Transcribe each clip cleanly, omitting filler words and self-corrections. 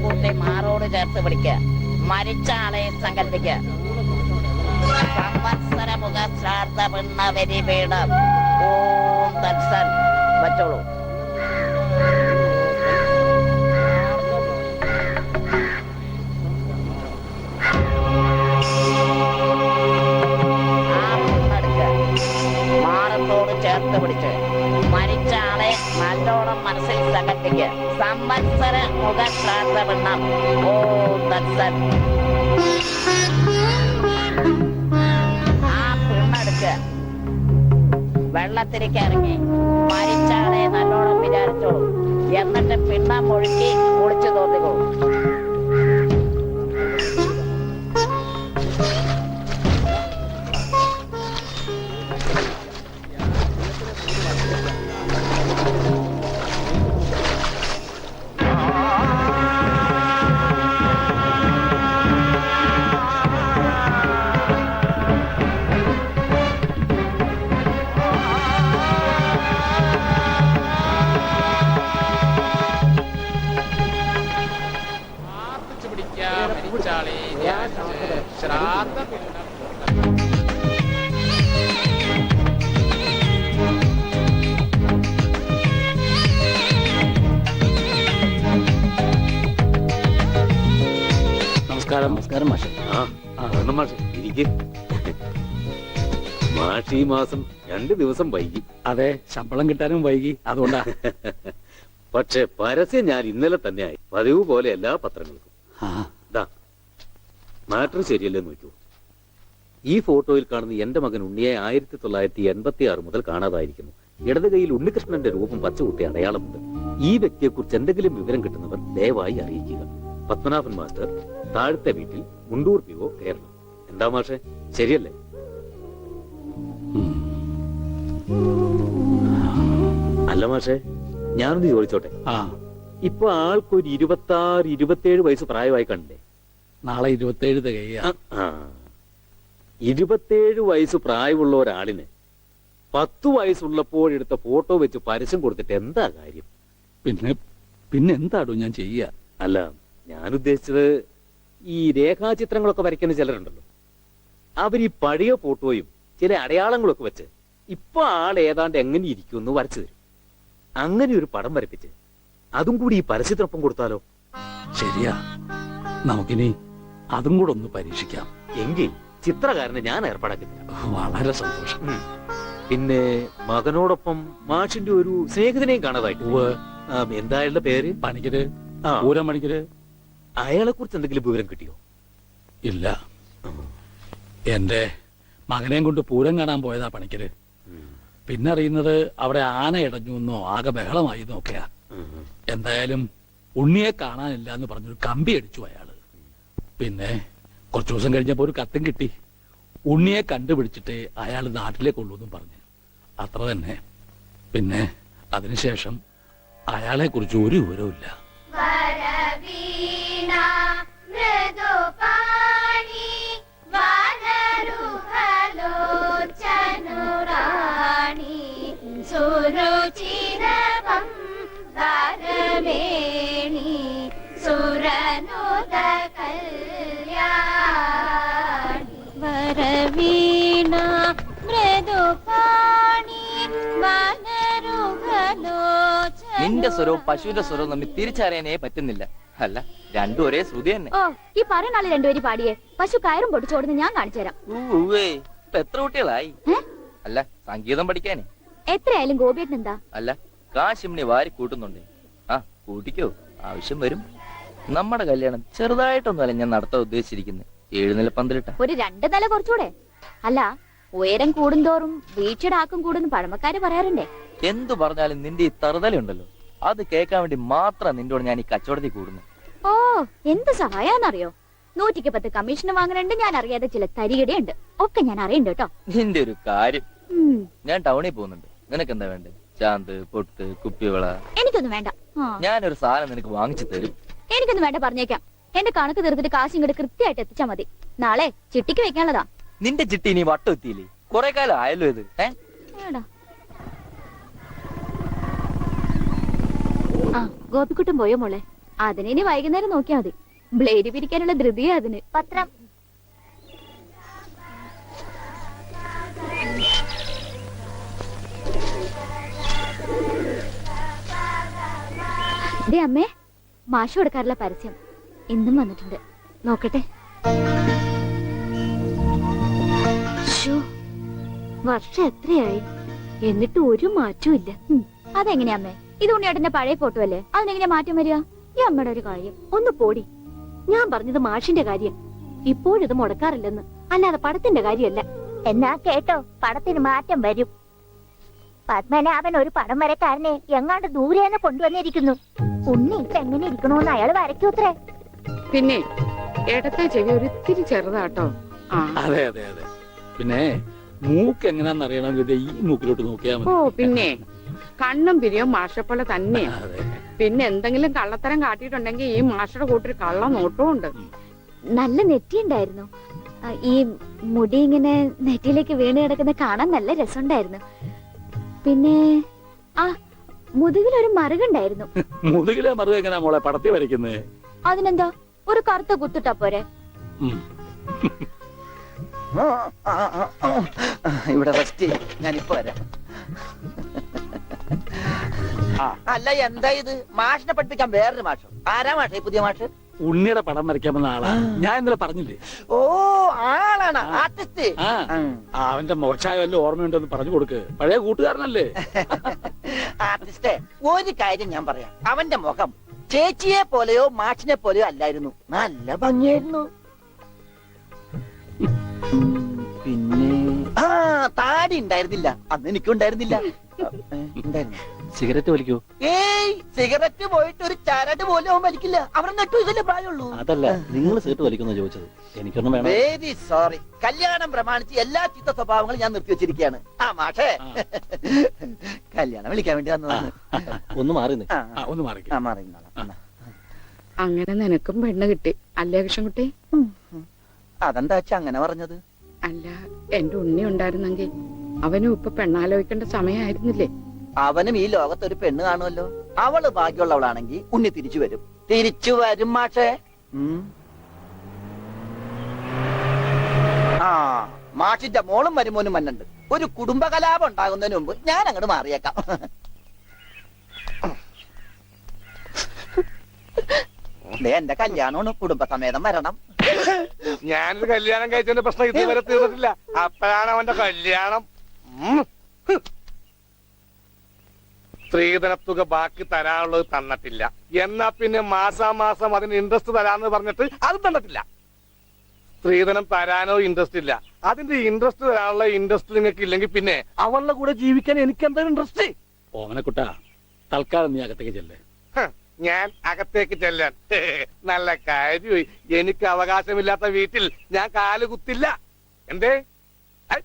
കൂട്ടി മാറോട് ചേർത്ത് പിടിക്കുക. മരിച്ച ആളെ സങ്കല്പിക്കുക. സംവത്സര മുഖ ശ്രാദ്ധ പിണ്ണ വരിപീഠം ഓം തത്സൻ വച്ചോളൂ. മാറത്തോട് ചേർത്ത് പിടിച്ച് മരിച്ച ആളെ നല്ലോണം മനസ്സിൽ സങ്കല്പിക്കുക. സംവത്സര മുഖ ശ്രാദ്ധ പിണ്ണം ഓം തത്സൻ. ആ പിണ്ണെടുക്കുക, വെള്ളത്തിലേക്ക് ഇറങ്ങി മരിച്ച ആളെ നല്ലോണം വിചാരിച്ചോളൂ. എന്നിട്ട് പിണ്ണം ഒഴുക്കി കുളിച്ചു തോന്നിക്കോ. നമസ്കാരം മാഷെ. മാഷെ ഇരിക്ക്. മാഷ് ഈ മാസം 2 ദിവസം വൈകി. അതെ, ശമ്പളം കിട്ടാനും വൈകി, അതുകൊണ്ടാ. പക്ഷെ പരസ്യം ഞാൻ ഇന്നലെ തന്നെ ആയി. പതിവ് പോലെ എല്ലാ പത്രങ്ങൾക്കും. മാറ്റർ ശരിയല്ലേ നോക്കൂ. ഈ ഫോട്ടോയിൽ കാണുന്ന എന്റെ മകൻ ഉണ്ണിയെ 1986 മുതൽ കാണാതായിരിക്കുന്നു. ഇടത് കൈയിൽ ഉണ്ണികൃഷ്ണന്റെ രൂപം പച്ചകുട്ടി അടയാളമുണ്ട്. ഈ വ്യക്തിയെ കുറിച്ച് എന്തെങ്കിലും വിവരം കിട്ടുന്നവർ ദയവായി അറിയിക്കുക. പത്മനാഭൻ മാസ്റ്റർ, താഴത്തെ വീട്ടിൽ, മുണ്ടൂർ PO, കേരളം. എന്താ മാഷെ, ശരിയല്ലേ? അല്ല മാഷെ, ഞാനൊന്ന് ചോദിച്ചോട്ടെ. ഇപ്പൊ ആൾക്കൊരു 26-27 വയസ്സ് പ്രായമായി കണ്ടേ? നാളെ 27 തികയാ. 27 വയസ്സ് പ്രായമുള്ള ഒരാളിന് 10 വയസ്സുള്ളപ്പോഴെടുത്ത ഫോട്ടോ വെച്ച് പരസ്യം കൊടുത്തിട്ട് എന്താ കാര്യം? പിന്നെ എന്താടോ ഞാൻ ചെയ്യാ? അല്ല, ഞാൻ ഉദ്ദേശിച്ചത് ഈ രേഖാചിത്രങ്ങളൊക്കെ വരയ്ക്കുന്ന ചിലരുണ്ടല്ലോ, അവർ ഈ പഴയ ഫോട്ടോയും ചില അടയാളങ്ങളൊക്കെ വെച്ച് ഇപ്പൊ ആൾ ഏതാണ്ട് എങ്ങനെ ഇരിക്കുമെന്ന് വരച്ചു തരും. അങ്ങനെ ഒരു പടം വരപ്പിച്ച് അതും കൂടി ഈ പരസ്യത്തിനൊപ്പം കൊടുത്താലോ? ശരിയാ, നമുക്കിനി അതും കൂടെ ഒന്ന് പരീക്ഷിക്കാം. എങ്കിൽ ചിത്രകാരനെ ഞാൻ ഏർപ്പാടാക്കി തരാം. വളരെ സന്തോഷം. പിന്നെ മകനോടൊപ്പം മാഷിന്റെ ഒരു സ്നേഹിതനെയും കാണാതായിട്ട്. എന്തായാലും പേര്? പണിക്കര്, പൂരം പണിക്കര്. അയാളെ കുറിച്ച് എന്തെങ്കിലും വിവരം കിട്ടിയോ? ഇല്ല, എന്റെ മകനെയും കൊണ്ട് പൂരം കാണാൻ പോയതാ പണിക്കര്. പിന്നെ അറിയുന്നത് അവിടെ ആന ഇടഞ്ഞു എന്നോ ആകെ ബഹളമായി എന്നൊക്കെയാ. എന്തായാലും ഉണ്ണിയെ കാണാനില്ല എന്ന് പറഞ്ഞൊരു കമ്പി അടിച്ചു അയാള്. പിന്നെ കുറച്ചു ദിവസം കഴിഞ്ഞപ്പോ ഒരു കത്തും കിട്ടി. ഉണ്ണിയെ കണ്ടുപിടിച്ചിട്ട് അയാൾ നാട്ടിലേക്ക് ഉള്ളൂന്നും പറഞ്ഞു. അത്ര തന്നെ. പിന്നെ അതിനുശേഷം അയാളെ കുറിച്ച് ഒരു വിവരവും ഇല്ല. നിന്റെ സ്വരവും പശുവിന്റെ സ്വരവും തമ്മിൽ തിരിച്ചറിയാനേ പറ്റുന്നില്ല. അല്ല, രണ്ടും ഒരേ ശ്രുതി തന്നെ. ഓ, ഈ പറയുന്ന ആള് രണ്ടുപേരും പാടിയേ പശു കയറും പൊട്ടിച്ചോടുന്ന് ഞാൻ കാണിച്ചു തരാം. ഇപ്പൊ എത്ര കുട്ടികളായി? അല്ല, സംഗീതം പഠിക്കാനേ. എത്രയായാലും ഗോപിയേട്ടൻ എന്താ? അല്ല, കാശിമിണി വാരി കൂട്ടുന്നുണ്ട്. ആ, കൂട്ടിക്കോ, ആവശ്യം വരും. നമ്മുടെ കല്യാണം ചെറുതായിട്ടൊന്നുമല്ല ഞാൻ നടത്താൻ ഉദ്ദേശിച്ചിരിക്കുന്നത്. 7 നില പന്തലിട്ട. ഒരു 2 നില കുറച്ചുകൂടെ? അല്ല, ഉയരം കൂടുന്തോറും വീഴ്ചയുടെ ആക്കം കൂടുന്നു പഴമക്കാര് പറയാറുണ്ടേ. എന്തു പറഞ്ഞാലും നിന്റെ ഈ തറുതലുണ്ടല്ലോ, അത് കേൾക്കാൻ വേണ്ടി മാത്രം നിന്നോട് ഞാൻ ഈ കച്ചവടത്തിൽ കൂടുന്നു. ഓ, എന്ത് സഹായാന്നറിയോ? 110 കമ്മീഷൻ വാങ്ങുന്നുണ്ട്, ഞാൻ അറിയാതെ ചില തരികടയുണ്ട്, ഒക്കെ ഞാൻ അറിയണ്ട് കേട്ടോ. നിന്റെ ഒരു കാര്യം. ഞാൻ ടൗണിൽ പോകുന്നുണ്ട്. നിനക്ക് എന്താ വേണ്ടത്? ചാന്ത്, പൊട്ട്, കുപ്പിവള? എനിക്കൊന്നും വേണ്ട. ഞാനൊരു സാധനം നിനക്ക് വാങ്ങിച്ചു തരും. എനിക്കൊന്നും വേണ്ട, പറഞ്ഞേക്കാം. എന്റെ കണക്ക് തീർത്തിട്ട് കാശ് ഇങ്ങോട്ട് കൃത്യമായിട്ട് എത്തിച്ചാ മതി. നാളെ ചിട്ടിക്ക് വെക്കാനുള്ളതാ. നിന്റെ ചിട്ടി ഇനി വട്ടം എത്തിയില്ലേ? കൊറേ കാലം ആയല്ലോ ഇത്. ഗോപിക്കുട്ടൻ പോയോ മോളെ? അതിനി വൈകുന്നേരം നോക്കിയാ മതി. ബ്ലേഡ് പിരിക്കാനുള്ള ധൃതിയാ അതിന്. പത്രം ദേ അമ്മേ, മാഷ് കൊടുക്കാറുള്ള പരസ്യം ഇന്നും വന്നിട്ടുണ്ട്. നോക്കട്ടെ. ശ്ശോ, വർഷം എത്രയായി, എന്നിട്ട് ഒരു മാറ്റവും ഇല്ല. അതെങ്ങനെയാ അമ്മേ? ഇത് ഉണ്ണിയേട്ടന്റെ പഴയ ഫോട്ടോ അല്ലേ? അതിനെങ്ങനെയാ മാറ്റം വരിക? ഈ അമ്മയുടെ ഒരു കാര്യം. ഒന്ന് പോടി. ഞാൻ പറഞ്ഞത് മാഷിന്റെ കാര്യം. ഇപ്പോഴിത് മുടക്കാറില്ലെന്ന്, അല്ലാതെ പടത്തിന്റെ കാര്യമല്ല. എന്നാ കേട്ടോ, പടത്തിന് മാറ്റം വരും. പത്മനാഭൻ ഒരു പടം വരക്കാരനെ എങ്ങാണ്ട് ദൂരെന്ന് കൊണ്ടുവന്നിരിക്കുന്നു. ഉണ്ണി ഇപ്പൊ എങ്ങനെ ഇരിക്കണോന്ന് അയാൾ വരയ്ക്കൂത്രേ. പിന്നെ ഇടത്തെ ചെവി ഒരിത്തിരി ചെറുതാട്ടോ. അതെ അതെ അതെ. പിന്നെ മൂക്ക് എങ്ങനെയാന്ന് അറിയണമെങ്കിൽ ഈ മൂക്കിലോട്ട് നോക്കിയാൽ ഓ മതി. പിന്നെ കണ്ണും പിരിയും മാഷപ്പോലെ തന്നെയാ. അതെ. പിന്നെ എന്തെങ്കിലും കള്ളത്തരം കാട്ടിയിട്ടുണ്ടെങ്കിൽ ഈ മാഷയുടെ കൂട്ടൊരു കള്ള നോട്ടവും ഉണ്ട്. നല്ല നെറ്റിയുണ്ടായിരുന്നു. ഈ മുടി ഇങ്ങനെ നെറ്റിയിലേക്ക് വീണ് കിടക്കുന്ന കാണാൻ നല്ല രസമുണ്ടായിരുന്നു. പിന്നെ ആ മുതുകിലൊരു മറുകുണ്ടായിരുന്നു. മുതുകിലെ മറുക എങ്ങനെയാ മോളെ പടത്തി വരയ്ക്കുന്നത്? അതിനെന്താ, ഒരു കറുത്ത കുത്തിട്ടാ പോരെ? ഇവിടെ റെസ്റ്റ് ഞാനിപ്പോ വരാം. അല്ല, എന്താ ഇത്? മാഷിനെ പഠിപ്പിക്കാൻ വേറൊരു മാഷോ? ആരാ മാഷ ഈ പുതിയ മാഷ്? ഉണ്ണിയുടെ പടം വരയ്ക്കാൻ വന്ന ആളാ. ഞാൻ ഇന്നലെ പറഞ്ഞില്ലേ? ഓ, ആളാണ് ആർട്ടിസ്റ്റ്. അവന്റെ മോശമായ വല്ല ഓർമ്മയുണ്ടെന്ന് പറഞ്ഞു കൊടുക്ക്. പഴയ കൂട്ടുകാരനല്ലേ? ആർട്ടിസ്റ്റേ, ഒരു കാര്യം ഞാൻ പറയാം. അവന്റെ മുഖം ചേച്ചിയെ പോലെയോ മാഷിനെ പോലെയോ അല്ലായിരുന്നു. നല്ല ഭംഗിയായിരുന്നു. പിന്നെ താടി ഉണ്ടായിരുന്നില്ല. അന്ന് എനിക്കും ഉണ്ടായിരുന്നില്ല. സിഗരറ്റ് വലിക്കൂ? ഏയ്, സിഗരറ്റ് പോയിട്ട് ഒരു ചരട് പോലും അവൻ വലിക്കില്ല. അവരെ നെട്ടു ഇതല്ലേ പ്രായമുള്ളൂ. അതല്ല, നിങ്ങൾ സിഗരറ്റ് വലിക്കുന്ന ചോദിച്ചത്. എനിക്കൊന്നും വേണം. Very sorry. കല്യാണം പ്രമാണിച്ച് എല്ലാ ചീത്ത സ്വഭാവങ്ങളും ഞാൻ നിർത്തി വെച്ചിരിക്കുകയാണ്. ആ മാഷേ, കല്യാണം വിളിക്കാൻ വേണ്ടി വന്നതാണ്. ഒന്ന് മാറി ഒന്ന് മാറി. മാറി. അങ്ങനെ നിനക്കും പെണ്ണ് കിട്ടി അല്ലേ കൃഷ്ണൻകുട്ടി? അതെന്താ വെച്ചാ അങ്ങനെ പറഞ്ഞത്? അല്ല, എന്റെ ഉണ്ണി ഉണ്ടായിരുന്നെങ്കിൽ അവനും ഇപ്പൊ പെണ്ണാലോചിക്കേണ്ട സമയമായിരുന്നില്ലേ? അവനും ഈ ലോകത്ത് ഒരു പെണ്ണ് കാണുമല്ലോ. അവള് ഭാഗ്യമുള്ളവളാണെങ്കിൽ ഉണ്ണി തിരിച്ചു വരും. തിരിച്ചു വരും മാഷേ. ആ, മാഷിന്റെ മോളും മരുമോനും മന്നുണ്ട്. ഒരു കുടുംബകലാപം ഉണ്ടാകുന്നതിന് മുമ്പ് ഞാൻ അങ്ങോട്ട് മാറിയേക്കാം. എന്റെ കല്യാണമാണ്, കുടുംബസമേതം വരണം. ഞാനൊരു കല്യാണം കഴിച്ചതിന്റെ പ്രശ്നം ഇതുവരെ തീർന്നിട്ടില്ല. അപ്പോഴാണ് അവന്റെ കല്യാണം. സ്ത്രീധനത്തുക ബാക്കി തരാനുള്ളത് തന്നിട്ടില്ല. എന്നാ പിന്നെ മാസാമാസം അതിന് ഇൻട്രസ്റ്റ് തരാന്ന് പറഞ്ഞിട്ട് അത് തന്നിട്ടില്ല. സ്ത്രീധനം തരാനോ ഇൻട്രസ്റ്റ് ഇല്ല. അതിന്റെ ഇൻട്രസ്റ്റ് തരാനുള്ള ഇൻട്രസ്റ്റ് നിങ്ങൾക്ക് ഇല്ലെങ്കിൽ പിന്നെ അവളുടെ കൂടെ ജീവിക്കാൻ എനിക്ക് എന്താ ഇൻട്രസ്റ്റ്? ഓമനക്കുട്ട, തൽക്കാലം നീ അകത്തേക്ക് ചെല്ലേ. ഞാൻ അകത്തേക്ക് ചെല്ലാൻ നല്ല കാര്യമായി. എനിക്ക് അവകാശമില്ലാത്ത വീട്ടിൽ ഞാൻ കാല് കുത്തില്ല. എന്തേ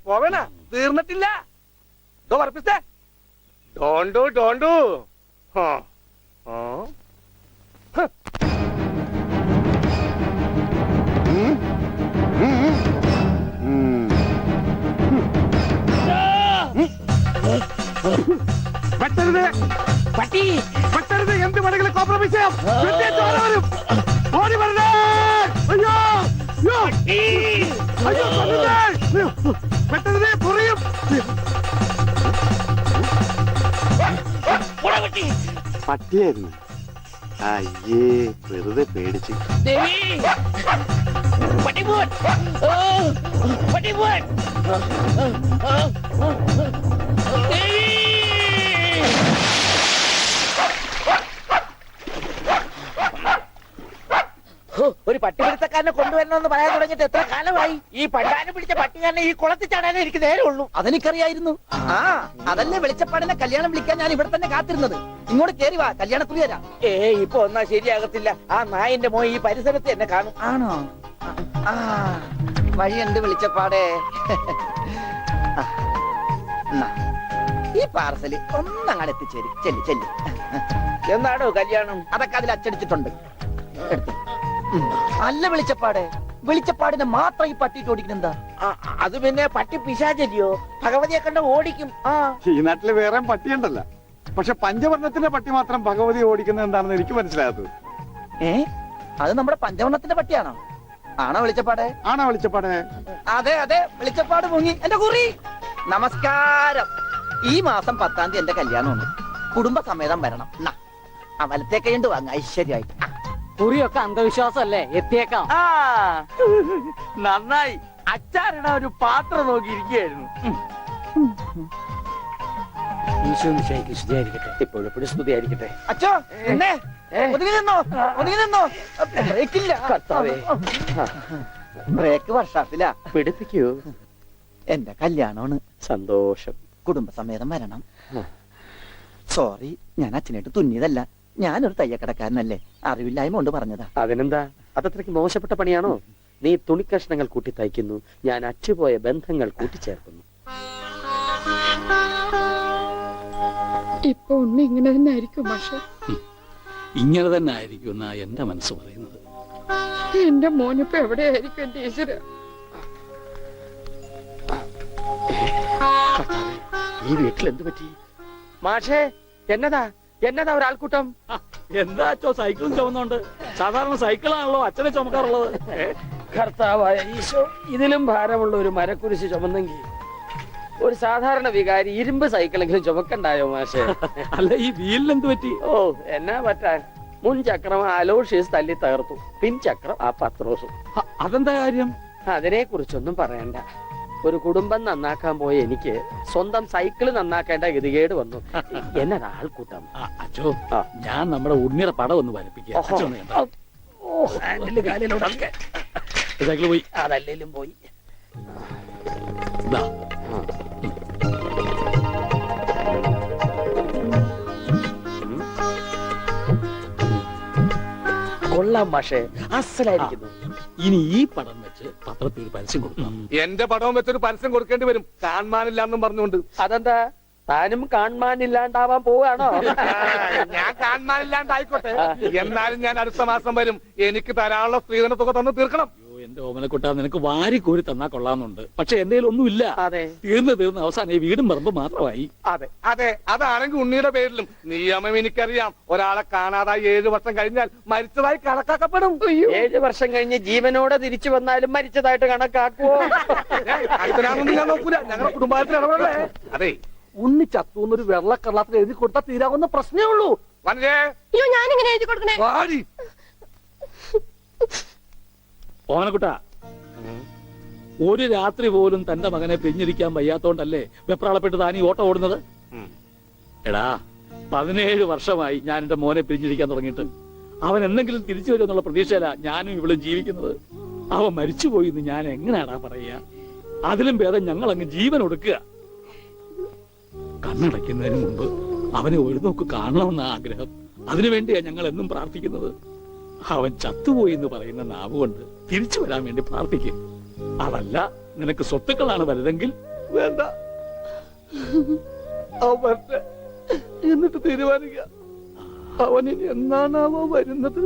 പോവേണ? തീർന്നിട്ടില്ല. പറപ്പിച്ചേ. ഡോണ്ടു പറ്റരുത്. എന്ത് വേണമെങ്കിലും കോംപ്രമൈസ് ചെയ്യാം. ഓടി വരണേ. അയ്യോ, പറ്റരുത്, പൊറിയും. പട്ടിയായിരുന്നു. അയ്യേ, വെറുതെ പേടിച്ച്. ഒരു പട്ടിപിടുത്തക്കാരനെ കൊണ്ടുവരണമെന്ന് പറയാൻ തുടങ്ങിയിട്ട് എത്ര കാലമായി? ഈ പണ്ടാനം പിടിച്ച പട്ടിക്കാരനെ ഈ കുളത്തിൽ ചാടാനേ എനിക്ക് നേരമുള്ളൂ. അതെനിക്കറിയായിരുന്നു. ആ, അതല്ലേ വെളിച്ചപ്പാടിനെ കല്യാണം വിളിക്കാൻ ഞാൻ ഇവിടെ തന്നെ കാത്തിരുന്നത്. ഇങ്ങോട്ട് കേറി വാ, കല്യാണത്തിന് വരാം. ഇപ്പൊ ഒന്നാ ശരിയാകത്തില്ല. ആ നായിന്റെ മോൻ ഈ പരിസരത്ത് എന്നെ കാണും. ആണോ? ആ, വഴിയുണ്ട് വെളിച്ചപ്പാടേ. ഈ പാർസല് ഒന്നങ്ങനെ എത്തിച്ചേരും. ചെല്ലി. എന്നാണോ കല്യാണം? അതൊക്കെ അതിൽ അച്ചടിച്ചിട്ടുണ്ട്. എടുത്തു. അല്ല വെളിച്ചപ്പാടെ, വെളിച്ചപ്പാടിനെ മാത്രം ഈ പട്ടിയിട്ട് ഓടിക്കുന്നെന്താ? അത് പിന്നെ പട്ടി പിശാചല്ലിയോ? ഭഗവതിയെ കണ്ട ഓടിക്കും. ഈ നാട്ടില് വേറെ പട്ടിയുണ്ടല്ല. പക്ഷെ പഞ്ചവർണ്ണത്തിന്റെ പട്ടി മാത്രം ഭഗവതി ഓടിക്കുന്നത് എന്താണെന്ന് എനിക്ക് മനസ്സിലാകാത്തത്. അത് നമ്മുടെ പഞ്ചവർണ്ണത്തിന്റെ പട്ടിയാണോ? ആണോ വെളിച്ചപ്പാടെ? ആണോ വെളിച്ചപ്പാടെ? അതെ അതെ, വെളിച്ചപ്പാട് മുങ്ങി. എന്റെ കുറി നമസ്കാരം. ഈ മാസം 10-ാം തീയതി എന്റെ കല്യാണമുണ്ട്. കുടുംബസമേതം വരണം. വലത്തെ കൈണ്ട് വാങ്ങ ഐശ്വര്യായി. കുറിയൊക്കെ അന്ധവിശ്വാസമല്ലേ, എത്തിയേക്കാം. നന്നായി. അച്ചാറിട ഒരു പാത്രം നോക്കിയിരിക്കുകയായിരുന്നു. ഇപ്പോഴെപ്പോഴും സ്തുതിയായിരിക്കട്ടെ. അച്ഛോ എന്നെ ഒതുങ്ങി നിന്നോ, ഒതുങ്ങി നിന്നോ. ബ്രേക്കില്ല. ബ്രേക്ക് വർഷാപ്പില്ല. പിടിപ്പിക്കൂ. എന്റെ കല്യാണമാണ്. സന്തോഷം. കുടുംബസമേതം വരണം. സോറി, ഞാൻ അച്ഛനായിട്ട് തുന്നിയതല്ല. ഞാനൊരു തയ്യക്കടക്കാരനല്ലേ, അറിവില്ലായ്മ കൊണ്ട് പറഞ്ഞതാ. അതിനെന്താ, അതത്രയ്ക്ക് മോശപ്പെട്ട പണിയാണോ? നീ തുണിക്കഷ്ണങ്ങൾ കൂട്ടി തയ്ക്കുന്നു, ഞാൻ അറ്റുപോയ ബന്ധങ്ങൾ കൂട്ടിച്ചേർക്കുന്നു. ഇപ്പൊ ഉണ്ണി ഇങ്ങനെ തന്നെ ആയിരിക്കും പക്ഷെ. ഇങ്ങനെ തന്നെ ആയിരിക്കും എന്നാ എന്റെ മനസ്സ് പറയുന്നത്. എന്റെ മോനിപ്പോ എവിടെയായിരിക്കും എന്റെ ഈശ്വര? ഈ വീട്ടിൽ എന്ത് പറ്റി? മാഷേ, എന്നതാ എന്നതാ ഒരാൾക്കൂട്ടം? എന്താ അച്ഛോ സൈക്കിളും ചുമന്നുണ്ട്? സാധാരണ സൈക്കിളാണല്ലോ അച്ഛനെ ചുമക്കാറുള്ളത്. കർത്താവായ ഈശോ, ഇതിലും ഭാരമുള്ള ഒരു മരക്കുരിശ് ചുമന്നെങ്കിൽ ഒരു സാധാരണ വികാരി ഇരുമ്പ് സൈക്കിളെങ്കിലും ചുമക്കണ്ടായോ മാഷെ? അല്ല, ഈ വീലിന് എന്ത് പറ്റി? ഓ, എന്നാ പറ്റാൻ, മുൻ ചക്രം അലോഷ്യസ് തല്ലി തകർത്തു, പിൻചക്രം ആ പത്രോസും. അതെന്താ കാര്യം? അതിനെ കുറിച്ചൊന്നും പറയണ്ട. ഒരു കുടുംബം നന്നാക്കാൻ പോയ എനിക്ക് സ്വന്തം സൈക്കിള് നന്നാക്കേണ്ട ഗതികേട് വന്നു. എന്നതാ ആൾക്കൂട്ടം? അച്ഛോ, ഞാൻ നമ്മുടെ ഉണ്ണിയുടെ പടം ഒന്ന് വരപ്പിക്കുക. സൈക്കിള് പോയി. അതല്ലേലും പോയി. ദാ. കൊള്ളാം മാഷെ, അസലായിരിക്കുന്നു. ഇനി ഈ പടം വെച്ച് പത്രത്തിൽ ഒരു പരസ്യം കൊടുക്കണം. എന്റെ പടവും വെച്ചൊരു പരസ്യം കൊടുക്കേണ്ടി വരും, കാണാനില്ലാന്നും പറഞ്ഞുകൊണ്ട്. അതെന്താ, താനും കാണാനില്ലാണ്ടാവാൻ പോവാണോ? ഞാൻ കാണാനില്ലാണ്ടായിക്കോട്ടെ, എന്നാലും ഞാൻ അടുത്ത മാസം വരും. എനിക്ക് തരാനുള്ള സ്ത്രീധന തുക തന്നു തീർക്കണം. എന്റെ ഓമനക്കുട്ട, നിനക്ക് വാരി കോരി തന്നാ കൊള്ളാന്നുണ്ട്. പക്ഷെ എന്റെ ഒന്നുമില്ല. അതെ, തീർന്ന് അവസാനം ഈ വീടും പറമ്പ് മാത്രമായി. അതെ അതെ, അതാണെങ്കിൽ ഉണ്ണിയുടെ പേരിലും നിയമം എനിക്കറിയാം. ഒരാളെ കാണാതായി 7 വർഷം കഴിഞ്ഞാൽ മരിച്ചതായി കണക്കാക്കപ്പെടും. 7 വർഷം കഴിഞ്ഞ് ജീവനോടെ തിരിച്ചു വന്നാലും മരിച്ചതായിട്ട് കണക്കാക്കുവോ? അടുത്തനാണെന്ന് ഞാൻ നോക്കൂല, ഞങ്ങളുടെ കുടുംബത്തിൽ ഇടപെടേ. അതെ, ഉണ്ണി ചത്തൂന്നൊരു വെള്ളക്കള്ളത്തിൽ എഴുതി കൊടുത്താൽ തീരാവുന്ന പ്രശ്നമേ ഉള്ളൂ. ഞാനിങ്ങനെ എഴുതി കൊടുക്കണേ. ഓമനക്കുട്ട, ഒരു രാത്രി പോലും തന്റെ മകനെ പിരിഞ്ഞിരിക്കാൻ വയ്യാത്തോണ്ടല്ലേ വെപ്രാളപ്പെട്ട് താനീ ഓട്ടം ഓടുന്നത്? എടാ, 17 വർഷമായി ഞാൻ എന്റെ മോനെ പിരിഞ്ഞിരിക്കാൻ തുടങ്ങിയിട്ട്. അവൻ എന്തെങ്കിലും തിരിച്ചു വരുമെന്നുള്ള പ്രതീക്ഷയില ഞാനും ഇവിടെ ജീവിക്കുന്നത്. അവൻ മരിച്ചുപോയി എന്ന് ഞാൻ എങ്ങനെയാടാ പറയുക? അതിലും ഭേദം ഞങ്ങൾ അങ്ങ് ജീവൻ ഒടുക്കുക. കണ്ണടയ്ക്കുന്നതിന് മുമ്പ് അവനെ ഒരു നോക്ക് കാണണമെന്ന ആഗ്രഹം. അതിനുവേണ്ടിയാ ഞങ്ങൾ എന്നും പ്രാർത്ഥിക്കുന്നത്. അവൻ ചത്തുപോയി എന്ന് പറയുന്ന നാവ് കൊണ്ട് തിരിച്ചു വരാൻ വേണ്ടി പ്രാർത്ഥിക്കും. അതല്ല നിനക്ക് സ്വത്തുക്കളാണ് വലുതെങ്കിൽ വേണ്ട, എന്നിട്ട് തീരുമാനിക്ക. അവൻ ഇനി എന്നാണാവോ വരുന്നത്?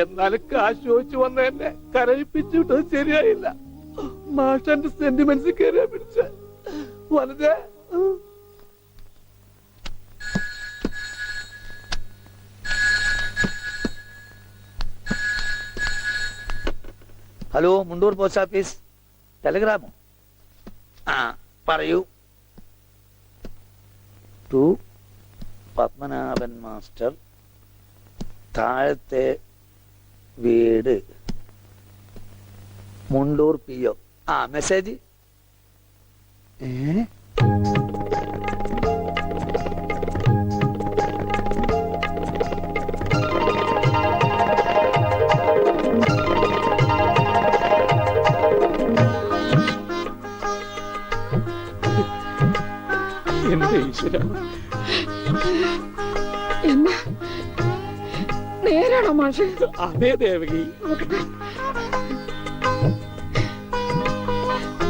എന്നാലും കാശ് ചോദിച്ചു വന്ന എന്നെ കരയിപ്പിച്ചു വിട്ടത് ശരിയായില്ല. മാഷന്റെ സെന്റിമെന്റ്സ് കയറിയാ പിടിച്ച വളരെ. ഹലോ, മുണ്ടൂർ പോസ്റ്റ് ഓഫീസ്, ടെലഗ്രാമോ? പറയൂ. ടു പത്മനാഭൻ മാസ്റ്റർ, താഴത്തെ വീട്, മുണ്ടൂർ PO. മെസ്സേജ്. എന്റെ ഈശ്വര, എന്നാ നേരാണോ മാഷെ? അതേ ദേവകി.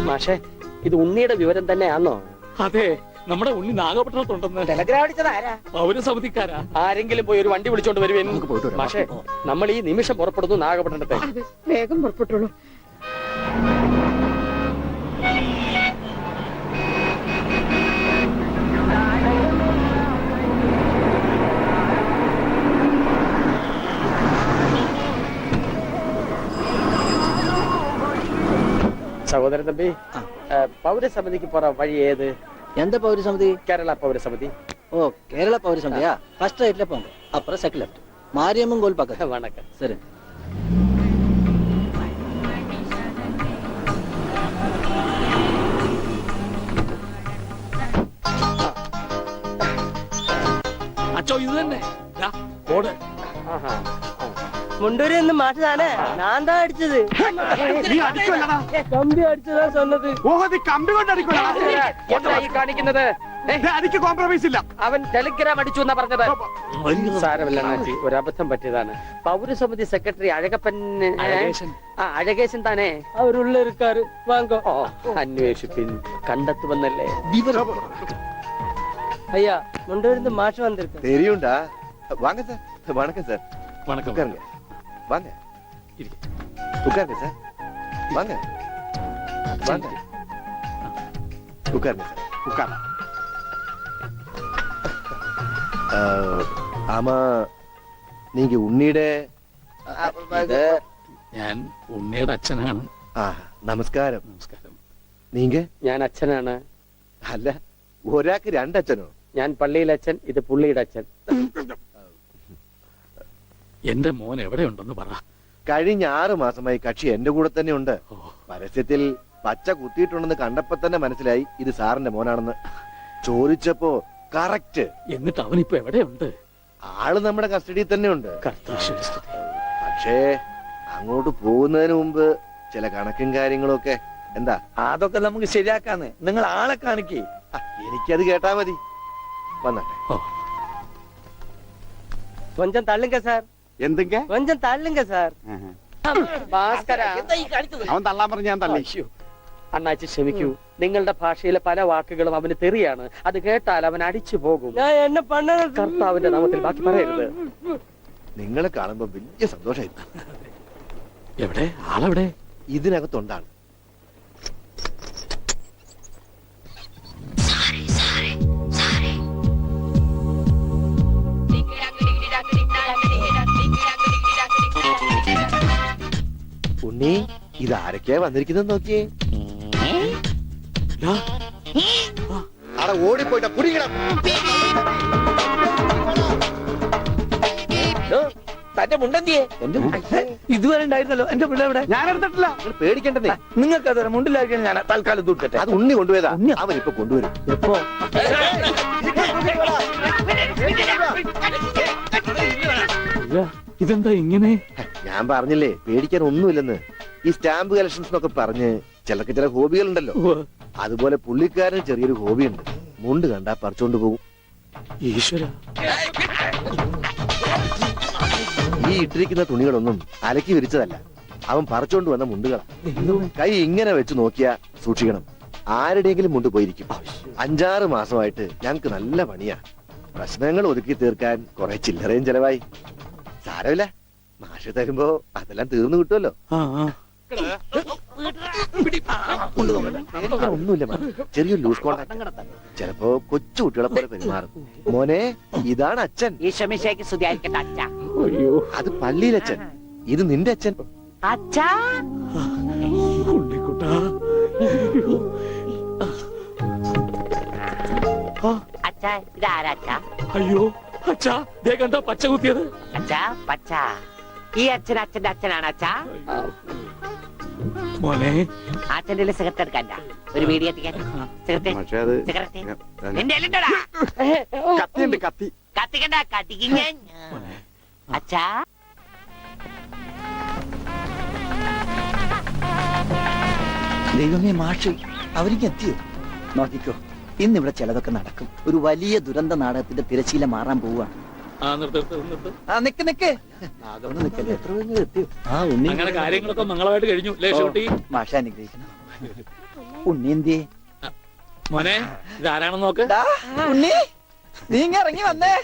മാഷെ, ഇത് ഉണ്ണിയുടെ വിവരം തന്നെയാണോ? അതെ, നമ്മുടെ ഉണ്ണി നാഗപട്ടണത്തുണ്ടെന്ന്. ടെലഗ്രാം അടിച്ചത് ആരാ? പൗരസമിതിക്കാരാ. ആരെങ്കിലും പോയി ഒരു വണ്ടി വിളിച്ചോണ്ട് വരുവേൻ. മാഷെ, നമ്മൾ ഈ നിമിഷം പുറപ്പെടുന്നു നാഗപട്ടണത്തെ. അതെ, വേഗം പുറപ്പെട്ടോളൂ. സഹോദരൻ തമ്പി പൗരസമിതിക്ക് പോറ വഴി ഏത്? எந்த பௌரி சமிதி? കേരള പൗരസമിതി. ஓ கேரள பௌரி சமிதியா? ஃபர்ஸ்ட் ரைட்ல போங்க, அப்புறம் செகண்ட் லெஃப்ட், மாரியம்மன் கோயில் பக்கத்துல. வணக்கம். சரி. അച്ചോ ഇത് തന്നെ ദാ, ബോർഡ്. മുണ്ടൂരി നിന്ന് മാറ്റതാണേ, ഞാൻ താ അടിച്ചത്. കമ്പി അടിച്ചതാ சொன்னது. കമ്പി കൊണ്ട് എന്താ ഈ കാണിക്കുന്നത്? അടിക്ക് കോംപ്രമൈസ് ഇല്ല. അവൻ ടെലിഗ്രാം അടിച്ചു എന്നാ പറഞ്ഞത്. സാരമില്ല അണ്ണാച്ചി, ഒരു അബദ്ധം പറ്റിയതാണ്. പൗരസമിതി സെക്രട്ടറി അഴകപ്പൻ അഴകേശൻ താനേ അവരുള്ള ഇരുക്കാറ് വാങ്ങോ. അന്വേഷിപ്പിൻ, കണ്ടെത്തുമെന്നല്ലേ. അയ്യാ മുണ്ടൂരിന്ന് മാഷ് വന്നിരിക്കും. தெரியும்டா. வாங்க சார். வணக்கம் சார். വണക്കം. உட்காருங்க. வாங்க. உட்காருங்க சார். வாங்க. வாங்க. உட்காருங்க சார். ഉക്കാറ. ஆமா, நீங்க உன்னிட ഞാൻ ഉണ്ണിയുടെ അച്ഛനാണ്. നമസ്കാരം. നമസ്കാരം. നീങ്ക? ഞാൻ അച്ഛനാണ്. അല്ല, ഒരാൾക്ക് രണ്ടച്ഛനോ? ഞാൻ പള്ളിയിലെ അച്ഛൻ, ഇത് പുള്ളിയുടെ അച്ഛൻ. എന്റെ മോൻ എവിടെയുണ്ടെന്ന് പറ. കഴിഞ്ഞ 6 മാസമായി കക്ഷി എന്റെ കൂടെ തന്നെ ഉണ്ട്. ഓ, പരസ്യത്തിൽ പച്ച കുത്തിയിട്ടുണ്ടെന്ന് കണ്ടപ്പോ തന്നെ മനസ്സിലായി ഇത് സാറിന്റെ മോനാണെന്ന്. ചോദിച്ചപ്പോ കറക്റ്റ്. എന്നിട്ട് അവനിപ്പോ എവിടെയുണ്ട്? ആള് നമ്മുടെ കസ്റ്റഡിയിൽ തന്നെ ഉണ്ട്. കർത്താശ്വരി സ്തുതി. പക്ഷേ അങ്ങോട്ട് പോകുന്നതിന് മുമ്പ് ചില കണക്കും കാര്യങ്ങളും ഒക്കെ. എന്താ? അതൊക്കെ നമുക്ക് ശരിയാക്കാന്ന്. നിങ്ങൾ ആളെ കാണിക്കേ. എനിക്കത് കേട്ടാ മതി. വന്നട്ടെ. ഓ, കൊഞ്ചം തള്ളുങ്ക സാർ, എന്തെങ്ക കൊഞ്ചം തള്ളുങ്ക സാർ. ഭാസ്കര, അവൻ തള്ളാൻ പറഞ്ഞ ഞാൻ തള്ളി. അയ്യോ, അണ്ണാച്ചി ക്ഷമിക്കൂ. നിങ്ങളുടെ ഭാഷയിലെ പല വാക്കുകളും അവന് തെറിയാണ്. അത് കേട്ടാൽ അവൻ അടിച്ചു പോകും. കർത്താവിന്റെ നാമത്തിൽ ബാക്കി പറയരുത്. നിങ്ങളെ കാണുമ്പോ വലിയ സന്തോഷമായിരുന്നു. എവിടെ ആളെവിടെ? ഇതിനകത്തുണ്ടാണ്. ഉണ്ണി, ഇതാരൊക്കെയാ വന്നിരിക്കുന്നത് നോക്കിയേ. അവിടെ ഓടിപ്പോയിട്ട കുടിക്കണം. തന്റെ മുണ്ടെന്തിയെ? ഇതുവരെ ഉണ്ടായിരുന്നല്ലോ എന്റെ പിള്ള എവിടെ? ഞാൻ എടുത്തിട്ടില്ല. നിങ്ങൾ പേടിക്കണ്ടെന്നേ. നിങ്ങൾക്ക് അത് മുണ്ടിലായിരിക്കും. ഞാൻ തൽക്കാലം തൂക്കട്ടെ. അത് ഉണ്ണി കൊണ്ടുപോയതാ. അവനിപ്പൊ കൊണ്ടുവരും. എപ്പോ? ഇതെന്താ ഇങ്ങനെ? ഞാൻ പറഞ്ഞില്ലേ പേടിക്കാൻ ഒന്നുമില്ലെന്ന്. ഈ സ്റ്റാമ്പ് കളക്ഷൻസ് എന്നൊക്കെ പറഞ്ഞ് ചിലർക്ക് ചില ഹോബികളുണ്ടല്ലോ. അതുപോലെ പുള്ളിക്കാരന് ചെറിയൊരു ഹോബിയുണ്ട്. മുണ്ട് കണ്ടാ പറിച്ചോണ്ട് പോകും. ഈശ്വര, ഈ ഇട്ടിരിക്കുന്ന തുണികളൊന്നും അലക്കി വിരിച്ചതല്ല. അവൻ പറിച്ചോണ്ട് വന്ന മുണ്ടുകളാ. കൈ ഇങ്ങനെ വെച്ച് നോക്കിയാ സൂക്ഷിക്കണം, ആരുടെയെങ്കിലും മുണ്ട് പോയിരിക്കും. 5-6 മാസമായിട്ട് ഞങ്ങക്ക് നല്ല പണിയാ. പ്രശ്നങ്ങൾ ഒതുക്കി തീർക്കാൻ കുറെ ചില്ലറയും ചെലവായി. സാരമില്ല, മാഷ് തരുമ്പോ അതെല്ലാം തീർന്നു കിട്ടുമല്ലോ. ഒന്നുമില്ല, ചെറിയൊരു ലൂസ് കോണ്ടാക്ട്. ചിലപ്പോ കൊച്ചു കുട്ടികളെ പോലെ പെരുമാറും. മോനെ, ഇതാണ് അച്ഛൻ. ഈശോമിശിഹായ്ക്ക് സ്തുതിയായിരിക്കട്ടെ അച്ഛാ. അത് പള്ളിയിലച്ഛൻ. ഇത് നിന്റെ അച്ഛൻ. അച്ഛാ, ഉണ്ണിക്കുട്ടാ. അച്ഛാ, ഇതാരാ അച്ഛാ? അയ്യോ അച്ഛാ, ദേ കണ്ട പച്ച കുത്തിയത്. അച്ഛാ, പച്ച. ഈ അച്ഛൻ അച്ഛന്റെ അച്ഛനാണ് അച്ഛാ. മോനെ, അച്ഛന്റെ സിഗരറ്റ് എടുക്കണ്ട, ഒരു വീഡിയോ എത്തിക്കാൻ. പക്ഷെ അത് സിഗരറ്റ് നിന്റെ കയ്യിലുണ്ടോടാ? കത്തിയുണ്ട്, കത്തി. കത്തിക്കണ്ട, കത്തിക്കും ഞാൻ. അച്ഛാ, ദൈവമേ, മാഷ് അവർക്ക് എത്തിയോ? നോക്കിക്കോ, ഇന്നിവിടെ ചിലതൊക്കെ നടക്കും. ഒരു വലിയ ദുരന്ത നാടകത്തിന്റെ തിരശീല മാറാൻ പോവുകയാണ്. നിക്ക് നിക്ക്, അതൊന്നും നിക്കല്ലേ. എത്ര വേഗം എത്തിയോ? ഉണ്ണി, അങ്ങനെ കാര്യങ്ങളൊക്കെ മംഗളമായിട്ട് കഴിഞ്ഞു. ലേശോട്ടി, മാഷ അനുഗ്രഹിക്കണം. ഉണ്ണി എന്തിയെ? മോനെ, ഇതാരാണെന്ന് നോക്ക്. ഉണ്ണി, നീ ഇങ്ങ് ഇറങ്ങി വന്നേ.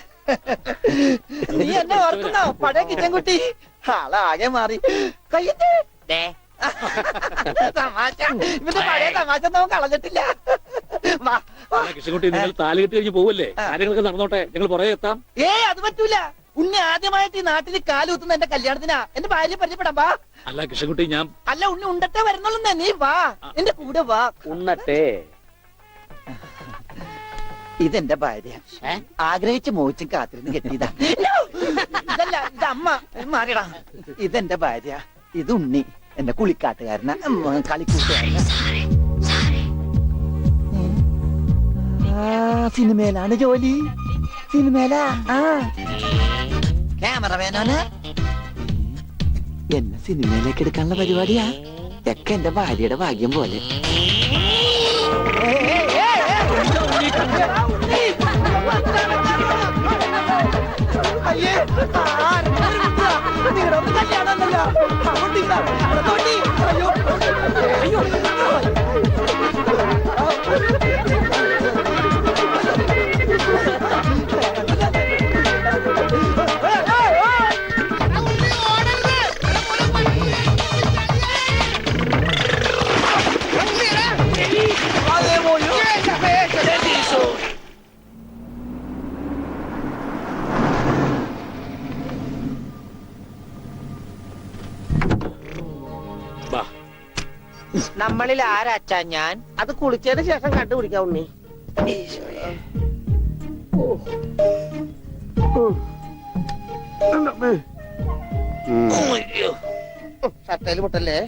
നീ എന്നെ ഓർക്കുന്നോ? പഴയ കിച്ചൻകുട്ടി ആളാകെ മാറി. കയ്യത്തെ ദേ, തമാശ. ഇവന്റെ പഴയ തമാശ ഒന്നും കളഞ്ഞിട്ടില്ല. വാ, വാ. കൃഷ്ണൻകുട്ടി, നിങ്ങൾ താലി കെട്ടി കഴിഞ്ഞ് പോവല്ലേ? കാര്യങ്ങളൊക്കെ നടന്നോട്ടെ, ഞങ്ങൾ പുറകെ എത്താം. അത് പറ്റൂല. ഉണ്ണി ആദ്യമായിട്ട് ഈ നാട്ടിൽ കാലുകുത്തുന്ന എന്റെ കല്യാണത്തിനാ. എന്റെ ഭാര്യ പരിചയപ്പെടാം വാ. അല്ല കൃഷ്ണൻകുട്ടി, ഞാൻ അല്ല ഉണ്ണി ഉണ്ടട്ടെ വരുന്നുള്ളൂ. നീ വാ, എന്റെ കൂടെ വാ. ഉണ്ണട്ടെ. ഇതെന്റെ ഭാര്യ. ആഗ്രഹിച്ച് മോഹിച്ചും കാത്തിരുന്ന് കെട്ടിയതാ. ഇതല്ല, ഇത് അമ്മ. മാറിയടാ. ഇതെന്റെ ഭാര്യ. ഇത് ഉണ്ണി, എന്റെ കുളിക്കാട്ടുകാരനാ, കളിക്കൂട്ടുകാരനാ. സിനിമയിലാണ് ജോലി. സിനിമയിലാ. ക്യാമറമാനാണ്. എന്നെ സിനിമയിലേക്ക് എടുക്കാനുള്ള പരിപാടിയാ. ഒക്കെ എന്റെ ഭാര്യയുടെ ഭാഗ്യം പോലെ. വാ. നമ്മളിൽ ആരാച്ചാ ഞാൻ? അത് കുളിച്ചതിന് ശേഷം കണ്ടുപിടിക്കാം ഉണ്ണി. ഷട്ടയിൽ മുട്ടല്ലേ?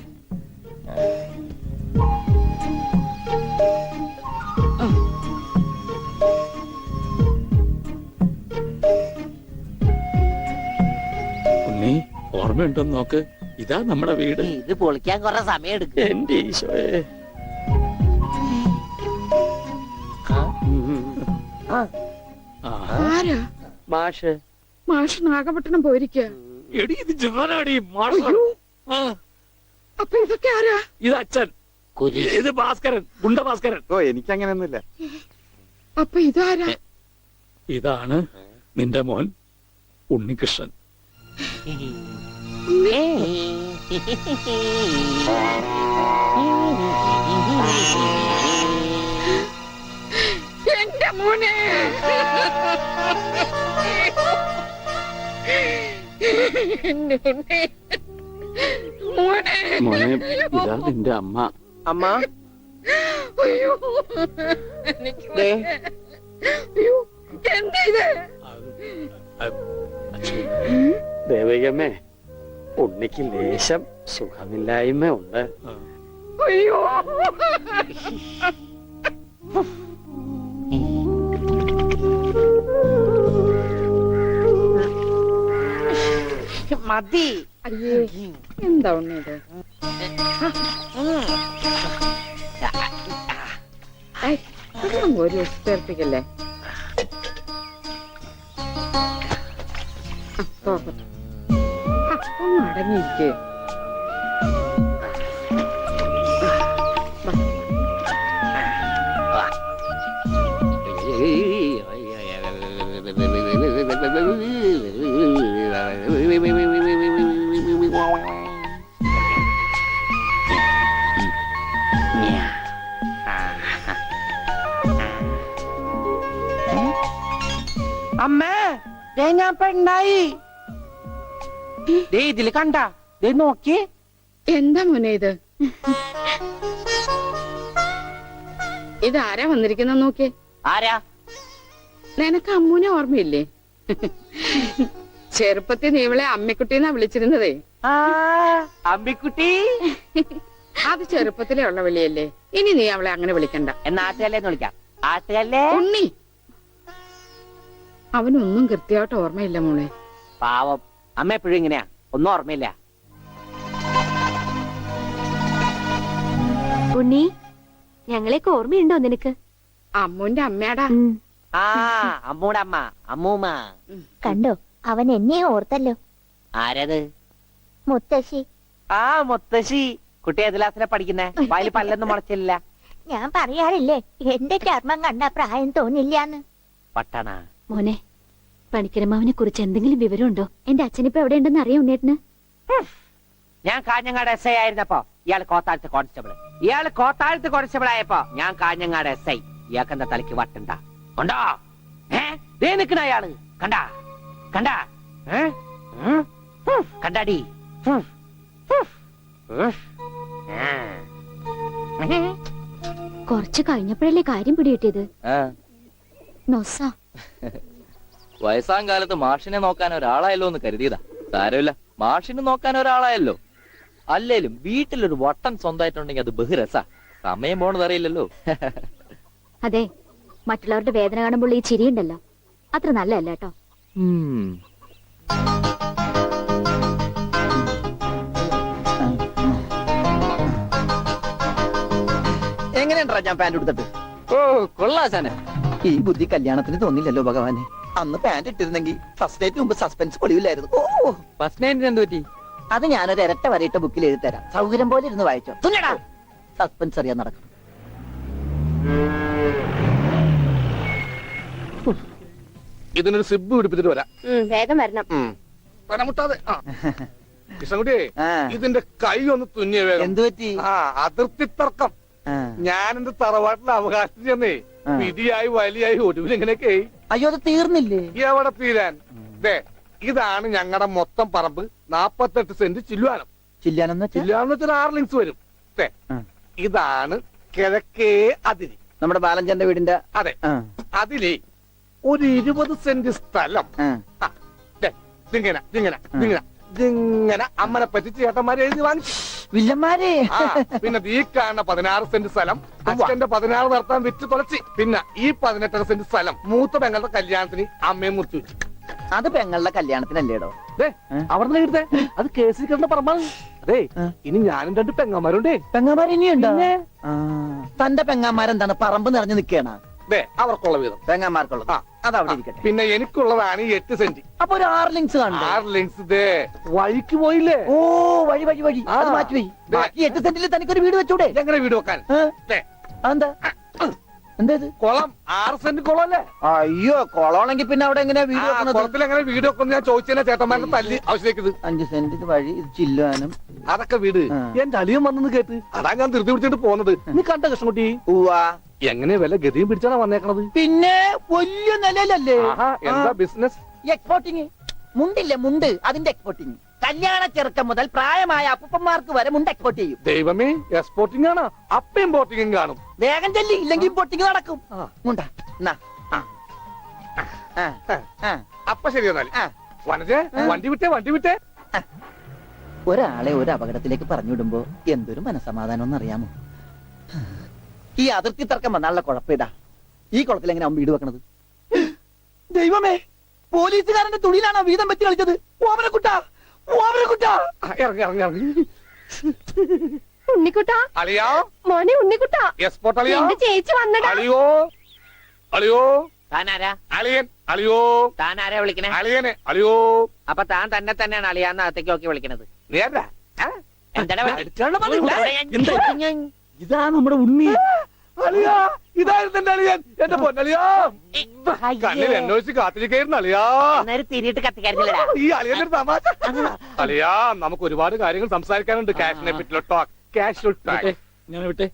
ഉണ്ണി, ഓർമ്മയുണ്ടോന്ന് നോക്ക്. ഇതാ നമ്മുടെ വീട്. ഇത് പൊളിക്കാൻ കുറെ സമയം എടുക്കും. എന്റെ ഈശോയെ. ആരാ? മാഷ്. മാഷ് നാഗപട്ടണം പോയിരിക്ക. എടി, ഇത് ജോനാടി. അപ്പൊ ഇതൊക്കെ ആരാ? ഇത് അച്ഛൻ. ഇത് ഭാസ്കരൻ, ഗുണ്ട ഭാസ്കരൻ. ഓ, എനിക്കങ്ങനെയൊന്നുമില്ല. അപ്പൊ ഇതാരാ? ഇതാണ് നിന്റെ മോൻ ഉണ്ണികൃഷ്ണൻ. എന്റെ മോനെ. എന്റെ ഉണ്ണി. മോനെ. മോനെ, ഇതാ നിന്റെ അമ്മ. അമ്മ, അയ്യോ, എനിക്ക് വയ്യ. അയ്യോ, എന്താ ഇത്? ദേവികമ്മേ, ഉണ്ണിക്ക് ലേശം സുഖമില്ലായ്മ ഉണ്ട്. അയ്യോ. മതി. അയ്യേ, എന്താ ഉണ്ണി ഇത്? ഒരു ഉത്തേർപ്പിക്കല്ലേ? ഒന്ന് അടങ്ങിയിരിക്കേ. അമ്മേ, ഞാൻ പെണ്ണായി. ഇതില് കണ്ട നോക്കി. എന്താ മോനെ ഇത്? ഇതാരാ വന്നിരിക്കുന്ന നോക്കിയേ. ആരാ? നിനക്ക് അമ്മൂനെ ഓർമ്മയില്ലേ? ചെറുപ്പത്തിൽ നീ ഇവളെ അമ്മിക്കുട്ടിന്നാ വിളിച്ചിരുന്നതേ. അമ്മിക്കുട്ടി. അത് ചെറുപ്പത്തിലേ ഉള്ള വിളിയല്ലേ. ഇനി നീ അവളെ അങ്ങനെ വിളിക്കണ്ട. എന്നാ ആട്ടുകല്ലേന്ന് വിളിക്കാം. ആട്ടുകല്ലേ. ഉണ്ണി, അവനൊന്നും കൃത്യമായിട്ട് ഓർമ്മയില്ല മോളെ. പാവം അമ്മ എപ്പോഴും ഇങ്ങനെയാ, ഒന്നും ഓർമ്മയില്ല. ഉണ്ണി, ഞങ്ങളെയൊക്കെ ഓർമ്മയുണ്ടോ നിനക്ക്? അമ്മൂന്റെ അമ്മയാടാ. ആ, അമ്മൂടെ അമ്മ, അമ്മൂമ്മ. കണ്ടോ, അവൻ എന്നെ ഓർത്തല്ലോ. ആരത്? മുത്തശ്ശി. ആ, മുത്തശ്ശി. കുട്ടി ഏത് ക്ലാസ്സിലാ പഠിക്കുന്നേ? വായിൽ പല്ലൊന്നും മുളച്ചില്ല. ഞാൻ പറയാറില്ലേ, എന്റെ ചർമ്മം കണ്ട പ്രായം തോന്നില്ലാന്ന്. പട്ടണ മോനെ, പണിക്കരമാവിനെ കുറിച്ച് എന്തെങ്കിലും വിവരമുണ്ടോ? എന്റെ അച്ഛനിപ്പോ എവിടെ ഉണ്ടെന്ന് അറിയാം ഉണ്ണേട്ടന്? ഞാൻ കാഞ്ഞങ്ങാട് എസ് ഐ ആയിരുന്നപ്പോ ഇയാൾ കോത്താഴത്ത് കോൺസ്റ്റബിൾ ആയപ്പോ ഞാൻ കാഞ്ഞങ്ങാട് എസ് ഐ. ഇയാൾക്ക് എന്താ തലയ്ക്ക് വട്ടുണ്ടാ? ഉണ്ടോ? ദേ നിക്കണ അയാള്. കണ്ടാ കണ്ടാടി കുറച്ച് കഴിഞ്ഞപ്പോഴല്ലേ കാര്യം പിടികിട്ടിയത്. ആ നൊസ. വയസ്സാം കാലത്ത് മാഷിനെ നോക്കാൻ ഒരാളായല്ലോ എന്ന് കരുതിയതാ. സാരമില്ല, മാഷിനെ നോക്കാൻ ഒരാളായല്ലോ. അല്ലേലും വീട്ടിലൊരു വട്ടൻ സ്വന്തമായിട്ടുണ്ടെങ്കിൽ അത് ബഹുരസാ. സമയം പോണത് അറിയില്ലല്ലോ. അതെ, മറ്റുള്ളവരുടെ വേദന കാണുമ്പോൾ ഈ ചിരിയുണ്ടല്ലോ, അത്ര നല്ലതല്ല കേട്ടോ. ഉം. എങ്ങനെയുണ്ടാ ഞാൻ പാന്റ് എടുത്തിട്ട്? ഓ കൊള്ളാശാനെ. ഈ ബുദ്ധി കല്യാണത്തിന് തോന്നില്ലല്ലോ ഭഗവാനെ. അന്ന് പാന്റ് ഇട്ടിരുന്നെങ്കിൽ ഫസ്റ്റ് ഡേറ്റ് മുമ്പ് സസ്പെൻസ് പൊളിയില്ലായിരുന്നു. ഓ, ഫസ്റ്റ് നൈറ്റിന് എന്ത് പറ്റി? അത് ഞാനൊരു ഇരട്ട വരയിട്ട ബുക്കിൽ എഴുതി തരാം. സൗകര്യം പോലെ ഇരുന്ന് വായിച്ചോ. തുന്നടാ, സസ്പെൻസ് അറിയാൻ നടക്കും. ഇതിനൊരു സിബ് പിടിപ്പിച്ചിട്ട് വരാം. വേഗം വരണം. പനമുട്ടാതെ. കൃഷ്ണൻകുട്ടിയെ, ആ. ഇതിന്റെ കൈ ഒന്ന് തുന്നിയ വേഗം. എന്തു പറ്റി? ആ, അതിർത്തി തർക്കം. ആ. ഞാൻ എന്റെ തറവാട്ടിലെ അവകാശം ചെന്നേ ആ. വിധിയായി വലിയായി ഒടുവിൽ ഇങ്ങനെയൊക്കെ അയ്യോ, അത് തീർന്നില്ലേ? എവിടെ തീരാൻ. ദേ, ഇതാണ് ഞങ്ങളുടെ മൊത്തം പറമ്പ്. 48 സെന്റ് ചില്ലുവാനം. ചില്ലാനെന്ന് വെച്ചാ ചില്ലുവാനം വെച്ചാൽ 6 ലിങ്സ് വരും. ദേ, ആ. ഇതാണ് കിഴക്കേ അതിരി. നമ്മുടെ ബാലഞ്ചന്റെ വീടിന്റെ. അതെ, ആ, അതിലേ ഒരു 20 സെന്റ് സ്ഥലം. ആ. ആ, ദേ, ഇതിങ്ങനെ അമ്മനെ പറ്റി ചേട്ടന്മാരെ എഴുതി വാങ്ങിച്ചു. വില്ലന്മാരെ. ആ, പിന്നെ ഈ കാണുന്ന 16 സെന്റ് സ്ഥലം അച്ഛന്റെ 16 നടത്താൻ വിറ്റ് തുളച്ചി. പിന്നെ ഈ 18 സെന്റ് സ്ഥലം മൂത്ത പെങ്ങളുടെ കല്യാണത്തിന് അമ്മയെ മുറിച്ചു വെച്ചു. അത് പെങ്ങളുടെ കല്യാണത്തിനല്ലേടോ? അവിടെ എഴുതേ, അത് കേസിൽ കിടന്ന പറമ്പാണ്. അതെ, ഇനി ഞാനും 2 പെങ്ങന്മാരുണ്ടേ. പെങ്ങന്മാർ ഇനിയുണ്ടോ? തന്റെ പെങ്ങന്മാരെന്താണ് പറമ്പ് നിറഞ്ഞു നിൽക്കണ? ദേ, അവർക്കുള്ള വീതം പെങ്ങന്മാർക്കുള്ളത്. ആ. അത് അവിടെ ഇരിക്കട്ടെ. പിന്നെ എനിക്കുള്ളതാണ് ഈ 8 സെന്റ്. അപ്പൊ ഒരു 6 ലിങ്സ് കാണും. 6 ലിങ്സ് ദേ വഴിക്ക് പോയില്ലേ? ഓ, വഴി വഴി വഴി. അത് ആ. മാറ്റി പോയി. ബാക്കി 8 സെന്റിൽ തനിക്കൊരു വീട് വെച്ചൂടെ? എങ്ങനെ വീട് വെക്കാൻ? ദേ, അതെന്താ? എന്താ ഇത്? കുളം 6 സെന്റ് കുളമല്ലേ? അയ്യോ, കൊളമാണെങ്കിൽ പിന്നെ അവിടെ എങ്ങനെയാ വീട് വെക്കുന്നത്? കുളത്തിൽ എങ്ങനെ വീട് വെക്കും? ഞാൻ ചോദിച്ചതിനെ ചേട്ടന്മാരുടെ തല്ലി ആവശ്യത്തേക്ക്. 5 സെന്റ് ഇത് വഴി, ഇത് ചില്ലുവാനും. അതൊക്കെ വീട് ആ. എന്റെ അളിയൻ വന്നെന്ന് കേട്ട് അതാ ഞാൻ ധൃതി പിടിച്ചിട്ട് പോകുന്നത്. നീ കണ്ട കൃഷ്ണൻകുട്ടി ഉവ്വാ. എങ്ങനെ വില ഗതിയും പിടിച്ചാണ് വന്നേക്കണത്? പിന്നെ വലിയ നിലയിലല്ലേ? ആഹാ, എന്താ ബിസിനസ്? എക്സ്പോർട്ടിങ്. മുണ്ടില്ലേ, മുണ്ട്, അതിന്റെ എക്സ്പോർട്ടിങ്. കല്യാണ ചെറുക്കം മുതൽ പ്രായമായ അപ്പൂപ്പന്മാർക്ക് വരെ മുണ്ട് എക്സ്പോർട്ട് ചെയ്യും. ദൈവമേ, എക്സ്പോർട്ടിംഗ് ആണ്. അപ്പ ഇമ്പോർട്ടിംഗും കാണും. വേഗം ചെല്ലി, ഇല്ലെങ്കിൽ ഇമ്പോർട്ടിങ് നടക്കും. മുണ്ട. എന്നാ. ആ. ആ. ആ. അപ്പ ശരി എന്നാൽ. ആ. വനജേ, വണ്ടി വിട്ടേ. ഒരാളെ ഒരു അപകടത്തിലേക്ക് പറഞ്ഞുവിടുമ്പോ എന്തൊരു മനസമാധാനം എന്നറിയാമോ? ഈ അതിർത്തി തർക്കം വന്നാലുള്ള കുഴപ്പമിതാ. ഈ കുളത്തിൽ എങ്ങനെ അവൻ വീട് വെക്കണത്? ദൈവമേ, പോലീസുകാരന്റെ തുണിയിലാണോ വീതം വെച്ച് കളിച്ചത്? ഓമനക്കുട്ടാ, ഓമനക്കുട്ടാ. ഇറങ്ങി. ഉണ്ണിക്കുട്ടാ, അളിയാ, മോനെ ഉണ്ണിക്കുട്ടാ, എക്സ്പോർട്ട് അളിയാ. എന്റെ ചേച്ചി വന്നടാ. അളിയോ, താനാരാ? അളിയൻ, അളിയോ, താനാരാ വിളിക്കണേ? അളിയനെ, അളിയോ. അപ്പൊ താൻ തന്നെ തന്നെയാണ് അളിയാന്ന് അകത്തേക്ക് നോക്കി വിളിക്കണത്. നീ ആരാ? എന്താ ഇതാ നമ്മുടെ ഉണ്ണി. അളിയാ, ഇതായിരുന്നു എന്റെ അളിയൻ. എന്റെ പൊന്നളിയാ, കണ്ണിൽ അന്വേഷിച്ച് കാത്തിരിക്കായിരുന്നു അളിയാ. തിരിയിട്ട് കത്തിക്കാരില്ലടാ. ഈ അളിയന്റെ ഒരു തമാശ. അളിയാ, നമുക്ക് ഒരുപാട് കാര്യങ്ങൾ സംസാരിക്കാനുണ്ട്. കാഷിനെ പറ്റിയുള്ള ടോക്ക്, കാഷ്വൽ ടോക്ക്. ഞാൻ വിട്ടെ.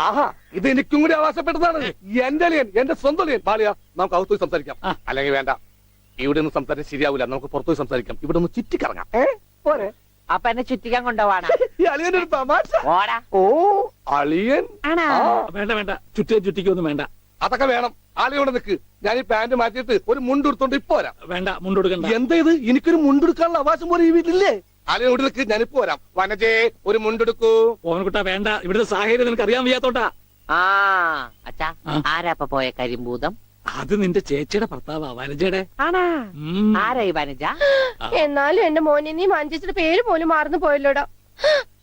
ആഹാ, ഇത് എനിക്കും കൂടി അവകാശപ്പെട്ടതാണ്. എന്റെ അളിയൻ, എന്റെ സ്വന്തം അളിയൻ. ബാലിയ, നമുക്ക് അകത്ത് പോയി സംസാരിക്കാം. അല്ലെങ്കിൽ വേണ്ട, ഇവിടെ നിന്ന് സംസാരിക്കാൻ ശരിയാവില്ല. നമുക്ക് പുറത്തുപോയി സംസാരിക്കാം. ഇവിടെ ഒന്ന് ചുറ്റിക്കറങ്ങാം. പോരെ? അപ്പൊ എന്നെ ചുറ്റിക്കാൻ കൊണ്ടുപോവാണ്. ഈ അളിയന്റെ ഒരു തമാശ. ഓടാ. ഓ, അളിയൻ. ആണോ? വേണ്ട, ചുറ്റിക്കൊന്നും വേണ്ട. അതൊക്കെ വേണം. ആളിയോടെ നിൽക്ക്. ഞാൻ ഈ പാന്റ് മാറ്റിയിട്ട് ഒരു മുണ്ടെടുത്തോണ്ട് ഇപ്പൊ വരാം. വേണ്ട, മുണ്ടെടുക്കണ്ട. എന്താ ഇത്? എനിക്കൊരു മുണ്ടെടുക്കാനുള്ള അവകാശം പോലെ ഈ വീട്ടിലില്ലേ? ആളിയോട് നിൽക്ക്, ഞാനിപ്പോ വരാം. വനജേ, ഒരു മുണ്ടെടുക്കൂ. ഓമനക്കുട്ടാ വേണ്ട, ഇവിടുത്തെ സാഹചര്യം നിനക്ക് അറിയാൻ വയ്യാത്തോട്ടാ. ആ അച്ഛാ, ആരാപ്പ പോയ കരിമ്പൂതം? അത് നിന്റെ ചേച്ചിയുടെ ഭർത്താവാ, വനജയുടെ. ആണാ? ആരായി വനജ? എന്നാലും എന്റെ മോനെ നീ മഞ്ചേച്ചിയുടെ പേര് പോലും മാറുന്നു പോയല്ലോടാ.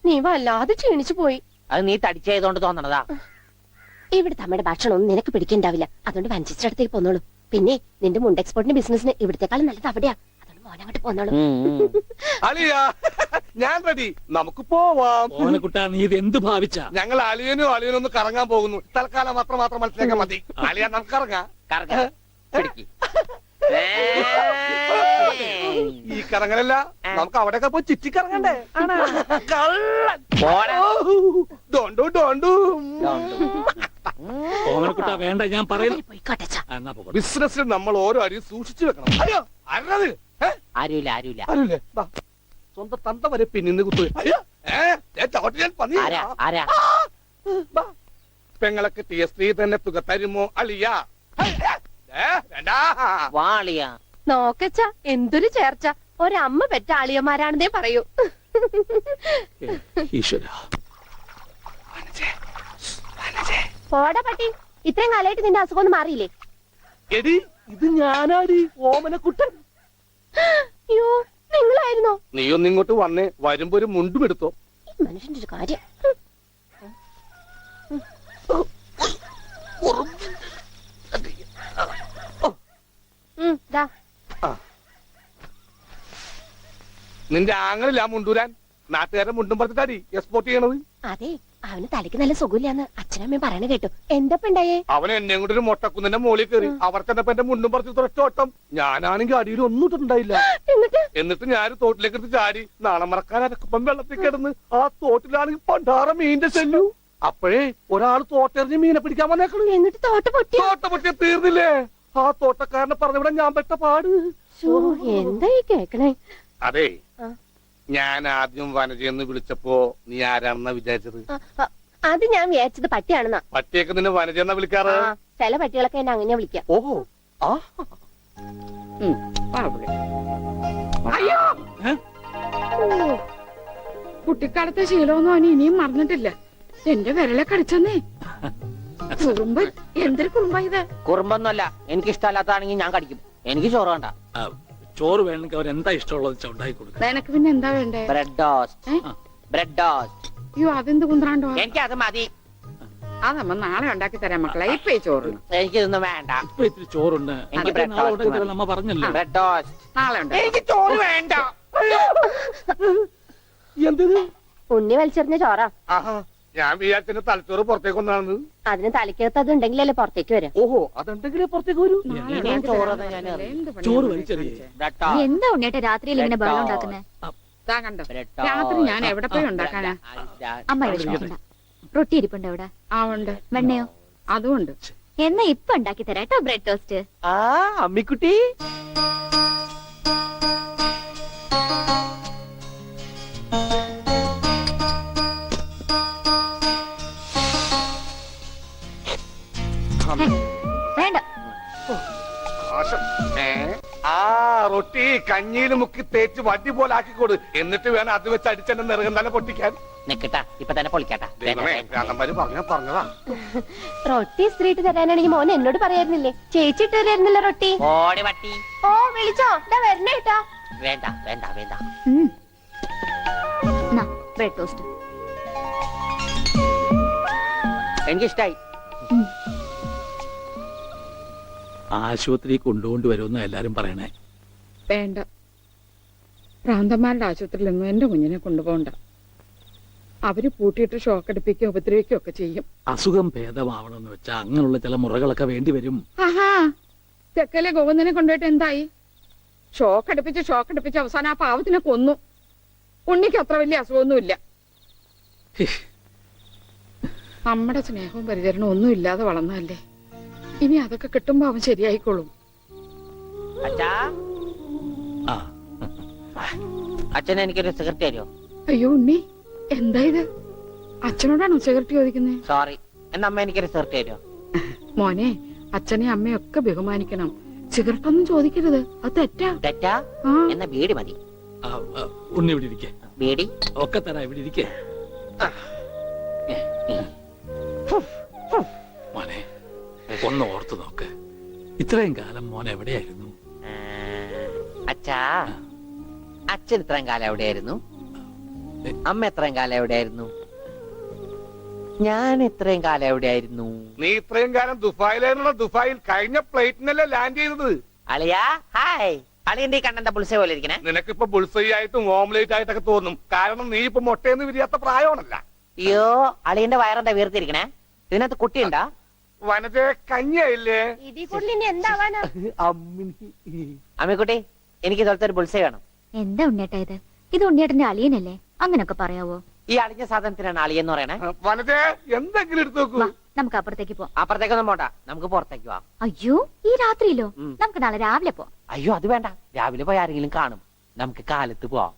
നീ വല്ലാതെ ക്ഷീണിച്ചു പോയി. അത് നീ തടിച്ചതുകൊണ്ട് തോന്നണതാ. ഇവിടുത്തെ അമ്മയുടെ ഭക്ഷണം ഒന്നും നിനക്ക് പിടിക്കണ്ടാവില്ല. അതുകൊണ്ട് വഞ്ചിച്ചിട്ട് അടുത്തേക്ക് പോന്നോളൂ. പിന്നെ നിന്റെ മുണ്ട് എക്സ്പോർട്ടിന്റെ ബിസിനസിന് ഇവിടത്തെക്കാളും നല്ലത് അവിടെയാ. അതുകൊണ്ട് മോനങ്ങോട്ട് പോന്നോളൂ. അളിയാ, ഞാൻ റെഡി. നമുക്ക് പോവാം. ഓമനക്കുട്ടാ, നീ ഇത് എന്ത് ഭാവിച്ചാ? ഞങ്ങൾ അളിയനും ഒന്ന് കറങ്ങാൻ പോകുന്നു. തൽക്കാലം മാത്രം മനസ്സിലാക്കാൻ മതി. അളിയാ, നമുക്ക് ഇറങ്ങാം. ഈ കറങ്ങലല്ല, നമുക്ക് അവിടെയൊക്കെ പോയി ചുറ്റിക്കറങ്ങണ്ടേ? ഓമനക്കുട്ടാ വേണ്ട, ഞാൻ പറയുന്നു. പോയിക്കോട്ടെ. ബിസിനസ്സിൽ നമ്മൾ ഓരോ അരിയും സൂക്ഷിച്ചു വെക്കണം. അയ്യോ, അരണത് ആരുമില്ല ആരുമില്ല ആരുമില്ലേ ദാ, സ്വന്തം തന്ത വരെ പിന്നിന്ന് കുത്തു ചവിട്ടിയാൽ പന്നി ആരാ ആരാ പെങ്ങളൊക്കെ ടി എസ് തന്നെ തുക തരുമോ അളിയ വേണ്ടാ വാളിയ നോക്കച്ച എന്തൊരു ചേർച്ച ഒരമ്മ പെറ്റ ആളിയന്മാരാണെന്നേ പറയൂ ഈശ്വര പോടാ പട്ടി ഇത്രയും കാലമായിട്ട് നിന്റെ അസുഖം ഒന്നും മാറിയില്ലേ എടി ഇത് ഞാനാടി ഓമനക്കുട്ടൻ അയ്യോ നിങ്ങളായിരുന്നോ നീ ഒന്ന് ഇങ്ങോട്ട് വന്നേ വരുമ്പോ ഒരു മുണ്ടും എടുത്തോ ഈ മനുഷ്യന്റെ ഒരു കാര്യം ദാ നിന്റെ ആങ്ങളില്ല മുണ്ടൂരാൻ നാട്ടുകാരെ മുണ്ടും പറഞ്ഞിട്ടാടി എക്സ്പോർട്ട് ചെയ്യണത് അതെ അവന് തലയ്ക്ക് നല്ല സുഖമില്ലാന്ന് അച്ഛനമ്മയും പറയണ കേട്ടു എന്തപ്പണ്ടായേ അവൻ എന്നെ കൊണ്ട് ഒരു മൊട്ടക്കുന്നിന്റെ മോളിൽ കയറി അവർ ചെന്നപ്പോ എന്റെ മുണ്ടും പറിച്ച് തുറച്ചോട്ടം ഞാനാണെങ്കിൽ അടിയിൽ ഒന്നും ഇട്ടിട്ടുണ്ടായില്ല എന്നിട്ട് ഞാൻ തോട്ടിലേക്ക് എടുത്ത് ചാടി നാണം മറക്കാൻ അരക്കപ്പം വെള്ളത്തിൽ കിടന്ന് ആ തോട്ടിലാണെങ്കിൽ പണ്ടാറ മീനിന്റെ ശല്യു അപ്പോഴേ ഒരാൾ തോട്ടെറിഞ്ഞ് മീനെ പിടിക്കാൻ വന്നേക്കണു എന്നിട്ട് തോട്ട പൊട്ടി തോട്ട പൊട്ടിയ തീർന്നില്ലേ ആ തോട്ടക്കാരനെ പറഞ്ഞവിടെ ഞാൻ പെട്ട പാട് എന്താ ഈ കേക്കണേ അതെ ആ. ഞാൻ ആദ്യം വനജയെന്ന് വിളിച്ചപ്പോ നീ ആരാണെന്നാ വിചാരിച്ചത് അത് ഞാൻ വിചാരിച്ചത് പട്ടിയാണെന്നാ പട്ടിയൊക്കെ നിന്നെ വനജയെന്നാ വിളിക്കാറ് ചില പട്ടികളൊക്കെ എന്നെ അങ്ങനെ വിളിക്കാം ഓഹോ ആ കുട്ടിക്കാലത്തെ ശീലമൊന്നും അവന് ഇനിയും മറന്നിട്ടില്ല. എന്റെ വിരലെ കടിച്ചെന്നേ. കുറുമ്പ് എന്തൊരു കുറുമ്പ ഇത്. കുറുമ്പൊന്നുമല്ല എനിക്ക് ഇഷ്ടമല്ലാത്തതാണെങ്കിൽ ഞാൻ കടിക്കും എനിക്ക് ചോറ് വേണ്ട ചോറ് വേണമെങ്കിൽ അവർ എന്താ ഇഷ്ടമുള്ളത് ഉണ്ടാക്കി കൊടുക്കും. നിനക്ക് പിന്നെ എന്താ വേണ്ടേ? ബ്രെഡ് ടോസ്റ്റ് ബ്രെഡ് ടോസ്റ്റ് അയ്യോ അതെന്ത് കുന്ത്രാണ്ടോ. എനിക്ക് അത് മതി. അതമ്മ നാളെ ഉണ്ടാക്കി തരാം മക്കളെ. ഇപ്പൊ ഈ ചോറ് എനിക്കിതൊന്നും വേണ്ട. ഇപ്പൊ ഇത്തിരി ചോറുണ്ട് എനിക്ക് ബ്രെഡ് നാളെ ടോസ്റ്റ് ഉണ്ടാക്കി നമ്മ പറഞ്ഞല്ലോ. ബ്രെഡ് ടോസ്റ്റ് നാളെ ഉണ്ടാക്കി. എനിക്ക് ചോറ് വേണ്ട. എന്തിന് ഉണ്ണി വലിച്ചെറിഞ്ഞ ചോറാ. ആഹാ ഞാൻ വിചാരിച്ചെന്റെ തലച്ചോറ് പുറത്തേക്ക് ഒന്നാണെന്ന്. അതിന് തലയ്ക്കകത്ത് അത് ഉണ്ടെങ്കിലല്ലേ പുറത്തേക്ക് വരാം. ഓഹോ അതുണ്ടെങ്കിലേ പുറത്തേക്ക് വരൂ. നാളെ ഇനിയും ഉണ്ടാക്കി ചോറ് തരാം. ഞാൻ എന്ത് പണിയാ ചോറ് ഇത് വലിച്ചെറിയേ. കാണിച്ചേ? ബ്രെഡ് ടോസ്റ്റ് എന്താ ഉണ്ണിയേട്ടാ രാത്രിയിൽ ഇങ്ങനെ ബഹളം ഉണ്ടാക്കുന്നേ? ദാ കണ്ടോ ബ്രെഡ് രാത്രി ഞാൻ എവിടെ പോയി ഉണ്ടാക്കാനാ? അമ്മ വിഷമിക്കണ്ട. റൊട്ടി ഇരിപ്പുണ്ട് അവിടെ. ആ ഉണ്ട്. വെണ്ണയോ? അതുകൊണ്ട് എന്നാ ഇപ്പൊ ഉണ്ടാക്കി തരാം കേട്ടോ ബ്രെഡ് ടോസ്റ്റ്. ആ അമ്മിക്കുട്ടി വേണ്ട. ആശം. ആ റൊട്ടി കഞ്ഞിയിൽ മുക്കി തേച്ച് വടി പോലെ ആക്കിക്കൊടു. എന്നിട്ട് വേണം അത് വെച്ച് അടിച്ചെന്നെ നിറകം തന്നെ പൊട്ടിക്കാൻ. നിക്കട്ടാ ഇപ്പൊ തന്നെ പൊളിക്കട്ടാ. ദൈവമേ ഭ്രാന്തന്മാര് പറഞ്ഞതാ. റൊട്ടി സ്ത്രീട്ട് തരാനാണെങ്കിൽ മോൻ എന്നോട് പറയായിരുന്നില്ലേ? ചേച്ചി ഇട്ട് തരായിരുന്നില്ല റൊട്ടി. ഓടി പട്ടി. ഓ വിളിച്ചോ ഇതാ വരണേട്ടാ. വേണ്ട വേണ്ട വേണ്ട. Bread toast. എനിക്കിഷ്ടായി. ആശുപത്രി കൊണ്ടുകൊണ്ട് വരുമെന്ന് എല്ലാരും പറയണേ. വേണ്ട. പ്രാന്തന്മാരുടെ ആശുപത്രിയിലൊന്നും എന്റെ കുഞ്ഞിനെ കൊണ്ടുപോകണ്ട. അവര് പൂട്ടിയിട്ട് ഷോക്ക് അടിപ്പിക്കുകയോ ഉപദ്രവിക്കുകയോ ഒക്കെ ചെയ്യും. അസുഖം ഭേദമാവണമെന്ന് വെച്ചാൽ അങ്ങനെയുള്ള ചില മുറകളൊക്കെ വേണ്ടി വരും. ആഹാ തെക്കലെ ഗോവിന്ദനെ കൊണ്ടുപോയിട്ട് എന്തായി? ഷോക്ക് അടുപ്പിച്ച് അവസാനം ആ പാവത്തിനെ കൊന്നു. ഉണ്ണിക്ക് അത്ര വലിയ അസുഖമൊന്നുമില്ല. നമ്മുടെ സ്നേഹവും പരിചരണവും ഒന്നും ഇല്ലാതെ വളർന്നല്ലേ. ഇനി അതൊക്കെ കിട്ടുമ്പോ അവൻ ശരിയായിക്കോളും. അച്ഛാ ആ അച്ഛൻ എനിക്കൊരു സിഗരറ്റ് തരുമോ? അയ്യോ ഉണ്ണി എന്താ ഇത്? അച്ഛനോടാണോ സിഗരറ്റ് ചോദിക്കുന്നേ? സോറി എന്നാ അമ്മ എനിക്കൊരു സിഗരറ്റ് തരുമോ? മോനെ അച്ഛനെ അമ്മയൊക്കെ ബഹുമാനിക്കണം. സിഗരറ്റ് ഒന്നും ചോദിക്കരുത്. അത് തെറ്റാ. തെറ്റാ? ആ എന്നാ ബീഡി മതി. ഉണ്ണി ഇവിടെ ഇരിക്കേ. ബീഡി ഒക്കെ തരാ ഇവിടെ ഇരിക്കേ. മോനെ ഒന്ന് ഓർത്തു നോക്ക്. ഇത്രയും കാലം മോൻ എവിടെയായിരുന്നു? അച്ഛാ അച്ഛൻ ഇത്രയും കാലം എവിടെയായിരുന്നു? അമ്മ എത്രയും കാലം എവിടെയായിരുന്നു? ഞാൻ എത്രയും കാലം എവിടെയായിരുന്നു? നീ ഇത്രയും കാലം ദുബായിലായിരുന്നുള്ള ദുബായിൽ കഴിഞ്ഞ പ്ലേറ്റിനല്ലേ ലാൻഡ് ചെയ്തത്. അളിയാ ഹായ്. അളിയന്റെ ഈ കണ്ണന്റെ പുളിസ പോലെ ഇരിക്കണേ. നിനക്കിപ്പോ ബുൾസൈ ആയിട്ടും ഓംലേറ്റ് ആയിട്ടൊക്കെ തോന്നും. കാരണം നീ ഇപ്പൊ മുട്ടയെന്ന് വിരിയാത്ത പ്രായമാണല്ല. അയ്യോ അളിയന്റെ വയറെന്താ വീർത്തിരിക്കണേ? ഇതിനകത്ത് കുട്ടിയുണ്ടാ? വനജ കഞ്ഞിയായില്ലേ? ഇതിൽ കൂടുതൽ ഇനി എന്താവാനാ? അമ്മിക്കുട്ടി എനിക്ക് ഇതുപോലത്തെ ഒരു ബുൾസൈ വേണം. എന്താ ഉണ്ണിയേട്ടാ ഇത്? ഇത് ഉണ്ണിയേട്ടന്റെ അളിയനല്ലേ? അങ്ങനൊക്കെ പറയാവോ? ഈ അളിഞ്ഞ സാധനത്തിനാണ് അളിയെന്ന് പറയണേ. വനജ എന്തെങ്കിലും എടുത്തു നോക്കൂ. വാ, നമുക്ക് അപ്പുറത്തേക്ക് പോവാം. അപ്പുറത്തേക്കൊന്നും പോണ്ട, നമുക്ക് പുറത്തേക്ക് പോവാം. അയ്യോ, ഈ രാത്രിയിലോ? ഉം. നമുക്ക് നാളെ രാവിലെ പോവാം. അയ്യോ അത് വേണ്ട, രാവിലെ പോയി ആരെങ്കിലും കാണും. നമുക്ക് കാലത്ത് പോവാം.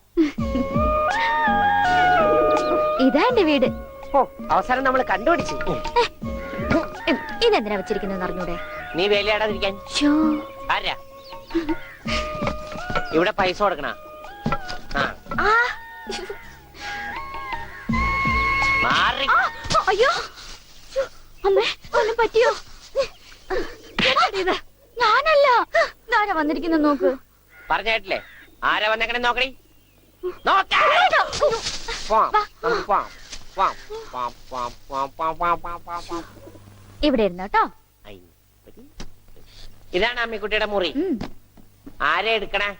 ഇതാ എന്റെ വീട്. ഓ, അവസാനം നമ്മൾ കണ്ടുപിടിച്ചു. ഇതെന്തിനാ വെച്ചിരിക്കുന്നത് അറിഞ്ഞൂടെ? നീ വേലയാടാതിരിക്കാൻ. ശ്ശോ. ആരാ ഇവിടെ പൈസ കൊടുക്കണ? ആ, മാറി. അയ്യോ, ശ്ശോ, അമ്മേ, ഒന്നും പറ്റിയോ? എന്താടി ഇത്? ഞാനല്ല, ഇതാരാ വന്നിരിക്കുന്നു നോക്ക്. പറഞ്ഞേട്ടില്ലേ ആരാ വന്നേക്കണേ നോക്കണി. നോക്കാം. ഇവിടെ ഇരുന്നോ കേട്ടോ. ഇതാണ് അമ്മിക്കുട്ടിയുടെ മുറി. ആരാ എടുക്കണേ?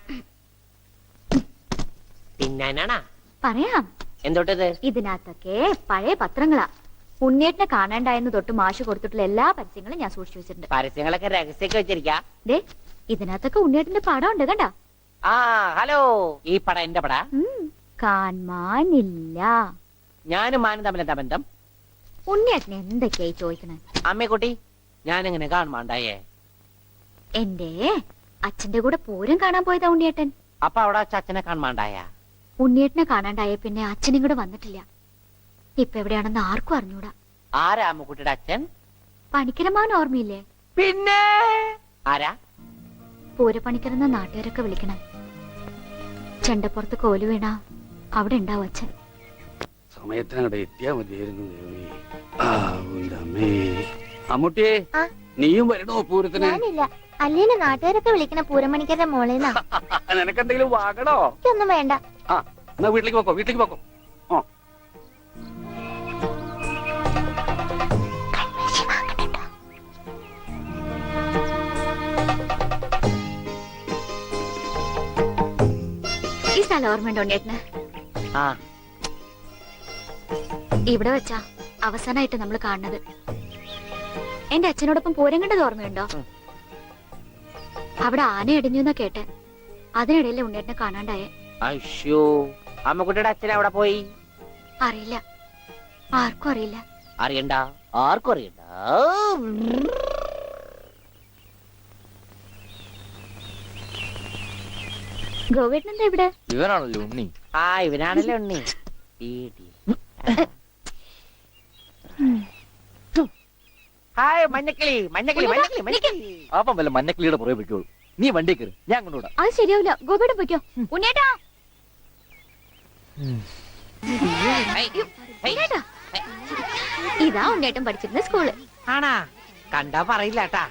തിന്നാനാണാ? പറയാം. എന്തോട്ടത്? ഇതിനകത്തൊക്കെ പഴയ പത്രങ്ങളാ. ഉണ്ണിയേട്ടനെ കാണാണ്ടായെന്ന് തൊട്ട് മാഷ് കൊടുത്തിട്ടുള്ള എല്ലാ പരസ്യങ്ങളും ഞാൻ സൂക്ഷിച്ചു വെച്ചിട്ടുണ്ട്. പരസ്യങ്ങളൊക്കെ രഹസ്യമൊക്കെ വെച്ചിരിക്കാ. ദേ, ഇതിനകത്തൊക്കെ ഉണ്ണിയേട്ടന്റെ പടം ഉണ്ട് കണ്ട. ആ ഹലോ, ഈ പട എന്റെ പട. കാണാനില്ല. ഞാനും മാനും തമ്മിലെന്താ ബന്ധം? ഉണ്ണിയേട്ടനെ എന്തൊക്കെയായി ചോദിക്കണേ? അമ്മക്കുട്ടി, ഞാനെങ്ങനെ കാണുമാണ്ടായേ? എന്റെ അച്ഛന്റെ കൂടെ പൂരം കാണാൻ പോയതാ ഉണ്ണിയേട്ടൻ. അപ്പൊ അവിടെ അച്ഛനെ കാണുമാണ്ടായ? ഉണ്ണിയേട്ടനെ കാണാണ്ടായ പിന്നെ അച്ഛനും കൂടെ വന്നിട്ടില്ല. ഇപ്പൊ എവിടെയാണെന്ന് ആർക്കും അറിഞ്ഞൂടാ. ആരാ അമ്മക്കുട്ടിയുടെ അച്ഛൻ? പണിക്കരമാവൻ ഓർമ്മയില്ലേ? പിന്നെ ആരാ? പൂരപ്പണിക്കരെന്ന നാട്ടുകാരൊക്കെ വിളിക്കണം. ചെണ്ടപ്പുറത്ത് കോലു വീണ അവിടെ ഉണ്ടാവും അച്ഛൻ. സമയത്തിനവിടെ എത്തിയാ മതിയായിരുന്നു. അമ്മൂട്ടിയെ, നീയും വരണോ പൂരത്തിന്? ഞാനില്ല. അല്ലേലും നാട്ടുകാരൊക്കെ വിളിക്കണ പൂരമണിക്കരുടെ മോളേന്നാ. നിനക്കെന്തെങ്കിലും വാങ്ങണോ? ഒന്നും വേണ്ട. ആ, എന്നാ വീട്ടിലേക്ക് പോക്കോ, വീട്ടിലേക്ക് പോക്കോ. ഓ, ഈ സ്ഥലം ഓർമ്മയുണ്ടോ ഉണ്ണിയേട്ടന്? ആ, ഇവിടെ വെച്ചാ അവസാനമായിട്ട് നമ്മൾ കാണുന്നത്. എന്റെ അച്ഛനോടൊപ്പം പൂരം കണ്ടത് ഓർമ്മയുണ്ടോ? അവിടെ ആന ഇടിഞ്ഞു എന്നാ കേട്ടെ. അതിനിടയിലെ ഉണ്ണിയേട്ടനെ കാണാണ്ടായേ. അയ്യോ, അമ്മക്കുട്ടിയുടെ അച്ഛൻ അവിടെ പോയി? അറിയില്ല, ആർക്കും അറിയില്ല. അറിയണ്ട, ആർക്കും അറിയണ്ട. ഗോവേട്ടനെന്താ ഇവിടെ? ഇവനാണല്ലോ ഉണ്ണി. ആ, ഇവനാണല്ലോ ഉണ്ണി. ഹായ് മഞ്ഞക്കിളി, മഞ്ഞക്കിളി, മഞ്ഞക്കിളി, മഞ്ഞക്കിളി. അപ്പം വല്ല മഞ്ഞക്കിളിയുടെ പുറകെ പൊയ്ക്കോളൂ. നീ വണ്ടി കയറി, ഞാൻ കൊണ്ടുവിടാം. അത് ശരിയാവില്ല. ഗോവേട്ടൻ പൊയ്ക്കോ. ഉണ്ണിയേട്ടാ, ഉണ്ണിയേട്ടാ. ഇതാ ഉണ്ണിയേട്ടൻ പഠിച്ചിരുന്ന സ്കൂള്. ആണാ? കണ്ടാ പറയില്ല കേട്ടാ.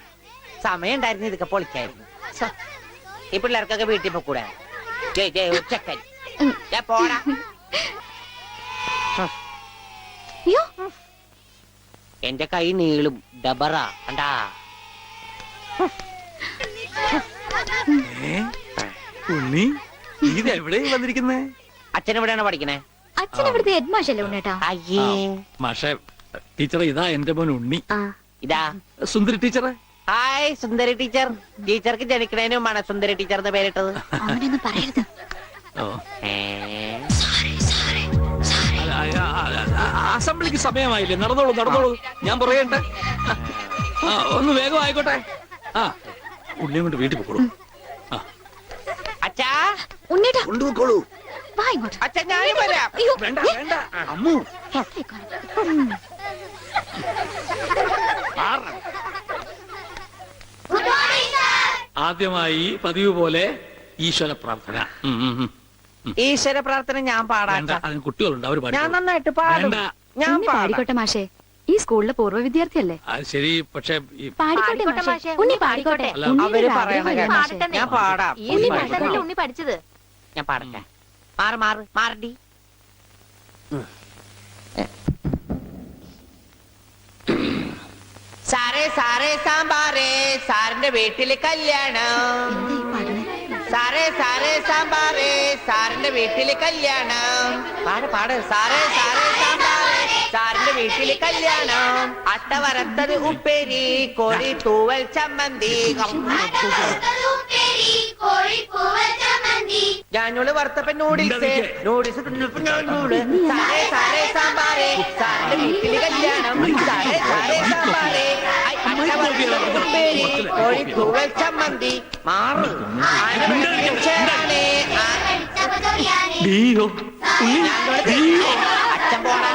സമയം ഉണ്ടായിരുന്നു ഇതൊക്കെ പൊളിക്കായിരുന്നു. ഈ പിള്ളേർക്കൊക്കെ വീട്ടിൽ പോക്കൂടെ? ഉച്ചക്കൻ പോടാ. അയ്യോ, എന്റെ കൈ നീളും. ഡബറ കണ്ടാ? ഉണ്ണി, ഇത് എവിടെ വന്നിരിക്കുന്നേ? അച്ഛൻ എവിടെയാണ് പഠിക്കണേ? അച്ഛൻ ഇവിടുത്തെ ഹെഡ് മാഷല്ലേ ഉണ്ണിയേട്ടാ? അയ്യേ, മാഷെ, ടീച്ചറെ, ഇതാ എന്റെ മോൻ ഉണ്ണി. ഇതാ സുന്ദരി ടീച്ചറെ. ഹായ് സുന്ദരി ടീച്ചർ. ടീച്ചർക്ക് ജനിക്കണേന് മുമ്പാണ് സുന്ദരി ടീച്ചർ എന്ന് പേരിട്ടത്. അങ്ങനെയൊന്നും പറയരുത്. ഓ, അസംബ്ലിക്ക് സമയമായില്ലേ? നടന്നോളൂ, നടന്നോളൂ, ഞാൻ പറയട്ടെ. ഒന്ന് വേഗം ആയിക്കോട്ടെ. ആ, ഉണ്ണിയും കൊണ്ട് വീട്ടിൽ പോക്കോളൂ. അച്ഛാ, ഉണ്ണിയേട്ടാ, കൊണ്ടുപോക്കോളൂ. വാ ഇങ്ങോട്ട്. അച്ഛൻ ഞാനും വരാം. അയ്യോ, വേണ്ട, വേണ്ട, അമ്മു. ആദ്യമായി പതിവ് പോലെ ഈശ്വര പ്രാർത്ഥന. ഈശ്വര പ്രാർത്ഥന ഞാൻ പാടാം. വേണ്ട, അതിന് കുട്ടികളുണ്ട്, അവർ ഞാൻ നന്നായിട്ട് പാടും. വേണ്ട. ഞാൻ ഉണ്ണി പാടിക്കോട്ടെ മാഷേ. ഈ സ്കൂളിലെ പൂർവ്വ വിദ്യാർത്ഥിയല്ലേ? അത് ശരി, പക്ഷെ പാടിക്കോട്ടെ മാഷേ. ഉണ്ണി പാടിക്കോട്ടെ. അല്ല, അവര് പറയണ കേട്ടോ. പാടട്ടെ. ഞാൻ പാടാം. ഈ പാട്ടല്ലേ ഉണ്ണി പഠിച്ചത്? ഞാൻ പാടട്ടെ. മാറ് മാറ് മാറടി. സാറേ സാറേ സാമ്പാറേ, സാറിന്റെ വീട്ടില് കല്യാണം. സാറേ സാറേ സാമ്പാറേ, സാറിന്റെ വീട്ടില് കല്യാണം. പാട് പാട്. സാറേ സാറേ സാമ്പാറേ, സാറിന്റെ വീട്ടില് കല്യാണം. അട്ട വരത്തത് ഉപ്പേരി, കോഴി തൂവൽ ചമ്മന്തി. ഞാനോള് വറുത്തപ്പൻ നൂഡിൽസ് നൂഡിൽസ് സാറേ സാറേ സാമ്പാറേ സാറിന്റെ വീട്ടില് കല്യാണം സാറേ സാറേ സാമ്പാറേ കോഴിത്തൂവൽ ചമ്മന്തി മാറ് അച്ഛൻ പോണ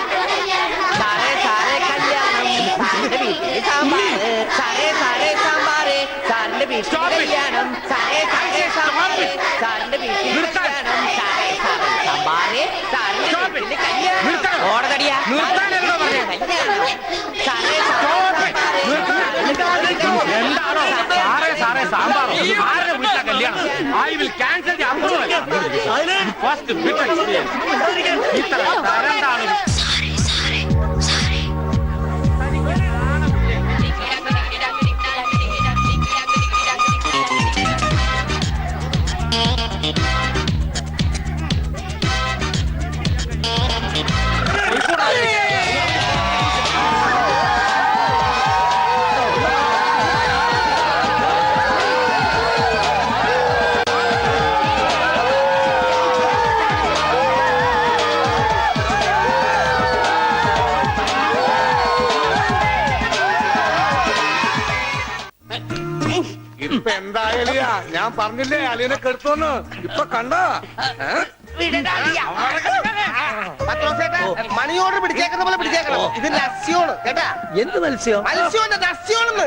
സാറേ സാറേ കല്യാണം സാറിന്റെ വീട്ടില് സാമ്പാറ് സാറേ സാറേ സാമ്പാറ് സാറിന്റെ വീട്ടില് കല്യാണം സാറേ സാറേ സാമ്പാറ് സാറിന്റെ വീട്ടില് കല്യാണം സാറേ സാറേ സാമ്പാറ് സാറിന്റെ വീട്ടില് കല്യാണം ഓടതടിയാ സാറേ സാറേ സാറേ സാമ്പാർ ആരുടെ വീട്ടിലെ കല്യാണം I will cancel the approval first bit experience ഇത്ര തരണ്ടാണ് ഇപ്പൊ എന്തായാലും ഞാൻ പറഞ്ഞില്ലേ അലിയനെ കെടുത്തോന്ന് ഇപ്പൊ കണ്ടോ മണി ഓർഡർ പിടിച്ചേക്കുന്ന പോലെ പിടിച്ചേക്കണം ഇത് ലസ്യോണ് കേട്ടാ എന്ത് മത്സ്യം മത്സ്യോന്റെ ലസ്യോണെന്ന്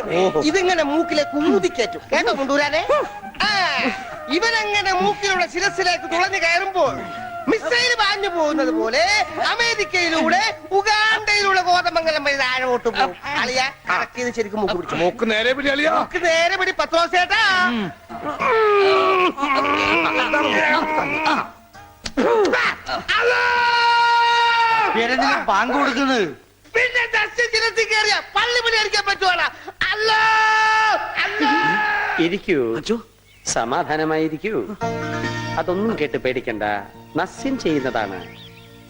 ഇതിങ്ങനെ മൂക്കിലെ കുമുതിക്കേറ്റും കേട്ടോ കൊണ്ടുവരാനെ ഇവനങ്ങനെ മൂക്കിലൂടെ ശിരസിലേക്ക് തുളഞ്ഞു കയറുമ്പോൾ മിസൈൽ പാഞ്ഞു പോകുന്നത് പോലെ അമേരിക്കയിലൂടെ ഉഗാണ്ടയിലൂടെ കോതമംഗലം വഴി താഴോട്ട് പോകും അളിയ കറക്റ്റ് ചെയ്ത് ശരിക്കും മൂക്ക് പിടിച്ചു മൂക്ക് നേരെ പിടി അലിയാ മൂക്ക് നേരെ പിടി പത്രോസേട്ടാ ബാങ്ക് കൊടുക്കുന്നത് പിന്നെ ശിരസിൽ കയറിയ പള്ളി പണി അടിക്കാൻ പറ്റുവാണ് അല്ലോ ഇരിക്കൂ സമാധാനമായിരിക്കൂ അതൊന്നും കേട്ട് പേടിക്കണ്ട നസ്യം ചെയ്യുന്നതാണ്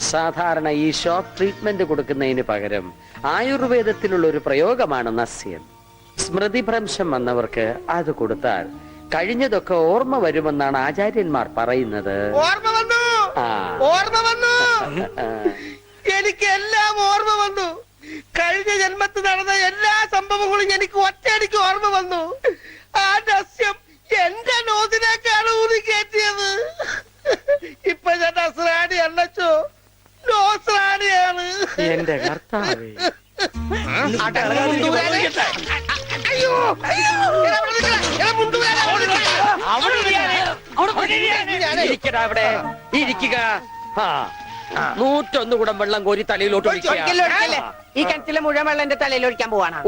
സാധാരണ ഈ ഷോക്ക് ട്രീറ്റ്മെന്റ് കൊടുക്കുന്നതിന് പകരം ആയുർവേദത്തിലുള്ള ഒരു പ്രയോഗമാണ് നസ്യം സ്മൃതിഭ്രംശം വന്നവർക്ക് അത് കൊടുത്താൽ കഴിഞ്ഞതൊക്കെ ഓർമ്മ വരുമെന്നാണ് ആചാര്യന്മാർ പറയുന്നത് ഓർമ്മ വന്നു ഓർമ്മ വന്നു എനിക്ക് എല്ലാം ഓർമ്മ വന്നു കഴിഞ്ഞ ജന്മത്തിൽ നടന്ന എല്ലാ സംഭവങ്ങളും എനിക്ക് ഒറ്റയടിക്ക് ഓർമ്മ വന്നു ആ നസ്യം എന്റെ നോസിനേക്കാണ് ഊതി കയറ്റിയത് ഇപ്പൊ ഞാൻ നസ്രാണി അല്ലച്ചോ നോസ്രാണിയാണ് എന്റെ കർത്താവേ അയ്യോ ഇരിക്കടാ അവിടെ ഇരിക്കുക 101 കുടം വെള്ളം കോരി തലയിലോട്ട് ഈ കിണറ്റിലെ മുഴുവൻ വെള്ളം എന്റെ തലയിൽ ഒഴിക്കാൻ പോവാണ്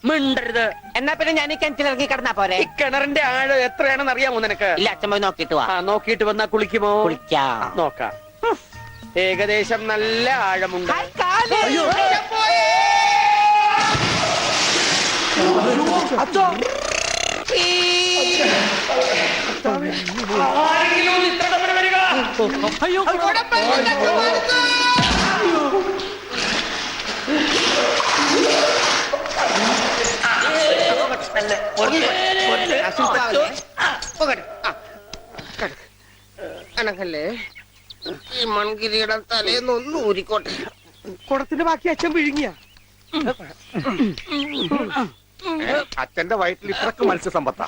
മിണ്ടരുത് എന്നാ പിന്നെ ഞാൻ ഈ കിണറ്റിൽ ഇറങ്ങി കിടന്നാ പോരെ ഈ കിണറിന്റെ ആഴം എത്രയാണെന്ന് അറിയാമോ നിനക്ക് ഇല്ല അച്ഛൻ പോയി നോക്കിട്ട് വാ നോക്കിയിട്ട് വന്നാ കുളിക്കുമോ കുളിക്കാം നോക്കാം ഏകദേശം നല്ല ആഴമുണ്ട് അയ്യോ അനക്കല്ലേ ഈ മൺകിരിയുടെ തലേന്ന് ഒന്ന് ഊരിക്കോട്ടെ കുടത്തിന്റെ ബാക്കി അച്ഛൻ വിഴുങ്ങിയ അച്ഛന്റെ വയറ്റിൽ ഇത്രക്ക് മത്സ്യസമ്പത്താ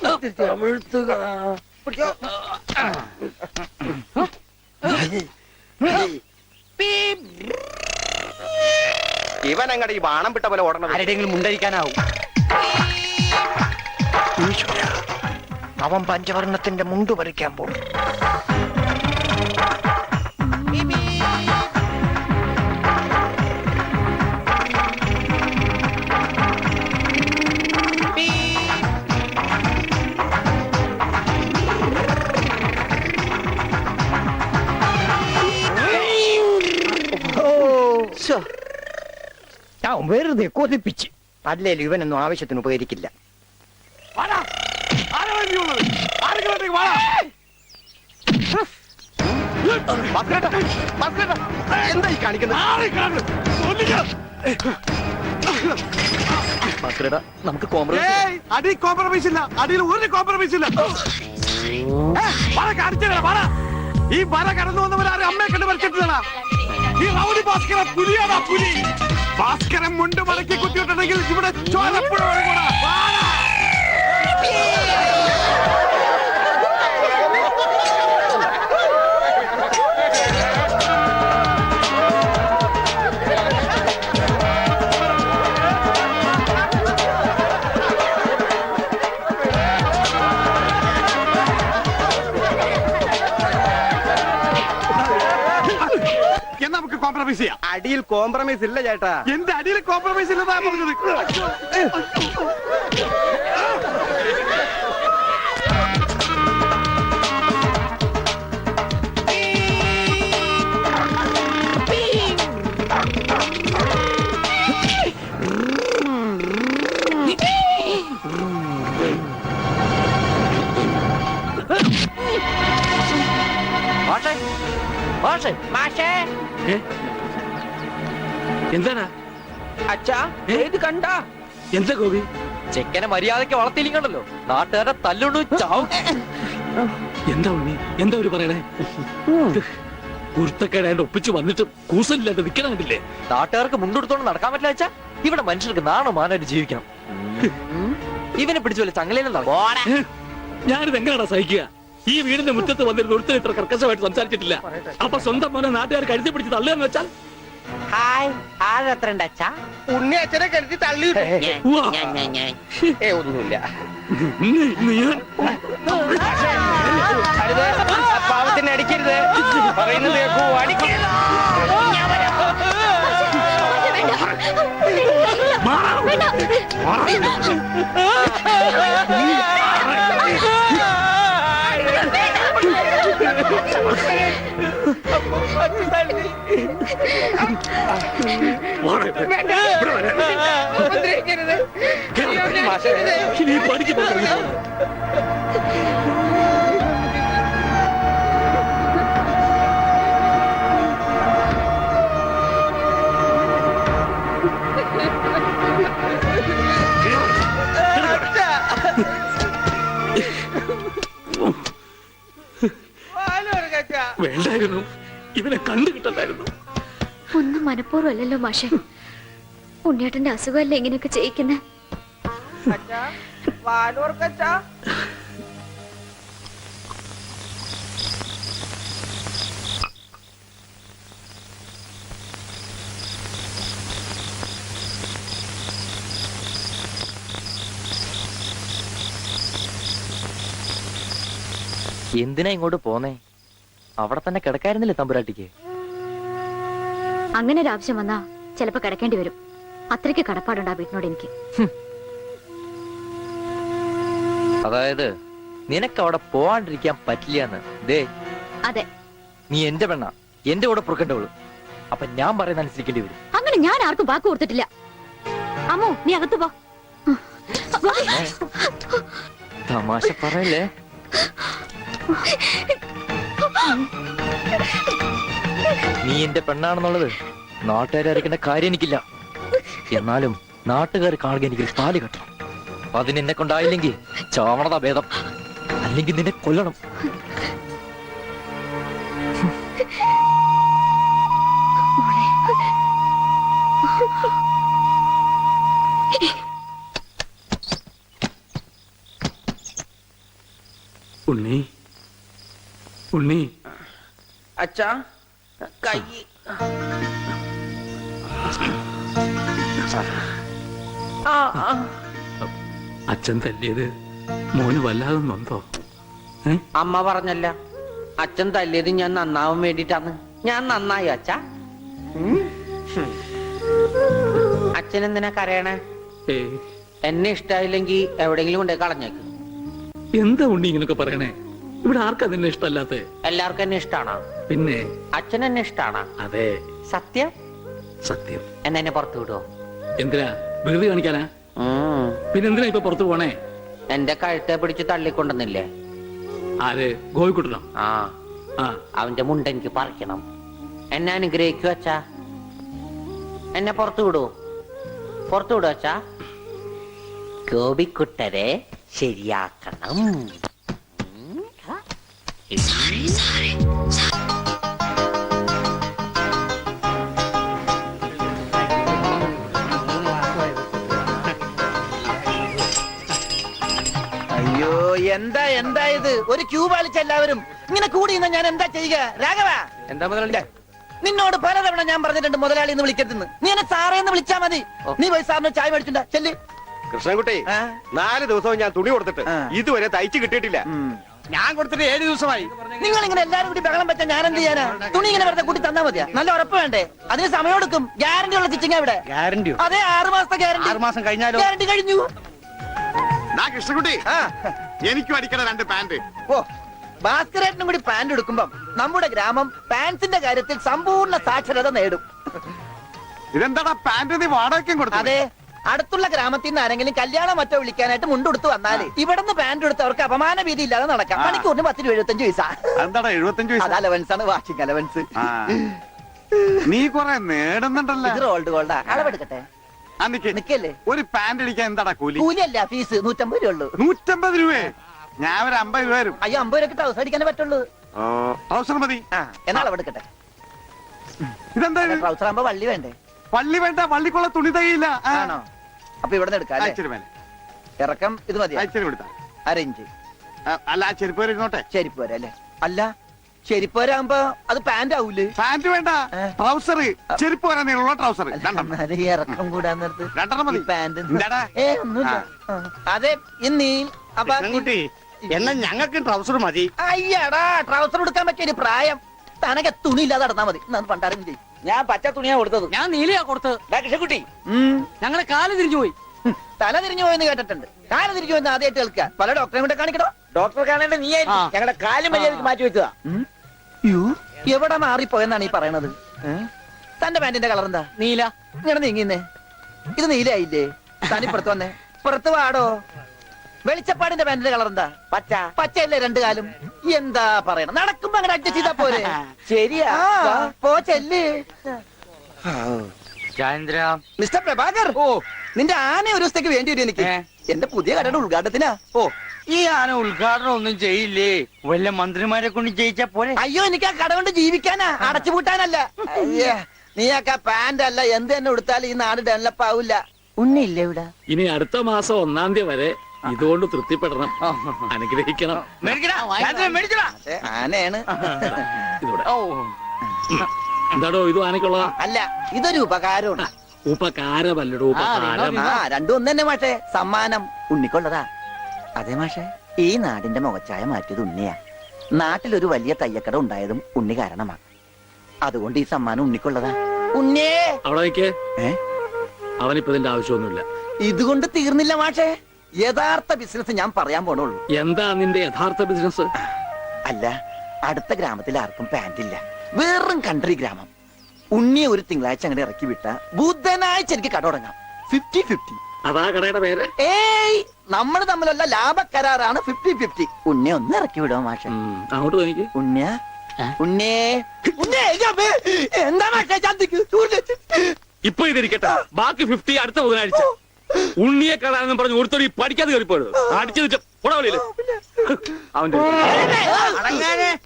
ഇവൻ അങ്ങടെ ഈ ബാണം വിട്ട പോലെ ഓടണം ആരുടെയെങ്കിലും മുണ്ടരിക്കാനാവും അവൻ പഞ്ചവർണ്ണത്തിന്റെ മുണ്ടു പറിക്കാൻ പോകും ഞാൻ വെറുതെ കൊതിപ്പിച്ച് അല്ലേലും ഇവനൊന്നും ആവശ്യത്തിന് ഉപകരിക്കില്ല എന്തായി കാണിക്കുന്നത് നമുക്ക് കോംപ്രമൈസ് അടി കോംപ്രമൈസ് ഇല്ല അടിയിൽ ഒരു കോംപ്രമൈസ് ഇല്ല ഈ വര കടന്നു വന്നവരാരും അമ്മയെ കണ്ട് മരിച്ചിട്ടില്ലടാ. ഈ റൗഡി ഭാസ്കരൻ പുലിയാടാ, പുലി. ഭാസ്കരൻ മുണ്ട് മടക്കി കുത്തിയിട്ടുണ്ടെങ്കിൽ ഇവിടെ ചോരപ്പുഴ ഒഴുകൂടാ. വാടാ. എന്നാ നമുക്ക് കോംപ്രമൈസ് ചെയ്യാം. അടിയിൽ കോംപ്രമൈസ് ഇല്ല ചേട്ടാ. എന്റെ അടിയിൽ കോംപ്രമൈസ് ഇല്ലെന്നാ പറഞ്ഞത്. മാഷേ, മാഷേ, മാഷേ എന്താണ് അച്ഛാ ഇത് കണ്ട എന്താ ഗോപി? ചെക്കനെ മര്യാദയ്ക്ക് വളർത്തിയില്ലെങ്കിലുണ്ടല്ലോ നാട്ടുകാരെ തല്ലുണ്ടു ചാവും. എന്താ ഉണ്ണി, എന്താ ഒരു പറയണേ? കുരുത്തക്കേടായിട്ട് ഒപ്പിച്ച് വന്നിട്ട് കൂസലില്ലാണ്ട് നിൽക്കണം കണ്ടില്ലേ? നാട്ടുകാർക്ക് മുണ്ടെടുത്തോണ്ട് നടക്കാൻ പറ്റില്ല വെച്ചാ ഇവിടെ മനുഷ്യർക്ക് നാണോ മാനായിട്ട് ജീവിക്കണം. ഇവനെ പിടിച്ചു വല്ല ചങ്ങലയിലും ഞാനിത് എങ്ങനെയാണോ സഹിക്കുക? ഈ വീടിന്റെ മുറ്റത്ത് വന്നിരുന്ന ഒരുത്തരും ഇത്ര കർക്കശമായിട്ട് സംസാരിച്ചിട്ടില്ല. അപ്പൊ സ്വന്തം മോനെ നാട്ടുകാർ കരുതി പിടിച്ച് തള്ളുകയെന്ന് വെച്ചാൽ ഹായ് ആരത്ര ഉണ്ട് അച്ഛാ? ഉണ്ണി അച്ഛനെ കരുതി തള്ളി. ഉവ്വ. ഒന്നുമില്ല. പാവത്തിന് അടിക്കരുത്, പറയുന്നത് കേൾക്കൂ. അടിക്കരുത്. ഇനി പഠിക്ക് പോകരുത്. വേണ്ടായിരുന്നു, ഇവനെ കണ്ടു കിട്ടണ്ടായിരുന്നു. ഒന്നും മനഃപൂർവ്വമല്ലല്ലോ മാഷെ. ഉണ്ണിയേട്ടന്റെ അസുഖമല്ലേ ഇങ്ങനെയൊക്കെ ചെയ്യിക്കുന്നേ? എന്തിനാ ഇങ്ങോട്ട് പോന്നേ? അവിടെ തന്നെ കിടക്കായിരുന്നില്ലേ തമ്പുരാട്ടിക്ക്? അങ്ങനെ ഒരു ആവശ്യം വന്നാ ചിലപ്പോ കിടക്കേണ്ടി വരും. അത്രയ്ക്ക് കടപ്പാടുണ്ടാ വീട്ടിനോട് എനിക്ക്. അതായത് നിനക്ക് അവിടെ പോവാണ്ടിരിക്കാൻ പറ്റില്ലാന്ന്. ദേ അതെ, നീ എന്റെ പെണ്ണ, എന്റെ കൂടെ പുറക്കേണ്ടവള്. അപ്പൊ ഞാൻ പറയുന്ന അനുസരിക്കേണ്ടി വരും. അങ്ങനെ ഞാൻ ആർക്കും വാക്ക് കൊടുത്തിട്ടില്ല. അമ്മോ നീ അകത്ത് പോ. തമാശ പറയല്ലേ? നീ എന്റെ പെണ്ണാണെന്നുള്ളത് നാട്ടുകാരെ അറിയിക്കേണ്ട കാര്യം എനിക്കില്ല. എന്നാലും നാട്ടുകാർ കാണുക എനിക്ക് പാല് കെട്ടണം. അതിനെന്നെ കൊണ്ടായില്ലെങ്കിൽ ചാവണതാ ഭേദം, അല്ലെങ്കിൽ നിന്നെ കൊല്ലണം. ഉണ്ണി, ഉണ്ണി. അച്ഛാ കൈ അച്ഛൻ തല്ലിയത് മോന് വല്ലാതെ നൊന്തോ? അമ്മ പറഞ്ഞല്ല, അച്ഛൻ തല്ലിയത് ഞാൻ നന്നാവാൻ വേണ്ടിട്ടാണ്. ഞാൻ നന്നായി അച്ഛാ. അച്ഛൻ എന്തിനാ കരയണേ? എന്നെ ഇഷ്ടായില്ലെങ്കി എവിടെങ്കിലും കൊണ്ടേ കളഞ്ഞേക്ക്. എന്താ ഉണ്ണി ഇങ്ങനൊക്കെ പറയണേ? ഇവിടെ ആർക്കാ നിന്നെ ഇഷ്ടമല്ലാത്ത? എല്ലാവർക്കും എന്നെ ഇഷ്ടാണോ? പിന്നെ അച്ഛൻ എന്നെ ഇഷ്ടാണോ? അതെ, സത്യം. സത്യം. എന്നെ പുറത്തു വിടുവോ? എന്തിനാ? വെറുതെ കാണിക്കാനാ? പിന്നെന്തിനാ ഇപ്പൊ പുറത്തു പോണേ? എന്റെ കഴുത്തെ പിടിച്ച് തള്ളിക്കൊണ്ടെന്നില്ലേ? ആര്? ഗോപിക്കുട്ടനോ? ആ, അവന്റെ മുണ്ട് എനിക്ക് പറിക്കണം. എന്നെ അനുഗ്രഹിക്കൂ അച്ഛാ. എന്നെ പുറത്തു വിടൂ, പുറത്തു വിടൂ അച്ഛാ. ഗോപിക്കുട്ടരെ ശരിയാക്കണം. അയ്യോ എന്താ എന്താ ഇത് ഒരു ക്യൂ പാലിച്ച എല്ലാവരും ഇങ്ങനെ കൂടി നിന്നാ ഞാൻ എന്താ ചെയ്യുക രാഘവ? എന്താ മുതലാളി? നിന്നോട് പലതവണ ഞാൻ പറഞ്ഞിട്ടുണ്ട് മുതലാളി എന്ന് വിളിക്കരുതെന്ന്. നീ എന്നെ സാറേ എന്ന് വിളിച്ചാ മതി. നീ പോയി സാറിന് ചായ മേടിച്ചിട്ടുണ്ടാ ചെല്ല്. കൃഷ്ണൻകുട്ടി 4 ദിവസവും ഞാൻ തുണി കൊടുത്തിട്ട് ഇതുവരെ തയ്ച്ചു കിട്ടിയിട്ടില്ല. ഞാൻ കൊടുത്തിട്ട് 7 ദിവസമായി. നിങ്ങൾ ഇങ്ങനെ എല്ലാരും കൂടി ബഹളം വെച്ചാൽ ഞാൻ എന്ത് ചെയ്യാനാ? തുണി ഇങ്ങനെ വെറുതെ കൂട്ടി തന്നാ മതിയാ? നല്ല ഉറപ്പ് വേണ്ടേ? അതിന് സമയം എടുക്കും. ഗ്യാരണ്ടി ഉള്ള സ്റ്റിച്ചിങ് ഇവിടെ. ഗ്യാരണ്ടിയോ? അതെ 6 മാസത്തെ ഗ്യാരണ്ടി. 6 മാസം കഴിഞ്ഞാലോ? ഗ്യാരണ്ടി കഴിഞ്ഞു. കൃഷ്ണൻകുട്ടി എനിക്കും അടിക്കണ 2 പാന്റ്. ഓ ഭാസ്കരേട്ടനും കൂടി പാന്റ് എടുക്കുമ്പം നമ്മുടെ ഗ്രാമം പാൻസിന്റെ കാര്യത്തിൽ സമ്പൂർണ്ണ സാക്ഷരത നേടും. ഇതെന്താടാ പാന്റ് നീ വാടകയ്ക്കും കൊടുത്തു? അതെ, അടുത്തുള്ള ഗ്രാമത്തിൽ നിന്ന് ആരെങ്കിലും കല്യാണം മറ്റോ വിളിക്കാനായിട്ട് മുണ്ടെടുത്ത് വന്നാല് ഇവിടുന്ന് പാന്റ് എടുത്ത് അവർക്ക് അപമാന ഭീതി ഇല്ലാതെ നടക്കാം. മണിക്കൂറിന് 10-75 പൈസ. എന്താടാ 75 അത് അലവൻസ് ആണ്, വാഷിംഗ് അലവൻസ്. നീ കൊറേ നേടുന്നുണ്ടല്ലോ. ഇത് റോൾഡ് ഗോൾഡാ. അളവെടുക്കട്ടെ? നിക്കല്ലേ. ഒരു പാന്റ് അടിക്കാൻ എന്താടാ കൂലി? കൂലിയല്ല, ഫീസ് 150 രൂപ ഉള്ളൂ. 150 രൂപയെ? ഞാൻ ഒരു 50 രൂപ വരും. അയ്യോ 50 രൂപ ട്രൗസർ അടിക്കാനേ പറ്റുള്ളൂ. ട്രൗസർ മതി. എന്നാ അളവെടുക്കട്ടെ? ഇതെന്താ? ട്രൗസർ ആകുമ്പോ വള്ളി വേണ്ടേ? വള്ളി വേണ്ട, വള്ളിക്കുള്ള തുണി തയ്യില്ല. ആണോ? അപ്പൊ ഇവിടെ എടുക്കാം. ഇറക്കം ഇത് മതി. അരയിഞ്ച്. അല്ല ചെരുപ്പ് വരെ ഇരുന്നോട്ടെ. ചെരുപ്പ് വരെ അല്ലേ? അല്ല ചെരുപ്പ് വരാകുമ്പോ അത് പാന്റ് ആവൂലേ? പാന്റ് വേണ്ട, ട്രൗസർ. ചെരുപ്പ് വരാൻ നീളമുള്ള ട്രൗസർ. ഇറക്കം കൂടാൻ നേരത്ത് 2 മതി. പാന്റ് ഒന്നുമില്ല. അതെ ഇന്നീ കുട്ടി എന്നാ ഞങ്ങൾക്ക് ട്രൗസർ മതി. അയ്യടാ ട്രൗസർ എടുക്കാൻ പറ്റിയ പ്രായം. തനക്ക് തുണി ഇല്ലാതെ നടന്നാ മതി. പണ്ടാരും ചെയ്യും. ഞാൻ പച്ച തുണിയാ കൊടുത്തത്. ഞാൻ നീലയാ കൊടുത്തത്. കൃഷ്ണക്കുട്ടി ഞങ്ങളെ കാല് തിരിഞ്ഞു പോയി. തല തിരിഞ്ഞു പോയെന്ന് കേട്ടിട്ടുണ്ട്. കാല് തിരിഞ്ഞു പോയെന്ന് ആദ്യമായിട്ട് കേൾക്കുക. പല ഡോക്ടറെ കൂടെ കാണിക്കണോ? ഡോക്ടറെ കാണേണ്ട നീ ഞങ്ങളുടെ കാലും മര്യാദക്ക് മാറ്റി വെച്ചതാ. എവിടെ മാറിപ്പോയെന്നാണ് ഈ പറയണത്? തന്റെ പാന്റിന്റെ കളർ എന്താ? നീല. ഇങ്ങനെ നീങ്ങിന്നേ. ഇത് നീലയായില്ലേ? തനിപ്പുറത്ത് വന്നേ. പുറത്ത് വാടോ. വെളിച്ചപ്പാടിന്റെ പാന്റിന്റെ കളർ എന്താ? പച്ച. പച്ചയല്ലേ 2 കാലും? എന്താ പറയണം? നടക്കുമ്പോ അങ്ങനെ അഡ്ജസ്റ്റ് ചെയ്താ പോരെ? ശരിയാ. പോ ചെല്ല്. മിസ്റ്റർ പ്രഭാകർ, നിന്റെ ആന ഒരു ദിവസത്തേക്ക് വേണ്ടി വരും എനിക്ക്. എന്റെ പുതിയ കടയുടെ ഉദ്ഘാടനത്തിനാ. ഈ ആന ഉദ്ഘാടനം ഒന്നും ചെയ്യില്ലേ? വല്ല മന്ത്രിമാരെ കൊണ്ട് ജയിച്ചാ പോലെ. അയ്യോ എനിക്ക് ആ കട കൊണ്ട് ജീവിക്കാനാ, അടച്ചുപൂട്ടാനല്ല. നീയൊക്കെ പാന്റ് അല്ല എന്ത് തന്നെ കൊടുത്താലും ഈ നാട് ഡെവലപ്പ് ആവില്ല. ഉണ്ണിയില്ലേ ഇവിടെ? ഇനി അടുത്ത മാസം 1-ാം തീയതി വരെ ഇതുകൊണ്ട് തൃപ്തിപ്പെടണം, അനുഗ്രഹിക്കണം. ആനയാണ്. ഇതൂടെ എന്താടോ ഇത് ആനക്കുള്ള? അല്ല ഇതൊരു ഉപകാരമാണ്. ഉപകാരമല്ലടോ, ഉപകാരം. രണ്ടും ഒന്ന് തന്നെ മാഷേ. സമ്മാനം ഉണ്ണിക്കൊള്ളതാ. അതെ മാഷേ, ഈ നാടിന്റെ മുഖച്ചായ മാറ്റിയത് ഉണ്ണിയാ. നാട്ടിലൊരു വലിയ തയ്യക്കട ഉണ്ടായതും ഉണ്ണി കാരണമാ. അതുകൊണ്ട് ഈ സമ്മാനം ഉണ്ണിക്കൊള്ളതാ. ഉണ്ണിയേ അവിടെ നിൽക്കേ. അവനിപ്പോ ഇതിന്റെ ആവശ്യമൊന്നുമില്ല. ഇതുകൊണ്ട് തീർന്നില്ല മാഷേ. യഥാർത്ഥ ബിസിനസ് ഞാൻ പറയാൻ പോണുള്ളൂ. എന്താ നിന്റെ യഥാർത്ഥ ബിസിനസ്? അല്ല, അടുത്ത ഗ്രാമത്തിൽ ആർക്കും പാന്റ് ഇല്ല. വെറും കൺട്രി ഗ്രാമം. ഉണ്ണിയെ ഒരു തിങ്കളാഴ്ച അങ്ങനെ ഇറക്കി വിട്ട ബുധനാഴ്ച എനിക്ക് കട തുടങ്ങാം. 50-50. അതാ കടയുടെ പേര്? ഏയ് നമ്മൾ തമ്മിലുള്ള ലാഭക്കരാറാണ് 50-50. ഉണ്ണിയെ ഒന്ന് ഇറക്കി വിടുമോ മാഷ? അങ്ങോട്ട് തോന്നിക്ക്. ഉണ്ണിയ ഉണ്ണിയേ എന്താ മാഷ? ഇപ്പൊ ഇതിരിക്കട്ടെ, ബാക്കി 50 അടുത്ത ബുധനാഴ്ച. ഉണ്ണിയെ കാണാനെന്നും പറഞ്ഞു ഒരുത്തോടി പഠിക്കാതെ കയറിപ്പോയത് അടിച്ചു പോടാവളിയില്. അവന്റെ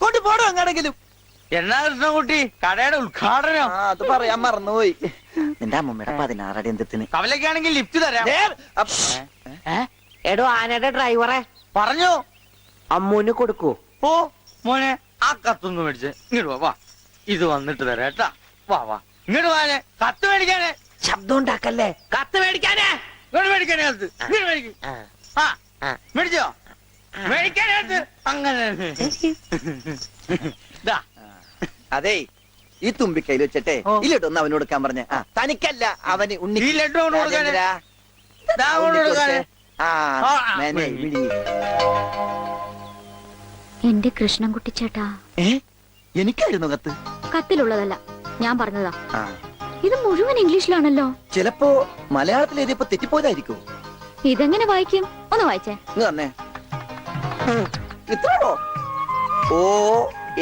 കൊണ്ടുപോടോ എങ്ങാണെങ്കിലും. എന്നാ കൃഷ്ണൻകുട്ടി കടയുടെ ഉദ്ഘാടനം? അത് പറയാൻ മറന്നുപോയി. നിന്റെ അമ്മൂമ്മയുടെ 16 അടി എന്തിന്? കവലക്കാണെങ്കിൽ ലിഫ്റ്റ് തരാം. എടോ ആനയുടെ ഡ്രൈവറെ പറഞ്ഞു അമ്മൂന് കൊടുക്കൂ. ഓ മോനെ ആ കത്തൊന്ന് മേടിച്ച് ഇങ്ങോട്ട് വാ. ഇത് വന്നിട്ട് തരാം കേട്ടാ. വാ ഇങ്ങോട്ട് വാനെ. കത്ത് മേടിക്കാനേ. ശബ്ദം ഉണ്ടാക്കല്ലേ. കത്ത് മേടിക്കാനേ. ഇങ്ങോട്ട് മേടിക്കാനേ കത്ത്. ഇങ്ങോട്ട് മേടിക്കും. മേടിച്ചോ? മേടിക്കാനകത്ത് അങ്ങനെ. അതെ ഈ തുമ്പിക്കൈയിൽ വെച്ചിട്ടെ ഈ ലഡു ഒന്ന് അവന് കൊടുക്കാൻ പറഞ്ഞ. തനിക്കല്ല അവന്. ഉണ്ണി ഈ ലഡു അവന് കൊടുക്കാനേ. എന്റെ കൃഷ്ണൻകുട്ടി ചേട്ടാ. എനിക്കായിരുന്നു കത്ത്. കത്തിലുള്ളതല്ല, ഞാൻ പറഞ്ഞതാ. ഇത് മുഴുവൻ ഇംഗ്ലീഷിലാണല്ലോ. ചിലപ്പോ മലയാളത്തിൽ എഴുതിയപ്പോ തെറ്റിപ്പോയതായിരിക്കും. ഇതെങ്ങനെ വായിക്കും? ഒന്ന് വായിച്ചേ. പറഞ്ഞേ. ഇത്രയോ? OHMYDEAR.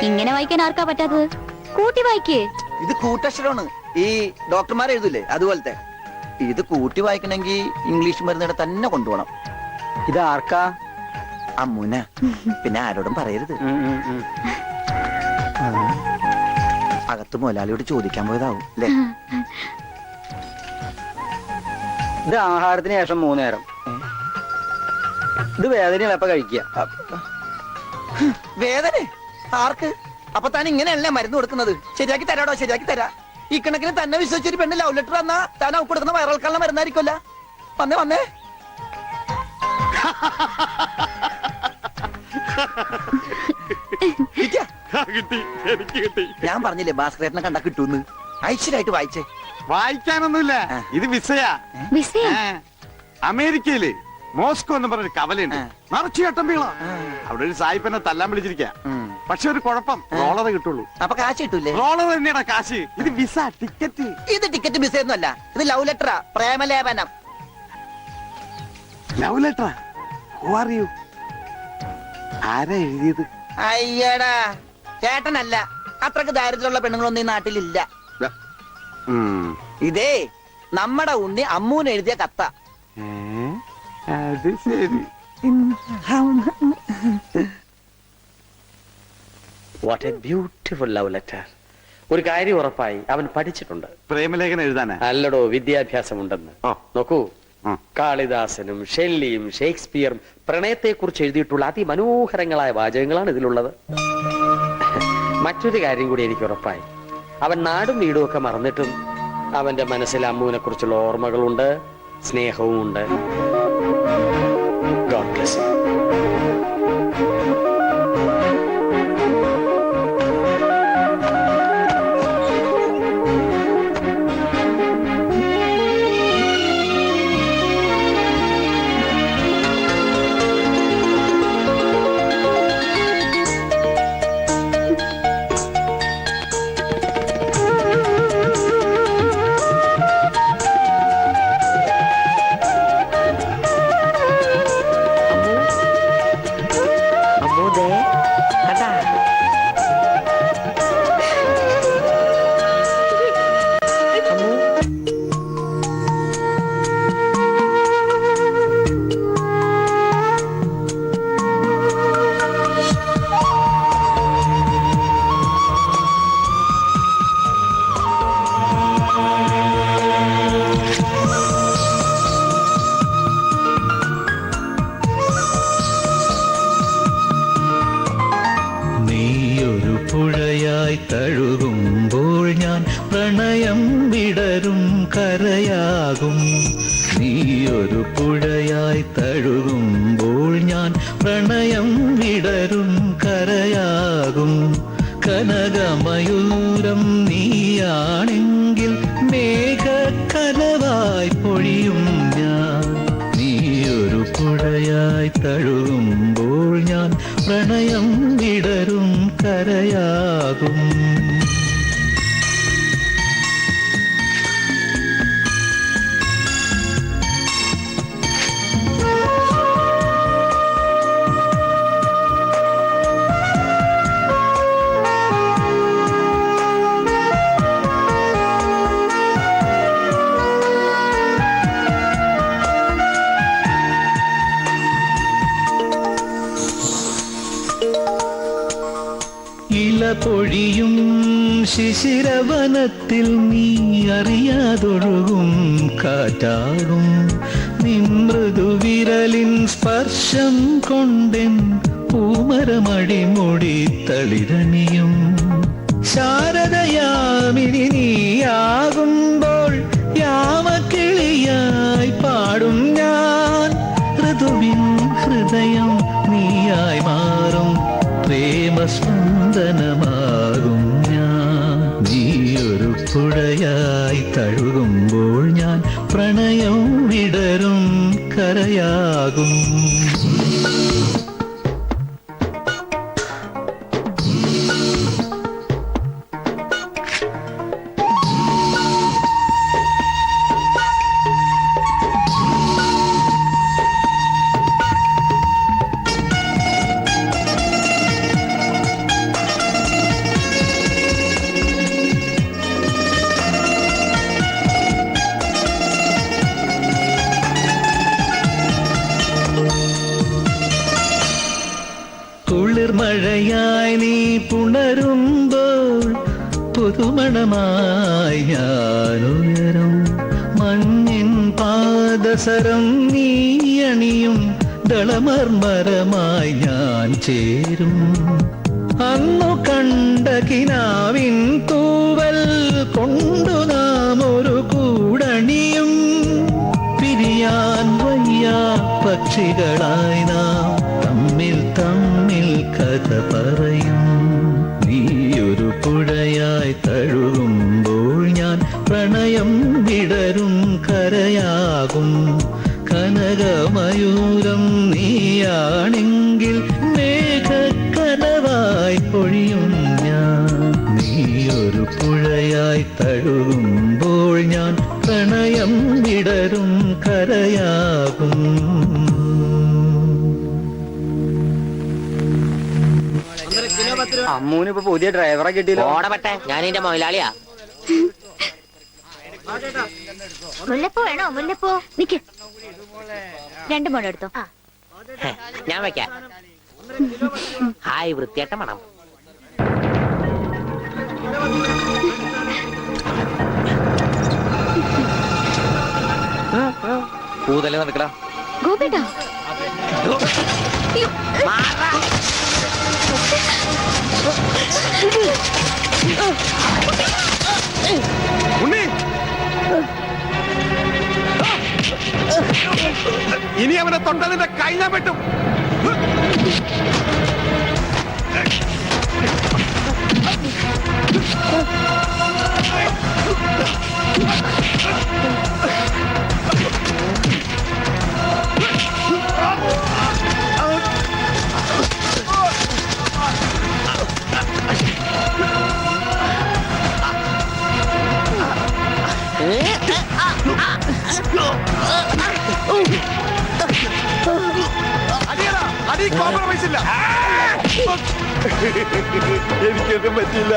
ഇങ്ങനെ വായിക്കാൻ ആർക്കാ പറ്റാത്തത്? കൂട്ടി വായിക്കേ. ഇത് കൂട്ടക്ഷരമാണ്. ഈ ഡോക്ടർമാർ എഴുതൂലേ അതുപോലത്തെ. ഇത് കൂട്ടി വായിക്കണമെങ്കിൽ ഇംഗ്ലീഷ് മരുന്നിടെ തന്നെ കൊണ്ടുപോകണം. ഇത് ആർക്കാ? അമ്മൂന. പിന്നെ ആരോടും പറയരുത്. അകത്ത് മുതലാളിയോട് ചോദിക്കാൻ പോയതാവും അല്ലേ? ഇത് ആഹാരത്തിന് ശേഷം 3 നേരം. ഇത് വേദനയാണ് എപ്പ കഴിക്കുക. വേദന ആർക്ക്? അപ്പൊ താൻ ഇങ്ങനെയല്ലേ മരുന്ന് കൊടുക്കുന്നത്? ശരിയാക്കി തരാടോ, ശരിയാക്കി തരാ. ഈ കണക്കിന് തന്നെ വിശ്വസിച്ചൊരു പെണ്ണ് ലവ് ലെറ്റർ തന്നാ താൻ അവൾക്ക് കൊടുക്കുന്ന വയറിളക്കാനുള്ള മരുന്നായിരിക്കുമല്ല. വന്നേ വന്നേ. ഞാൻ പറഞ്ഞില്ലേ ഭാസ്കരേട്ടനെ കണ്ടാ കിട്ടൂന്ന്. ഐശ്വര്യമായിട്ട് വായിച്ചേ. വായിക്കാനൊന്നുമില്ല, ഇത് വിസയാ. അമേരിക്കയില് മോസ്കോ എന്ന് പറഞ്ഞൊരു കവലയുണ്ട്, നിറച്ചു ചട്ടമ്പികള. അവിടെ ഒരു സായിപ്പനെ തല്ലാൻ വിളിച്ചിരിക്ക. പക്ഷെ ഒരു കുഴപ്പം, റോളറ് കിട്ടുള്ളൂ. അപ്പൊ കാശ് കിട്ടൂലേ? റോളർ തന്നെയാണ് കാശ്. ഇത് വിസ, ടിക്കറ്റ്. ഇത് ടിക്കറ്റ് വിസ ഒന്നും അല്ല, ഇത് ലവ് ലെറ്ററാ, പ്രേമലേപനം. ലവ് ലെറ്ററാ? Who are you? ആരാ എഴുതിയത്? അയ്യടാ, ചേട്ടനല്ല. അത്രക്ക് ദാരിദ്ര്യമുള്ള പെണ്ണുങ്ങളൊന്നും ഈ നാട്ടിലില്ല. ഇതേ നമ്മുടെ ഉണ്ണി അമ്മൂന് എഴുതിയ കത്ത. അത് ശരി. What A beautiful love letter. ഒരു കാര്യം ഉറപ്പായി, അവൻ പഠിച്ചിട്ടുണ്ട്. പ്രേമലേഖനം എഴുതാനാ? അല്ലടോ, വിദ്യാഭ്യാസമുണ്ടെന്ന്. നോക്കൂ, കാളിദാസനും ഷെല്ലിയും ഷേക്സ്പിയറും പ്രണയത്തെ കുറിച്ച് എഴുതിയിട്ടുള്ള അതിമനോഹരങ്ങളായ വാചകങ്ങളാണ് ഇതിലുള്ളത്. മറ്റൊരു കാര്യം കൂടി എനിക്ക് ഉറപ്പായി, അവൻ നാടും വീടും ഒക്കെ മറന്നിട്ടും അവന്റെ മനസ്സിൽ അമ്മൂനെ കുറിച്ചുള്ള ഓർമ്മകളുണ്ട്, സ്നേഹവും ഉണ്ട്. God bless you. തഴുകുമ്പോൾ ഞാൻ പ്രണയം വിടരും കരയാകും. നീയൊരു പുഴയായി തഴുകുമ്പോൾ ഞാൻ പ്രണയം വിടരും കരയാകും. കനകമയൂരം നീയാണെങ്കിൽ മേഘക്കനവായി പൊഴിയും ഞാൻ. നീയൊരു പുഴയായി തഴുകുമ്പോൾ ഞാൻ പ്രണയം വിടരും കരയാകും. പൊഴിയും ശിശിരവനത്തിൽ നീ അറിയാതൊഴുകും കാറ്റാകും. നിമൃദുവിരലിൻ സ്പർശം കൊണ്ടെൻ പൂമരമടിമുടി തളിരണിയും. ശാരദയാമിനി നീയാകുമ്പോൾ യാമക്കിളിയായി പാടും ഞാൻ. ഋതുവിൻ ഹൃദയം നീയായി മാറും പ്രേമസ്പന്ദനമാകും ഞാൻ. നീയൊരു പുഴയായി തഴുകുമ്പോൾ ഞാൻ പ്രണയം വിടരും കരയാകും. പുലർമഴയായി നീ പുണരുമ്പോൾ പുതുമണമായി ഞാനുയരും മഞ്ഞിൻ പാദസരം നീ അണിയും ദളമർമരമായി ഞാൻ ചേരും അന്നു കണ്ട കിനാവിൻ തൂവൽ കൊണ്ടു നാം ഒരു കൂടണിയും പിരിയാൻ വയ്യ പക്ഷികളായി നാം തമ്മിൽ തമ്മിൽ കഥ പറയും നീയൊരു പുഴയായി തഴുകുമ്പോൾ ഞാൻ പ്രണയം വിടരും കരയാകും കനകമയൂരം നീയാണെങ്കിൽ മേഘക്കനവായി പൊഴിയും ഞാൻ നീയൊരു പുഴയായി തഴുകുമ്പോൾ ഞാൻ പ്രണയം വിടരും കരയാകും. അമ്മൂനിപ്പോ പുതിയ ഡ്രൈവറെ കിട്ടിയില്ല. ഓടപെട്ടെ, ഞാൻ എന്റെ മൊയിലാളിയാ. മുല്ലപ്പൂ വേണോ? മുല്ലപ്പൂ നിക്ക്, 2 മുഴം എടുത്തോ. ഞാൻ വെക്കാം. ഹായ്, വൃത്തിയായിട്ട മണം. പൂതല്ലേ നടക്കടാ. ഗോപേട്ടാ, മാറാ. ഉണ്ണി, ഇനി അവനെ തൊട്ടതിന്റെ കൈ ഞാൻ വെട്ടും. അടിയടാ, അടി കോംപ്രമൈസ് ഇല്ല. എനിക്കൊന്നും പറ്റില്ല.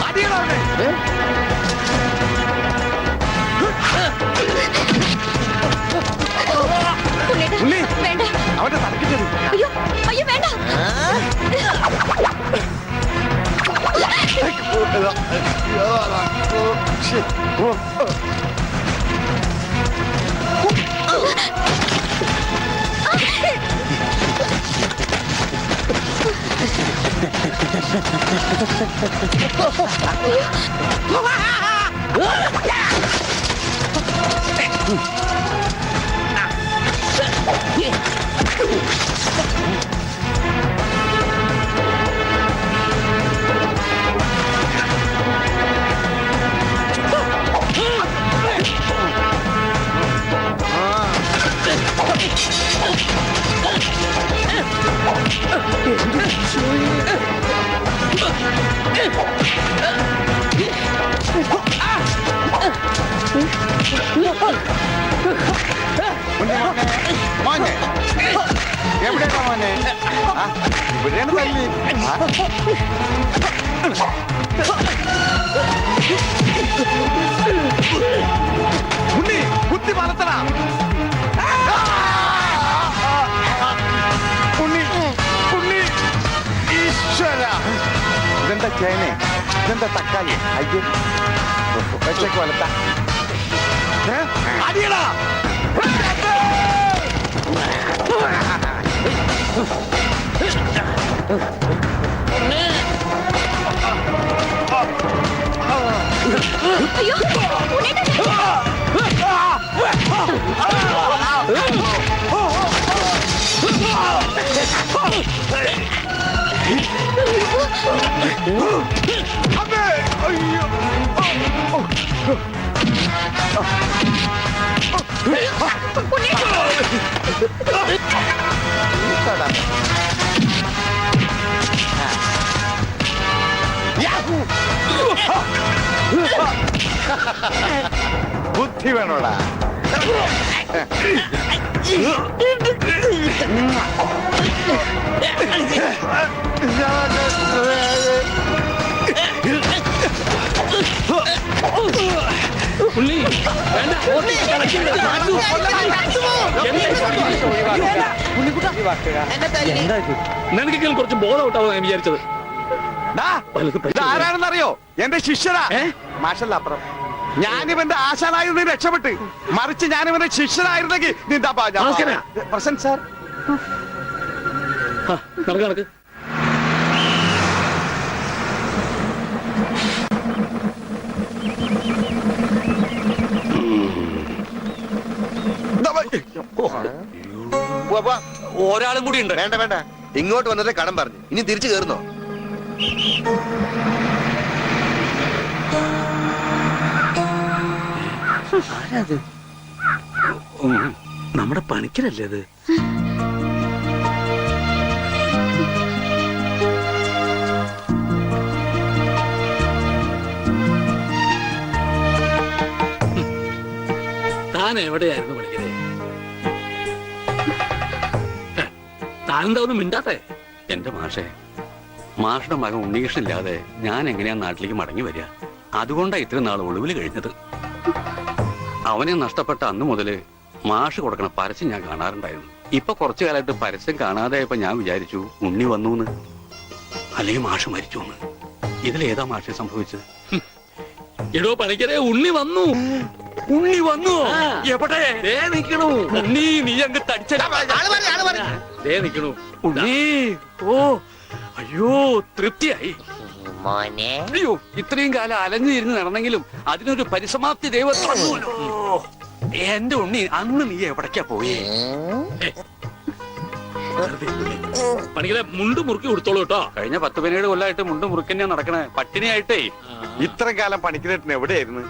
അടിയടാ അവനെ. ഉണ്ണി, വേണ്ട. അവന്റെ തലക്കിട്ടത്. അയ്യോ അയ്യോ, വേണ്ട. മോനെ, എവിടെയാണോ മോനെ? ഇവിടെയാണ് തല്ലി. ഉണ്ണി, കുത്തി വളർത്തണ. ഉണ്ണി, ഉണ്ണി, ഈശ്വര. ഇതെന്താ ചേനെ? ഇതെന്താ തക്കാളി? അയ്യേ, വെച്ചേക്ക് വളർത്ത. അടിയടാ. അയ്യോ, ബുദ്ധി വേണോടാ. ഞാൻ നിനക്കെങ്കിലും കുറച്ച് ബോധം ഔട്ടാവും ഞാൻ വിചാരിച്ചത്. ആരാണെന്നറിയോ? എന്റെ ശിഷ്യനാ. മാഷല്ല അപ്പുറം. ഞാനിവന്റെ ആശാനായിരുന്നു രക്ഷപ്പെട്ട്. മറിച്ച് ഞാനിവന്റെ ശിഷ്യനായിരുന്നെങ്കിൽ പ്രസന്റ് സാർ. നടക്ക് നടക്ക്. ഒരാളും കൂടി ഉണ്ട്. വേണ്ട വേണ്ട, ഇങ്ങോട്ട് വന്നിട്ട് കടം പറഞ്ഞു. ഇനി തിരിച്ചു കയറുന്നോ? ആരാത്? നമ്മുടെ പണിക്കരല്ലേ അത്? താൻ എവിടെയായിരുന്നു പണിക്കരെ? താനെന്താ ഒന്നും മിണ്ടാത്തെ? എന്റെ മാഷെ, മാഷുടെ മകൻ ഉണ്ണികൃഷ്ണനില്ലാതെ ഞാൻ എങ്ങനെയാ നാട്ടിലേക്ക് മടങ്ങി വരിക? അതുകൊണ്ടാ ഇത്രയും നാൾ ഒളിവിൽ കഴിഞ്ഞത്. അവനെ നഷ്ടപ്പെട്ട അന്ന് മുതല് മാഷ് കൊടുക്കണ പരസ്യം ഞാൻ കാണാറുണ്ടായിരുന്നു. ഇപ്പൊ കുറച്ചു കാലമായിട്ട് പരസ്യം കാണാതായപ്പോ ഞാൻ വിചാരിച്ചു ഉണ്ണി വന്നു, അല്ലെങ്കിൽ മാഷ് മരിച്ചു. ഇതിലേതാ മാഷ് സംഭവിച്ചത്? എടോ പണിക്കരെ, ഉണ്ണി വന്നു. ഉണ്ണി വന്നു? എവിടെ? നിക്കണു ഉണ്ണി. നീ അങ്ങ് തടിച്ച നിക്കണു ഉണ്ണി. ഓ അയ്യോ, തൃപ്തിയായി. അയ്യോ, ഇത്രയും കാലം അലഞ്ഞു തിരിഞ്ഞ് നടന്നെങ്കിലും അതിനൊരു പരിസമാപ്തി ദൈവം തന്നുവല്ലോ. എന്റെ ഉണ്ണി, അന്ന് നീ എവിടേക്കാ പോയി? പണിക്കരെ, മുണ്ട് മുറുക്കി കൊടുത്തോളൂ കേട്ടോ. കഴിഞ്ഞ 10-17 കൊല്ലമായിട്ട് മുണ്ട് മുറുക്കന്നെയാ നടക്കണേ, പട്ടിണിയായിട്ടേ. ഇത്രയും കാലം പണിക്കരേട്ടൻ എവിടെയായിരുന്നു?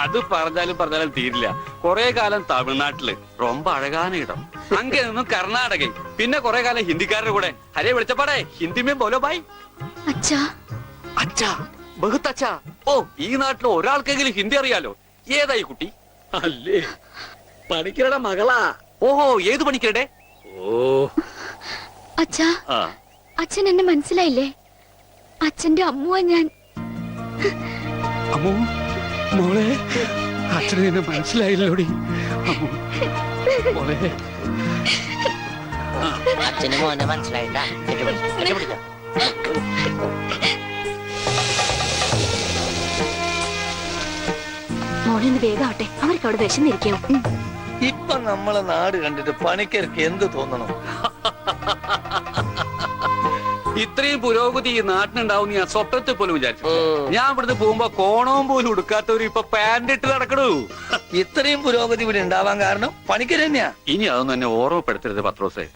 അത് പറഞ്ഞാലും തീരില്ല. കുറെ കാലം തമിഴ്നാട്ടില് ரொம்ப അഴകാന ഇടം, അങ്ങേ നിന്നും കർണാടക, പിന്നെ കുറെ കാലം ഹിന്ദിക്കാരുടെ കൂടെ. ഹരേ വിളിച്ചപ്പാടേ, ഹിന്ദിമേ ബോലോ ബായ്. അച്ഛാ അച്ഛാ, ബഹുത്ത് അച്ഛാ. ഓ, ഈ നാട്ടിൽ ഒരാൾക്കെങ്കിലും ഹിന്ദി അറിയാലോ. ഏതായി കുട്ടി? അല്ലേ, പണിക്കരുടെ മകളാ. ഓഹോ, ഏത് പണിക്കരുടെ? ഓ അച്ഛാ, അച്ഛൻ എന്നെ മനസ്സിലായില്ലേ? അച്ഛന്റെ അമ്മുവാ ഞാൻ. അമ്മോ, മോളെ, അച്ഛനെ എന്നെ മനസ്സിലായില്ലോടി. മോളെ, അച്ഛന് മോനെ മനസ്സിലായിട്ടാ. മോളിന്ന് വേഗാവട്ടെ, അവർക്ക് അവിടെ വിശന്നിരിക്കും. ഇപ്പൊ നമ്മളെ നാട് കണ്ടിട്ട് പണിക്കർക്ക് എന്ത് തോന്നണം? ഇത്രയും പുരോഗതി ഈ നാട്ടിനുണ്ടാവും ഞാൻ സ്വപ്നത്തിൽ പോലും വിചാരിച്ചു. ഞാൻ ഇവിടുന്ന് പോകുമ്പോ കോണവും പോലും ഉടുക്കാത്തവര് ഇപ്പൊ പാന്റ് ഇട്ട് നടക്കണു. ഇത്രയും പുരോഗതി ഇവിടെ ഉണ്ടാവാൻ കാരണം പണിക്കർ തന്നെയാ. ഇനി അതൊന്നും എന്നെ ഓർമ്മപ്പെടുത്തരുത് പത്രോസേ.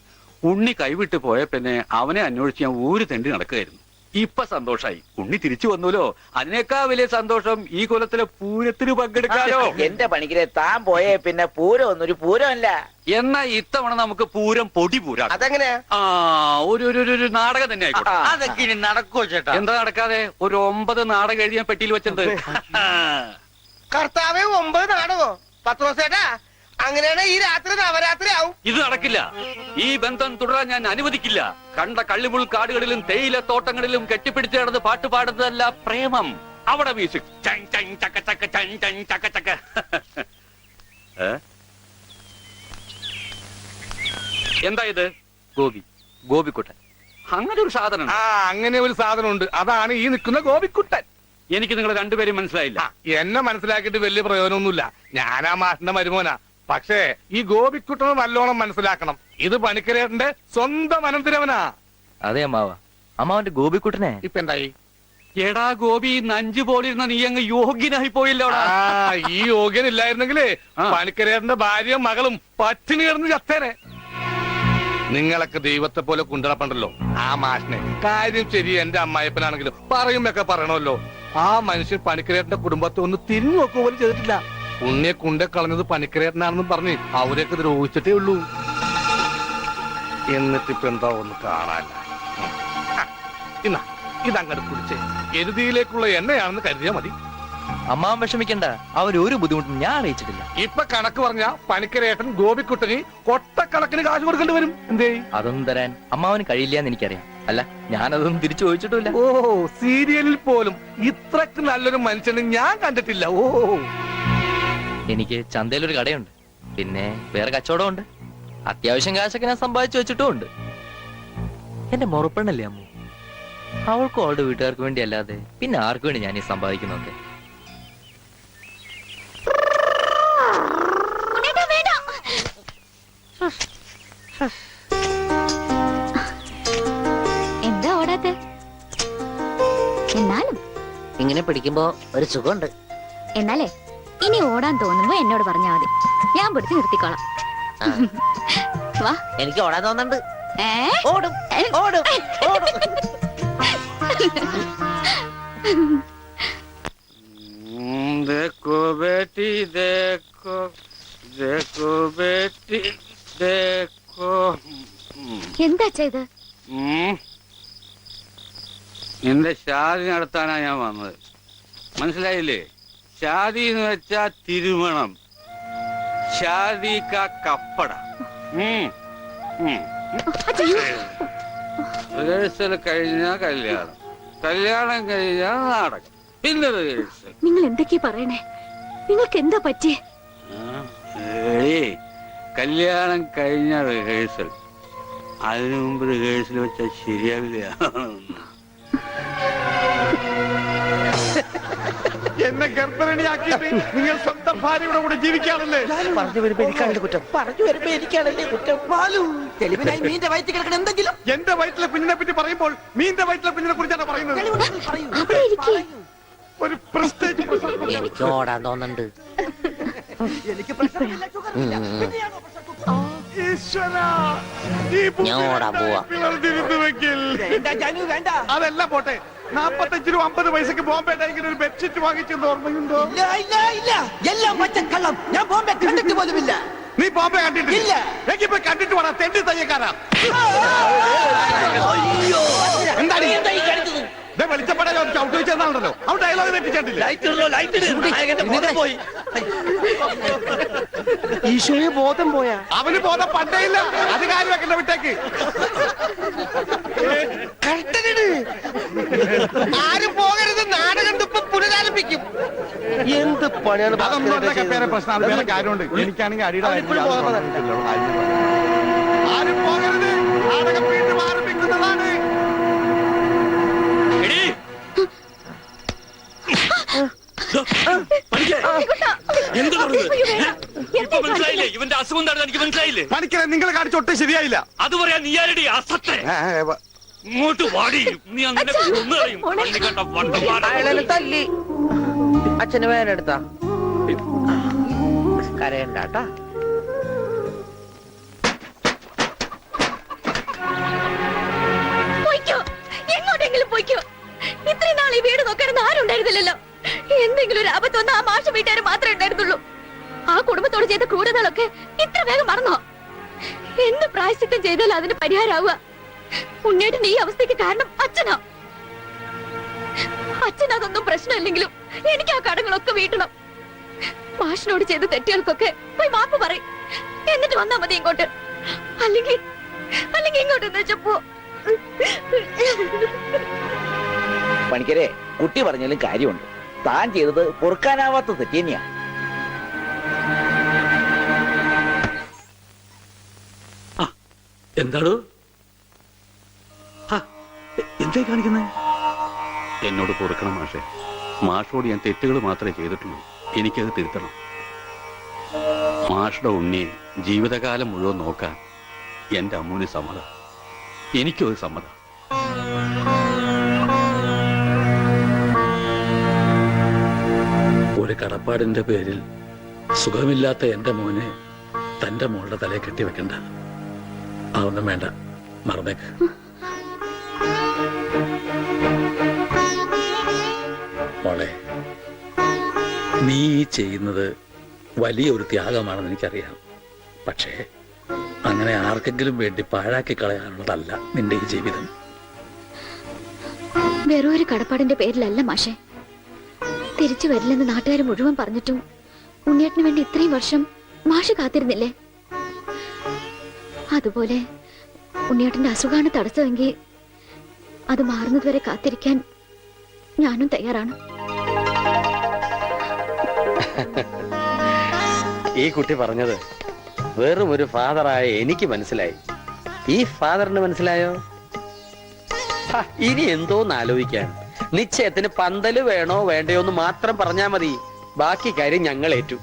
ഉണ്ണി കൈവിട്ട് പോയ പിന്നെ അവനെ അന്വേഷിച്ച് ഞാൻ ഊര് തെണ്ടി നടക്കുകയായിരുന്നു. ഇപ്പൊ സന്തോഷായി, ഉണ്ണി തിരിച്ചു വന്നല്ലോ. അതിനേക്കാൾ വലിയ സന്തോഷം ഈ കൊല്ലത്തിലെ പൂരത്തിന് പങ്കെടുക്കാലോ. എന്റെ പണിക്കരെ, താൻ പോയേ പിന്നെ പൂരം ഒന്നൊരു പൂരമല്ല. എന്നാ ഇത്തവണ നമുക്ക് പൂരം പൊടി പൂരാം. അതെങ്ങനെയാ? ഒരു നാടകം തന്നെ ആയിക്കോട്ടെ. അതൊക്കെ ഇനി നടക്കോ ചേട്ടാ? എന്താ നടക്കാതെ? ഒരു 9 നാടകം എഴുതിയ പെട്ടിയിൽ വെച്ചത്. കർത്താവേ, 9 നാടകോ? പത്രോസേട്ടാ, അങ്ങനെയാണ് ഈ രാത്രി നവരാത്രി ആവും. ഇത് നടക്കില്ല. ഈ ബന്ധം തുടരാൻ ഞാൻ അനുവദിക്കില്ല. കണ്ട കള്ളിമുൾ കാടുകളിലും തേയില തോട്ടങ്ങളിലും കെട്ടിപ്പിടിച്ച് നടന്ന് പാട്ട് പാടുന്നതല്ല പ്രേമം. അവിടെ മ്യൂസിക് എന്താ ഇത്? ഗോപിക്കുട്ടൻ. അങ്ങനെ ഒരു സാധനം? അങ്ങനെ ഒരു സാധനം ഉണ്ട്. അതാണ് ഈ നിൽക്കുന്ന ഗോപിക്കുട്ടൻ. എനിക്ക് നിങ്ങൾ രണ്ടുപേരും മനസ്സിലായില്ല. എന്നെ മനസ്സിലാക്കിയിട്ട് വലിയ പ്രയോജനമൊന്നുമില്ല. ഞാനാ മാഷിന്റെ മരുമോനാ. പക്ഷേ ഈ ഗോപിക്കുട്ടനെ നല്ലോണം മനസ്സിലാക്കണം. ഇത് പണിക്കരേട്ടന്റെ സ്വന്തം അനന്തരവനാ. അതെ അമ്മാവ, അമ്മാവന്റെ ഗോപിക്കുട്ടനെ ഇപ്പൊ എന്തായി? എടാ ഗോപി, നഞ്ചു പോലിരുന്ന നീ അങ്ങ് യോഗ്യനായി പോയില്ലോ. ഈ യോഗ്യനില്ലായിരുന്നെങ്കിലേ പണിക്കരേട്ടന്റെ ഭാര്യയും മകളും പട്ടിണി കിടന്ന് ചത്തേനെ. നിങ്ങളൊക്കെ ദൈവത്തെ പോലെ കൊണ്ടുനടപ്പണ്ടല്ലോ ആ മാഷിനെ. കാര്യം ശരി, എന്റെ അമ്മായപ്പനാണെങ്കിലും പറയുമ്പൊക്കെ പറയണമല്ലോ. ആ മനുഷ്യൻ പണിക്കരേട്ടന്റെ കുടുംബത്തെ ഒന്ന് തിരിഞ്ഞു നോക്കുക പോലും ചെയ്തിട്ടില്ല. ഉണ്ണിയെ കൊണ്ടേ കളഞ്ഞത് പണിക്കരേട്ടനാണെന്നും പറഞ്ഞ് അവരെയൊക്കെ ദ്രോഹിച്ചിട്ടേ ഉള്ളൂ. എന്നിട്ടിപ്പോ എന്താ ഒന്ന് കാണാൻ? ഇതങ്ങോട്ട് കുടിച്ചേ. എരുതിയിലേക്കുള്ള എണ്ണയാണെന്ന് കരുതിയാ മതി. അമ്മാവൻ വിഷമിക്കണ്ട, അവർ ഒരു ബുദ്ധിമുട്ടും ഞാൻ അറിയിച്ചിട്ടില്ല. ഇപ്പൊ കണക്ക് പറഞ്ഞ പണിക്കരേട്ടൻ ഗോപിക്കുട്ടന് കൊട്ടക്കണക്കിന് കാശ് കൊടുക്കേണ്ടി വരും. എന്തേ? അതൊന്നും തരാൻ അമ്മാവന് കഴിയില്ല എന്ന് എനിക്കറിയാം. അല്ല, ഞാനതൊന്നും തിരിച്ചു ചോദിച്ചിട്ടില്ല. ഓ, സീരിയലിൽ പോലും ഇത്രക്ക് നല്ലൊരു മനുഷ്യനെ ഞാൻ കണ്ടിട്ടില്ല. ഓ, എനിക്ക് ചന്തയിലൊരു കടയുണ്ട്, പിന്നെ വേറെ കച്ചവടമുണ്ട്. അത്യാവശ്യം കാശൊക്കെ ഞാൻ സമ്പാദിച്ചു വെച്ചിട്ടും ഉണ്ട്. എന്റെ മുറപ്പെണ്ണല്ലേ അമ്മു, അവൾക്കും അവളുടെ വീട്ടുകാർക്ക് വേണ്ടി അല്ലാതെ പിന്നെ ആർക്ക് വേണ്ടി ഞാൻ ഈ സമ്പാദിക്കുന്നൊക്കെ? എന്താ ഓടാത്തെ? എന്നാലും ഇങ്ങനെ പിടിക്കുമ്പോ ഒരു സുഖമുണ്ട്. എന്നാലേ ഇനി ഓടാൻ തോന്നുമ്പോ എന്നോട് പറഞ്ഞാ മതി, ഞാൻ പിടിച്ച് നിർത്തിക്കോളാം. വാ. എനിക്ക് ഓടാൻ തോന്നുന്നുണ്ട്. ഓടും ഓടും ഓടും. देखो बेटी देखो देखो बेटी देखो. എന്താ ചെയ്ത്? നിന്റെ ഷാദി നടത്താനാ ഞാൻ വന്നത്, മനസ്സിലായില്ലേ? ഷാദി എന്ന് വെച്ചാ തിരുമണം, ഷാദി കാ കപ്പട. റിഹേഴ്സൽ കഴിഞ്ഞാ കല്യാണം, കല്യാണം കഴിഞ്ഞാ നാടകം, പിന്നെ റിഹേഴ്സൽ. നിങ്ങൾ എന്തൊക്കെയാ പറയണേ? നിങ്ങൾക്ക് എന്താ പറ്റിയേ? കല്യാണം കഴിഞ്ഞ റിഹേഴ്സൽ, അതിനു മുമ്പ് റിഹേഴ്സൽ വെച്ചാൽ ശരിയാവില്ല. എന്നെ ഗർഭിണിയാക്കിയിട്ട് നിങ്ങൾ സ്വന്തം ഭാര്യയുടെ കൂടെ ജീവിക്കാണല്ലേ? പറഞ്ഞു വരുമ്പോ എനിക്കാണല്ലേ കുറ്റം, പറഞ്ഞു വരുമ്പോ എനിക്കാണല്ലേ കുറ്റം. പാലു തെളിവിനായി മീന്റെ വയറ്റിൽ കിടക്കണ എന്തെങ്കിലും. എന്റെ വയറ്റിലെ കുഞ്ഞിനെ പറ്റി പറയുമ്പോൾ മീന്റെ വയറ്റിലെ കുഞ്ഞിനെ കുറിച്ചാണ് പറയുന്നത്. ഒരു പ്രസ്റ്റേജ്. എനിക്ക് ഓടാൻ തോന്നുന്നുണ്ട്. എനിക്ക് പ്രശ്നമില്ല, സുഖമില്ല. ഞാൻ ഓടാൻ പോവാ. വേണ്ട ജാനു, വേണ്ട. അതല്ല പോട്ടെ, 45 രൂപ 50 പൈസക്ക് ബോംബെ ടൈഗർ ഒരു ബെഡ്ഷീറ്റ് വാങ്ങിച്ചെന്ന് ഓർമ്മയുണ്ടോ? ഇല്ല ഇല്ല ഇല്ല, എല്ലാം പച്ചക്കള്ളം. ഞാൻ ബോംബെ കണ്ടിട്ട് പോലുമില്ല. നീ ബോംബെ കണ്ടിട്ടില്ല? ഇല്ല. എങ്കിൽ പോയി കണ്ടിട്ട് വേണം, തെണ്ടി തയ്യക്കാരാ. എന്താണ് ഈ കാണിച്ചത്? വെളിച്ചപ്പെടാൻ ഔട്ട് വെച്ചെന്നാണല്ലോ, ആ ഡയലോഗ് തെറ്റിച്ചിട്ടില്ല. ഈശോയെ ബോധം പോയാ? അവന് ബോധം പണ്ടേ ഇല്ല, അത് കാര്യം വെക്കണ്ട, വിട്ടേക്ക്. ആരും പോകരുത്, നാടകം ഇപ്പൊ പുനരാരംഭിക്കും. എന്ത് പണിയാണ്? അതൊന്നും അതൊക്കെ വേറെ പ്രശ്നമാണ്, വേറെ കാര്യമുണ്ട്. എനിക്കാണെങ്കിൽ അടിയുടെ ആരും പോകരുത്, നാടകം വീണ്ടും ആരംഭിക്കുന്നതാണ്. ഇവന്റെ അസുഖം എന്താണെന്ന് എനിക്ക് മനസ്സിലായില്ലേ? പണിക്കരെ നിങ്ങൾ കാണിച്ചൊട്ടും ശരിയായില്ല. അത് പറയാൻ നീ ആരടി അസത്തെ? ഇങ്ങോട്ട് വാടി, നീ അങ്ങനെ കൊന്നുകളയും. കണ്ണി കണ്ട വണ്ടന്മാരെ. തല്ലി അച്ഛന് വേനെടുത്താ കരയണ്ടാട്ടാ. പോയിക്കോ, എങ്ങോട്ടെങ്കിലും പോയിക്കോ. ഇത്രയും നാൾ ഈ വീട് നോക്കാനൊന്നും ആരും ഉണ്ടായിരുന്നില്ലല്ലോ. എന്തെങ്കിലും ഒരു ആപത്ത് വന്ന ആ മാഷ വീട്ടുകാർ മാത്രമേ ഉണ്ടായിരുന്നുള്ളൂ. ആ കുടുംബത്തോട് ചെയ്ത ക്രൂരതകളൊക്കെ ഇത്ര വേഗം മറന്നോ? എന്ത് പ്രായശ്ചിത്തം ചെയ്താൽ അതിന് പരിഹാരമാവുക? ഉണ്ണേട്ടൻ ഈ അവസ്ഥയ്ക്ക് കാരണം അച്ഛനാ. അച്ഛനതൊന്നും പ്രശ്നമില്ലെങ്കിലും എനിക്ക് ആ കടങ്ങളൊക്കെ വീട്ടണം. മാഷിനോട് ചെയ്ത തെറ്റുകൾക്കൊക്കെ പോയി മാപ്പ് പറയും, എന്നിട്ട് വന്നാ മതി ഇങ്ങോട്ട്. അല്ലെങ്കിൽ ഇങ്ങോട്ട് വെച്ചപ്പോ. പണിക്കരെ, കുട്ടി പറഞ്ഞാലും കാര്യമുണ്ട്. താൻ ചെയ്തത് പൊറുക്കാനാവാത്ത തെറ്റ് തന്നെയാ. എന്താടോ എന്തായി കാണിക്കുന്നത്? എന്നോട് പൊറുക്കണം മാഷെ. മാഷോട് ഞാൻ തെറ്റുകൾ മാത്രമേ ചെയ്തിട്ടുള്ളൂ, എനിക്കത് തിരുത്തണം. മാഷുടെ ഉണ്ണിയെ ജീവിതകാലം മുഴുവൻ നോക്കാൻ എന്റെ അമ്മൂന് സമ്മതം, എനിക്കും അത് സമ്മതം. ഒരു കടപ്പാടിന്റെ പേരിൽ സുഖമില്ലാത്ത എന്റെ മോനെ തന്റെ മോളുടെ തലയെ കെട്ടിവെക്കണ്ട. അതൊന്നും വേണ്ട, മറന്നേക്ക്. മോളെ, നീ ചെയ്യുന്നത് വലിയ ഒരു ത്യാഗമാണെന്ന് എനിക്കറിയാം. പക്ഷേ അങ്ങനെ ആർക്കെങ്കിലും വേണ്ടി പാഴാക്കി കളയാനുള്ളതല്ല നിന്റെ ഈ ജീവിതം. വെറും ഒരു കടപ്പാടിന്റെ പേരിലല്ല മാഷെ. തിരിച്ചു വരില്ലെന്ന് നാട്ടുകാർ മുഴുവൻ പറഞ്ഞിട്ടും ഉണ്ണിയേട്ടന് വേണ്ടി ഇത്രയും വർഷം മാഷ് കാത്തിരുന്നില്ലേ? അതുപോലെ ഉണ്ണിയേട്ടന്റെ അസുഖമാണ് തടസ്സമെങ്കിൽ അത് മാറുന്നതുവരെ കാത്തിരിക്കാൻ ഞാനും തയ്യാറാണ്. ഈ കുട്ടി പറഞ്ഞത് വെറും ഒരു ഫാദറായ എനിക്ക് മനസ്സിലായി. ഈ ഫാദറിന് മനസ്സിലായോ? ഇനി എന്തോന്ന് ആലോചിക്കാൻ. നിശ്ചയത്തിന് പന്തല് വേണോ വേണ്ടയോ എന്ന് മാത്രം പറഞ്ഞാ മതി. ബാക്കി കാര്യം ഞങ്ങൾ ഏറ്റു.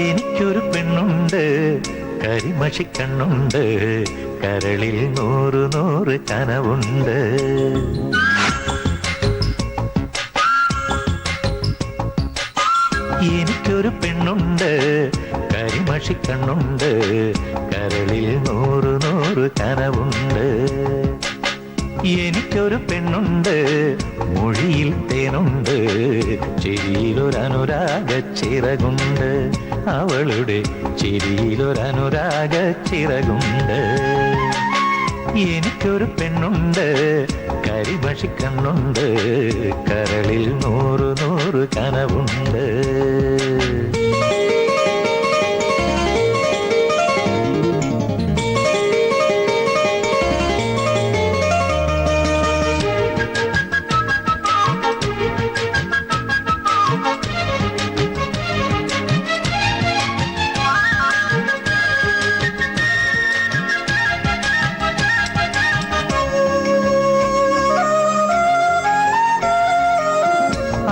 എനിക്കൊരു പെണ്ണുണ്ട്, കരിമഷിക്കണ്ണുണ്ട്, കരളിൽ 100 കനവുണ്ട്. എനിക്കൊരു പെണ്ണുണ്ട്, കരിമഷിക്കണ്ണുണ്ട്, കരളിൽ 100 കനവുണ്ട്. എനിക്കൊരു പെണ്ണുണ്ട്, മൊഴിയിൽ തേനുണ്ട്, ചിരിയിലൊരനുരാഗ ചിറകുണ്ട്. അവളുടെ ചിരിയിലൊരനുരാഗ ചിറകുണ്ട്. എനിക്കൊരു പെണ്ണുണ്ട്, കരിമഷിക്കണ്ണുണ്ട്, കരളിൽ 100 കനവുണ്ട്.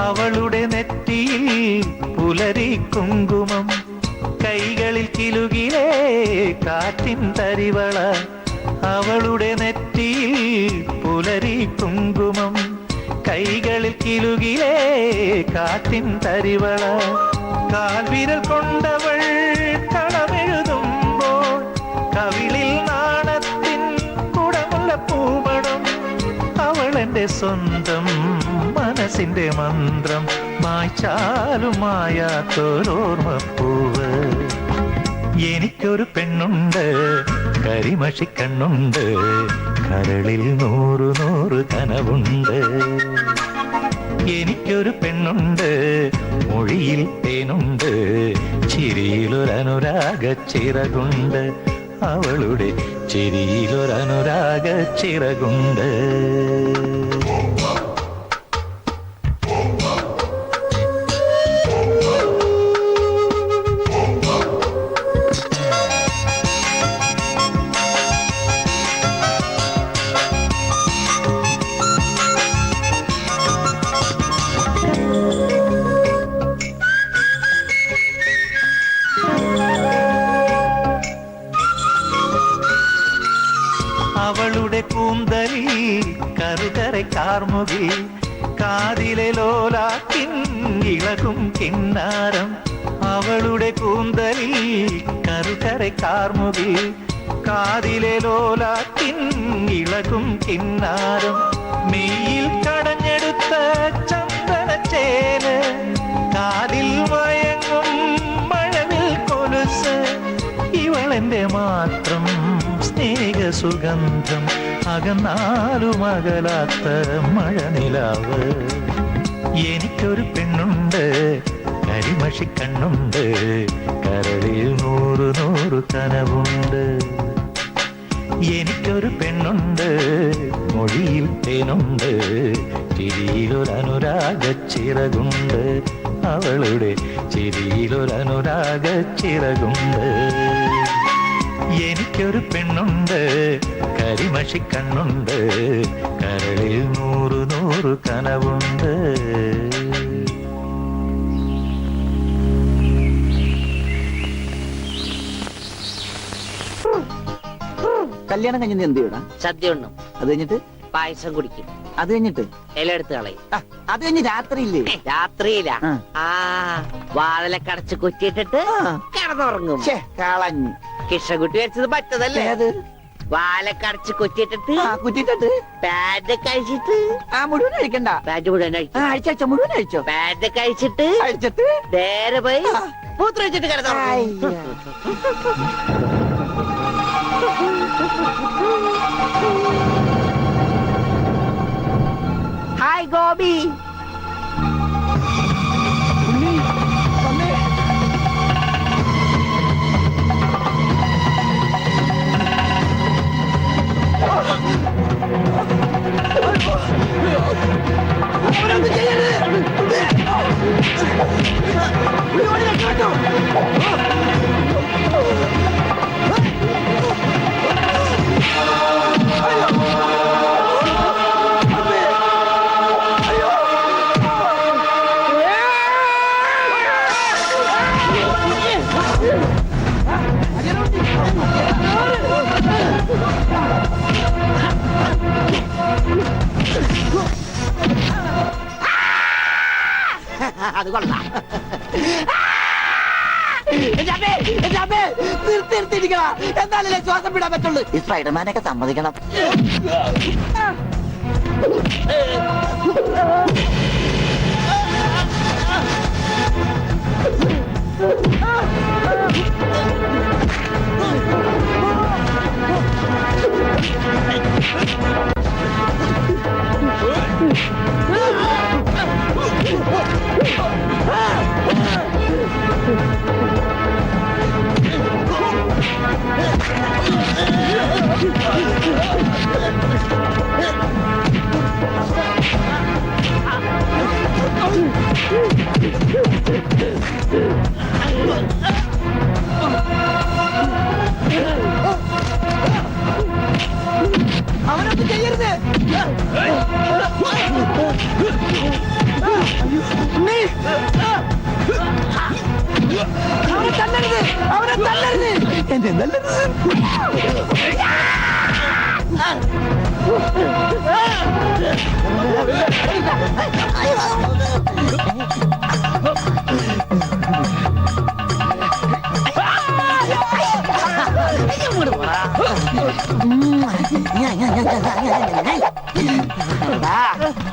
അവളുടെ നെറ്റിയിൽ പുലരി കുങ്കുമം, കൈകളിൽ കിലുകിലേ കാറ്റിൻ തരിവള. അവളുടെ നെറ്റിയിൽ പുലരി കുങ്കുമം, കൈകളിൽ കിലുകിലേ കാറ്റിൻ തരിവള. കാൽവിരൽ കൊണ്ടവൾ കളമെഴുതുമ്പോൾ കവിളിൽ നാണത്തിൻ കുടമുള്ള പൂമണം. അവൾ എന്റെ സ്വന്തം മനസ്സിന്റെ മന്ത്രം, മായ്ച്ചാലും മായാത്തൊരോർമ്മപ്പൂവ്. എനിക്കൊരു പെണ്ണുണ്ട്, കരിമഷിക്കണ്ണുണ്ട്, കരളിൽ 100 കനവുണ്ട്. എനിക്കൊരു പെണ്ണുണ്ട്, മൊഴിയിൽ തേനുണ്ട്, ചിരിയിലൊരനുരാഗ ചിറകുണ്ട്. അവളുടെ ചിരിയിലൊരനുരാഗ ചിറകുണ്ട്. അവളുടെ കൂന്തലിൽ കറുകரை കാർമുകിൽ, കാതിലെ ലോലാക്കിൻ ഇളകും കിന്നാരം. അവളുടെ കൂന്തലിൽ കറുകரை കാർമുകിൽ, കാതിലെ ലോലാക്കിൻ ഇളകും കിന്നാരം. മെയ്യിൽ കടഞ്ഞെടുത്ത ചന്ദനച്ചേല്, കാതിൽ മയങ്ങും മഴവിൽ കൊലുസ്. ഇവളെന്റെ മാത്രം സ്നേഹസുഗന്ധം, അകന്നാലും അകലാത്ത മഴനിലാവ്. എനിക്കൊരു പെണ്ണുണ്ട്, കരിമഷിക്കണ്ണുണ്ട്, കരളിൽ 100 കനവുണ്ട്. എനിക്കൊരു പെണ്ണുണ്ട്, മൊഴിയിൽ തേനുണ്ട്, ചിരിയിലൊരനുരാഗ ചിറകുണ്ട്. അവളുടെ ചിരിയിലൊരനുരാഗ ചിറകുണ്ട്. എനിക്കൊരു പെണ്ണുണ്ട്, കരിമഷിക്കണ്ണുണ്ട്, കരളിൽ 100 കനവുണ്ട്. കല്യാണം കഴിഞ്ഞ എന്ത് ചെയ്യണം? സദ്യ ഉണ്ണും, അത് കഴിഞ്ഞിട്ട് പായസം കുടിക്കും, അത് കഴിഞ്ഞിട്ട് ഇല എടുത്ത് കളയും. അത് കഴിഞ്ഞ് രാത്രിയില്ലേ? രാത്രിയില വാതിലൊക്കെ അടച്ച് കുറ്റിയിട്ടിട്ട് കിടന്നുറങ്ങും. കളഞ്ഞു. കിഷകുട്ടി വെച്ചത് പറ്റതല്ലേ? അത് വാലൊക്കെ അടച്ച് കുറ്റിയിട്ടിട്ട് കുറ്റിട്ടിട്ട് പാഡ് കഴിച്ചിട്ട് മുഴുവൻ അഴിക്കണ്ട. പാഡ് മുഴുവൻ അഴിച്ചോ, മുഴുവൻ അഴിച്ചോ. പാഡ് കഴിച്ചിട്ട് അഴിച്ചിട്ട് നേരെ പോയി മൂത്രം വെച്ചിട്ട് കിടന്നുറങ്ങും. ഹായ് ഗോപി. അത് കൊള്ളാം. നിർത്തിയിരിക്കണം, എന്നാലല്ലേ ശ്വാസം വിടാൻ പറ്റുള്ളൂ. ഈ സ്പൈഡർമാനൊക്കെ സമ്മതിക്കണം. അവനൊന്നും ചെയ്യരുത്. അവനെ തല്ലരുത്, അവനെ തല്ലരുത്, എന്നെ തല്ലരുത്.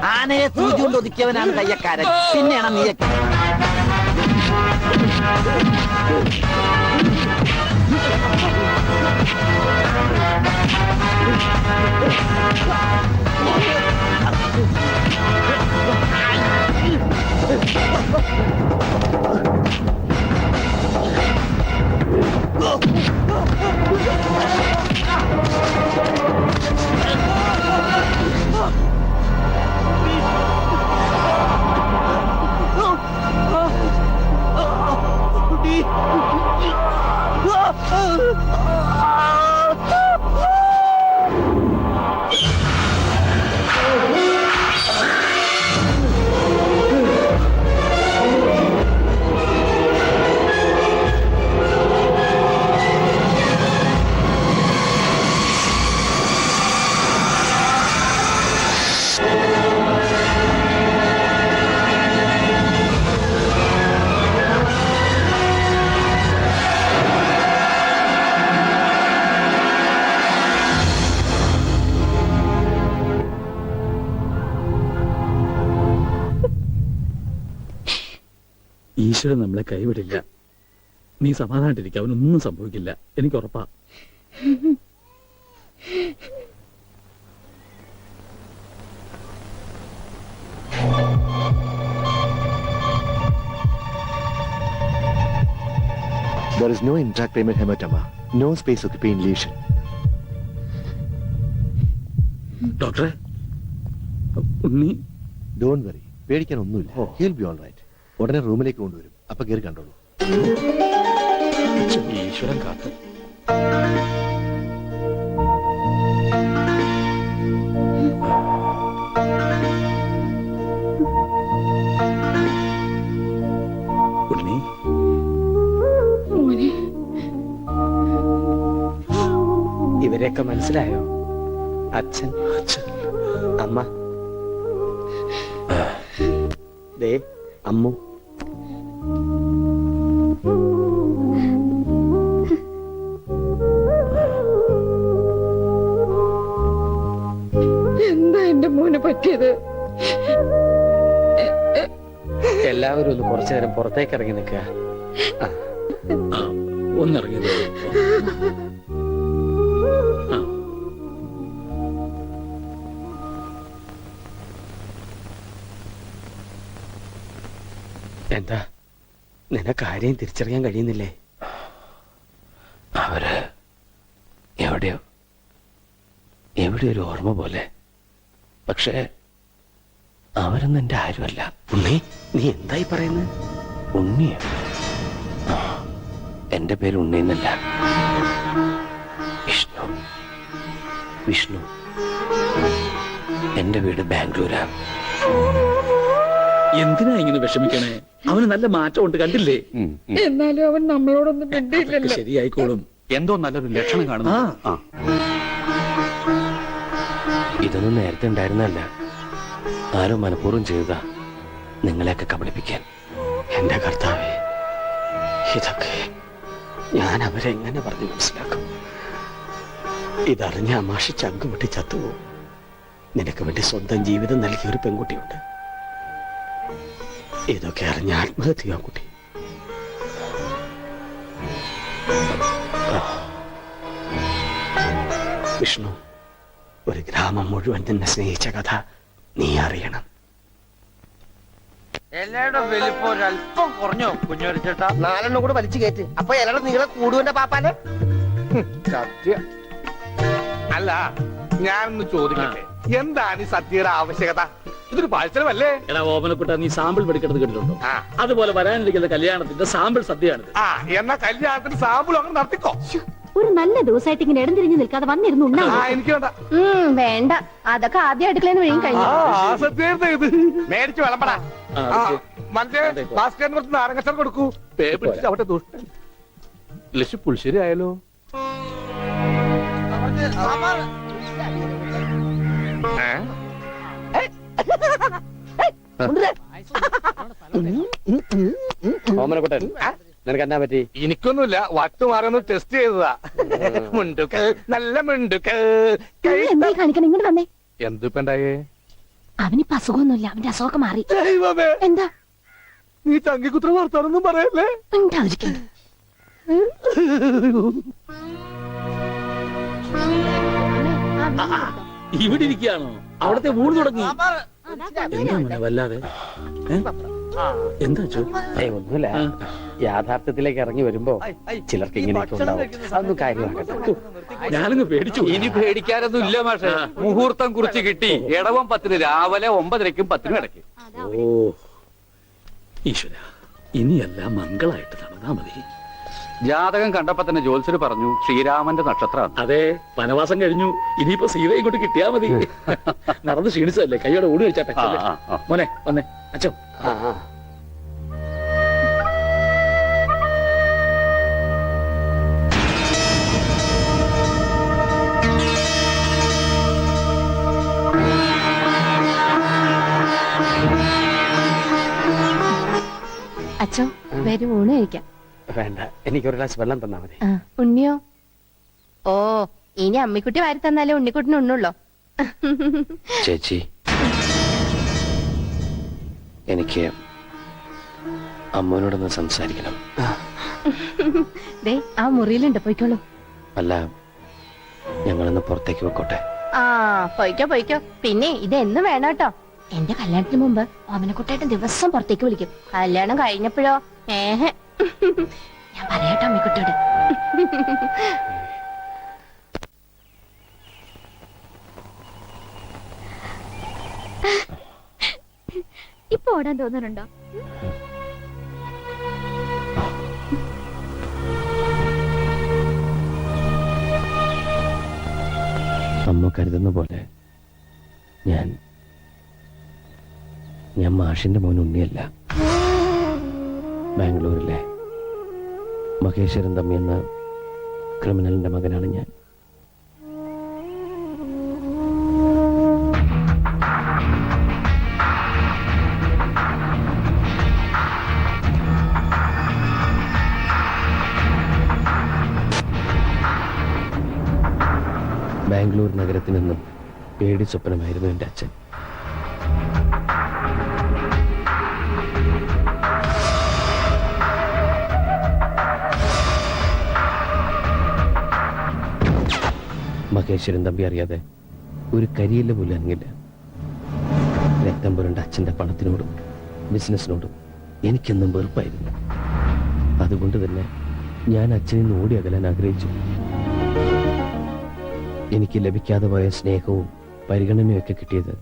ആനയെ സൂചി കൊണ്ട് ഒതുക്കിയവനാണ് കയ്യക്കാരൻ. പിന്നെയാണ് നീയൊക്കെ. ഈശ്വരൻ നമ്മളെ കൈവിടില്ല. നീ സമാധാനായിട്ടിരിക്കുക, അവനൊന്നും സംഭവിക്കില്ല, എനിക്ക് ഉറപ്പാ. There is no intracranial hematoma, no space occupying lesion. ഡോക്ടറെ, ഉണ്ണി. Don't worry, പേടിക്കാൻ ഒന്നുമില്ല. He'll be all right. ഉടനെ റൂമിലേക്ക് കൊണ്ടുവരും, അപ്പൊ കയറി കണ്ടോളൂ. ഈശ്വരൻ കാത്തു. ഉണ്ണി, ഇവരെയൊക്കെ മനസ്സിലായോ? അച്ഛൻ, അമ്മ, ദേ അമ്മു. എന്താ എന്റെ മോന് പറ്റിയത്? എല്ലാവരും ഒന്ന് കുറച്ചു നേരം പുറത്തേക്ക് ഇറങ്ങി നിൽക്കുക. ഒന്നിറങ്ങിയത്. എന്താ നിനക്ക് ആരെയും തിരിച്ചറിയാൻ കഴിയുന്നില്ലേ? അവര് എവിടെയോ ഒരു ഓർമ്മ പോലെ. പക്ഷേ അവരൊന്നും എന്റെ ആരുമല്ല. ഉണ്ണി, നീ എന്തായി പറയുന്നത്? ഉണ്ണിയ? എന്റെ പേര് ഉണ്ണിന്നല്ല, വിഷ്ണു. എന്റെ വീട് ബാംഗ്ലൂരാ. എന്തിനാ ഇങ്ങനെ വിഷമിക്കണേ? അവന് നല്ല മാറ്റമുണ്ട്, കണ്ടില്ലേ? എന്നാലും അവൻ നമ്മളോടൊന്നും മിണ്ടിയില്ലല്ലോ. ശരിയായിക്കോളും. എന്തോ നല്ലൊരു ലക്ഷണം കാണുന്നു. ഇതൊന്നും നേരത്തെ ഉണ്ടായിരുന്നല്ല. ആരോ മനഃപൂർവ്വം ചെയ്തതാ, നിങ്ങളെയൊക്കെ കബളിപ്പിക്കാൻ. എന്റെ കർത്താവേ, ഇതൊക്കെ ഞാൻ അവരെ എങ്ങനെ പറഞ്ഞു മനസ്സിലാക്കും? ഇതറിഞ്ഞ അമാഷി ചങ്കുപൊട്ടി ചത്തുപോകും. നിനക്ക് വേണ്ടി സ്വന്തം ജീവിതം നൽകിയ ഒരു പെൺകുട്ടിയുണ്ട്. ഇതൊക്കെ അറിഞ്ഞ ആത്മഹത്യ കുട്ടി. വിഷ്ണു, ഒരു ഗ്രാമം മുഴുവൻ നിന്നെ സ്നേഹിച്ച കഥ നീ അറിയണം. എല്ലാവരുടെ വലിപ്പം ഒരല്പം കുറഞ്ഞോ കുഞ്ഞോരി ചേട്ടാ? 4 കൂടെ വലിച്ചു കയറ്റ്. അപ്പൊ എല്ലാവരുടെ നീളെ കൂടുവന്റെ പാപ്പാനെ. സത്യം. അല്ല, ഞാനൊന്ന് ചോദിക്കട്ടെ, എന്താണ് ഈ സദ്യയുടെ ആവശ്യകത? ഇതൊരു പാഴ്സലമല്ലേ? എടാ ഓമനക്കുട്ട, നീ സാമ്പിൾ പഠിക്കുന്നത് കേട്ടിട്ടുണ്ടോ? അതുപോലെ വരാനിരിക്കുന്ന കല്യാണത്തിന്റെ സാമ്പിൾ സദ്യയാണിത്. എന്നാ കല്യാണത്തിന് സാമ്പിൾ അങ്ങനെ നടത്തിക്കോ. ഒരു നല്ല ദിവസമായിട്ട് ഇങ്ങനെ ഇടം തിരിഞ്ഞു നിൽക്കാതെ വന്നിരുന്നു ഉണ്ണാ. എനിക്ക് വേണ്ട. വേണ്ട, അതൊക്കെ ആദ്യം അടുക്കളന്ന് വഴിയും കഴിഞ്ഞു. ഇത് മേടിച്ചു വിളമ്പടാ. മറ്റേ ഭാസ്കരൻ കുറച്ച് നാരങ്ങച്ചാർ കൊടുക്കൂ. പേ പിടിച്ച് അവിടെ ദുഷ്ടൻ. ലക്ഷ്യം പുളിശ്ശേരി ആയാലോ? ഓമനക്കുട്ടൻ, നിനക്ക് എന്നാ പറ്റി? എനിക്കൊന്നുമില്ല, വട്ടുമാറൊന്ന് ടെസ്റ്റ് ചെയ്തതാ. മുണ്ടുക്കൾ, നല്ല മുണ്ടുക്കൾ. എന്തായി കാണിക്കണം? ഇങ്ങോട്ട് വന്നേ. എന്തിപ്പണ്ടായേ? അവനിപ്പോ അസുഖമൊന്നുമില്ല, അവന്റെ അസുഖമൊക്കെ മാറി. എന്താ നീ ചങ്കിക്കുത്ര വർത്താനൊന്നും പറയല്ലേ? ഉണ്ടായിരിക്കണ്ട. ഇവിടെ ഇരിക്കുകയാണോ? അവിടത്തെ ഊണ് തുടങ്ങി. എന്താ മോനെ വല്ലാതെ? എന്താ ഒന്നുമില്ല, യാഥാർത്ഥ്യത്തിലേക്ക് ഇറങ്ങി വരുമ്പോ ചിലർക്ക് ഇങ്ങനെയൊക്കെ ഉണ്ടാവും. അതൊന്നും കാര്യമാക്കട്ടെ. ഞാനങ്ങ് പേടിച്ചു. ഇനി പേടിക്കാനൊന്നും ഇല്ല മാഷെ. മുഹൂർത്തം കുറിച്ച് കിട്ടി. ഇടവം 10 രാവിലെ 9:30 10 ഇടയ്ക്ക്. ഓ ഈശ്വര, ഇനിയെല്ലാം മംഗളായിട്ട് നടന്നാ മതി. ജാതകം കണ്ടപ്പോ തന്നെ ജ്യോത്സ്യർ പറഞ്ഞു ശ്രീരാമന്റെ നക്ഷത്രമാണ്. അതെ, വനവാസം കഴിഞ്ഞു. ഇനിയിപ്പോ സീത ഇങ്ങോട്ട് കിട്ടിയാ മതി. നടന്ന് ക്ഷീണിച്ചതല്ലേ, കൈയോടെ ഊണ് കഴിച്ചാട്ടെ. മോനെ വന്നേ. അച്ഛോ, അച്ഛോ, വരും ഊണ് കഴിക്കാം. വേണ്ട, എനിക്കൊരു ഗ്ലാസ് വെള്ളം തന്നാ മതി. ഉണ്ണിയോ? ഓ, ഇനി അമ്മിക്കുട്ടി വാരി തന്നാലേ ഉണ്ണിക്കുട്ടിന് ഉണ്ണുള്ളോ? ചേച്ചി, എനിക്ക് അമ്മോനോടൊന്ന് സംസാരിക്കണം. ദേ, ആ മുറിയിലുണ്ട്, പോയിക്കോളൂ. അല്ല, ഞങ്ങളൊന്ന് പുറത്തേക്ക് വെക്കോട്ടെ? ആ, പോയിക്കോ. പിന്നെ ഇത് എന്നും വേണം കേട്ടോ. എന്റെ കല്യാണത്തിന് മുമ്പ് ഓമനക്കുട്ടായിട്ട് ദിവസം പുറത്തേക്ക് വിളിക്കും. കല്യാണം കഴിഞ്ഞപ്പോഴോ ഞാൻ പറയാട്ടോ അമ്മിക്കുട്ടിയോട്. ഇപ്പൊ ഓടാൻ തോന്നുന്നുണ്ടോ? അമ്മ കരുതുന്ന പോലെ ഞാൻ മാഷിന്റെ മോൻ ഉണ്ണിയല്ല. ബാംഗ്ലൂരിലെ മഹേശ്വരൻ തമ്മി എന്ന ക്രിമിനലിന്റെ മകനാണ് ഞാൻ. ബാംഗ്ലൂർ നഗരത്തിൽ നിന്നും പേടി സ്വപ്നമായിരുന്നു എൻ്റെ അച്ഛൻ. മഹേശ്വരൻ തമ്പി അറിയാതെ ഒരു കരിയില്ല പോലും അനങ്ങില്ല. രക്തം പുരണ്ട അച്ഛൻ്റെ പണത്തിനോടും ബിസിനസ്സിനോടും എനിക്കെന്നും വെറുപ്പായിരുന്നു. അതുകൊണ്ട് തന്നെ ഞാൻ അച്ഛനിൽ നിന്ന് ഓടി അകലാൻ ആഗ്രഹിച്ചു. എനിക്ക് ലഭിക്കാതെ പോയ സ്നേഹവും പരിഗണനയും ഒക്കെ കിട്ടിയത്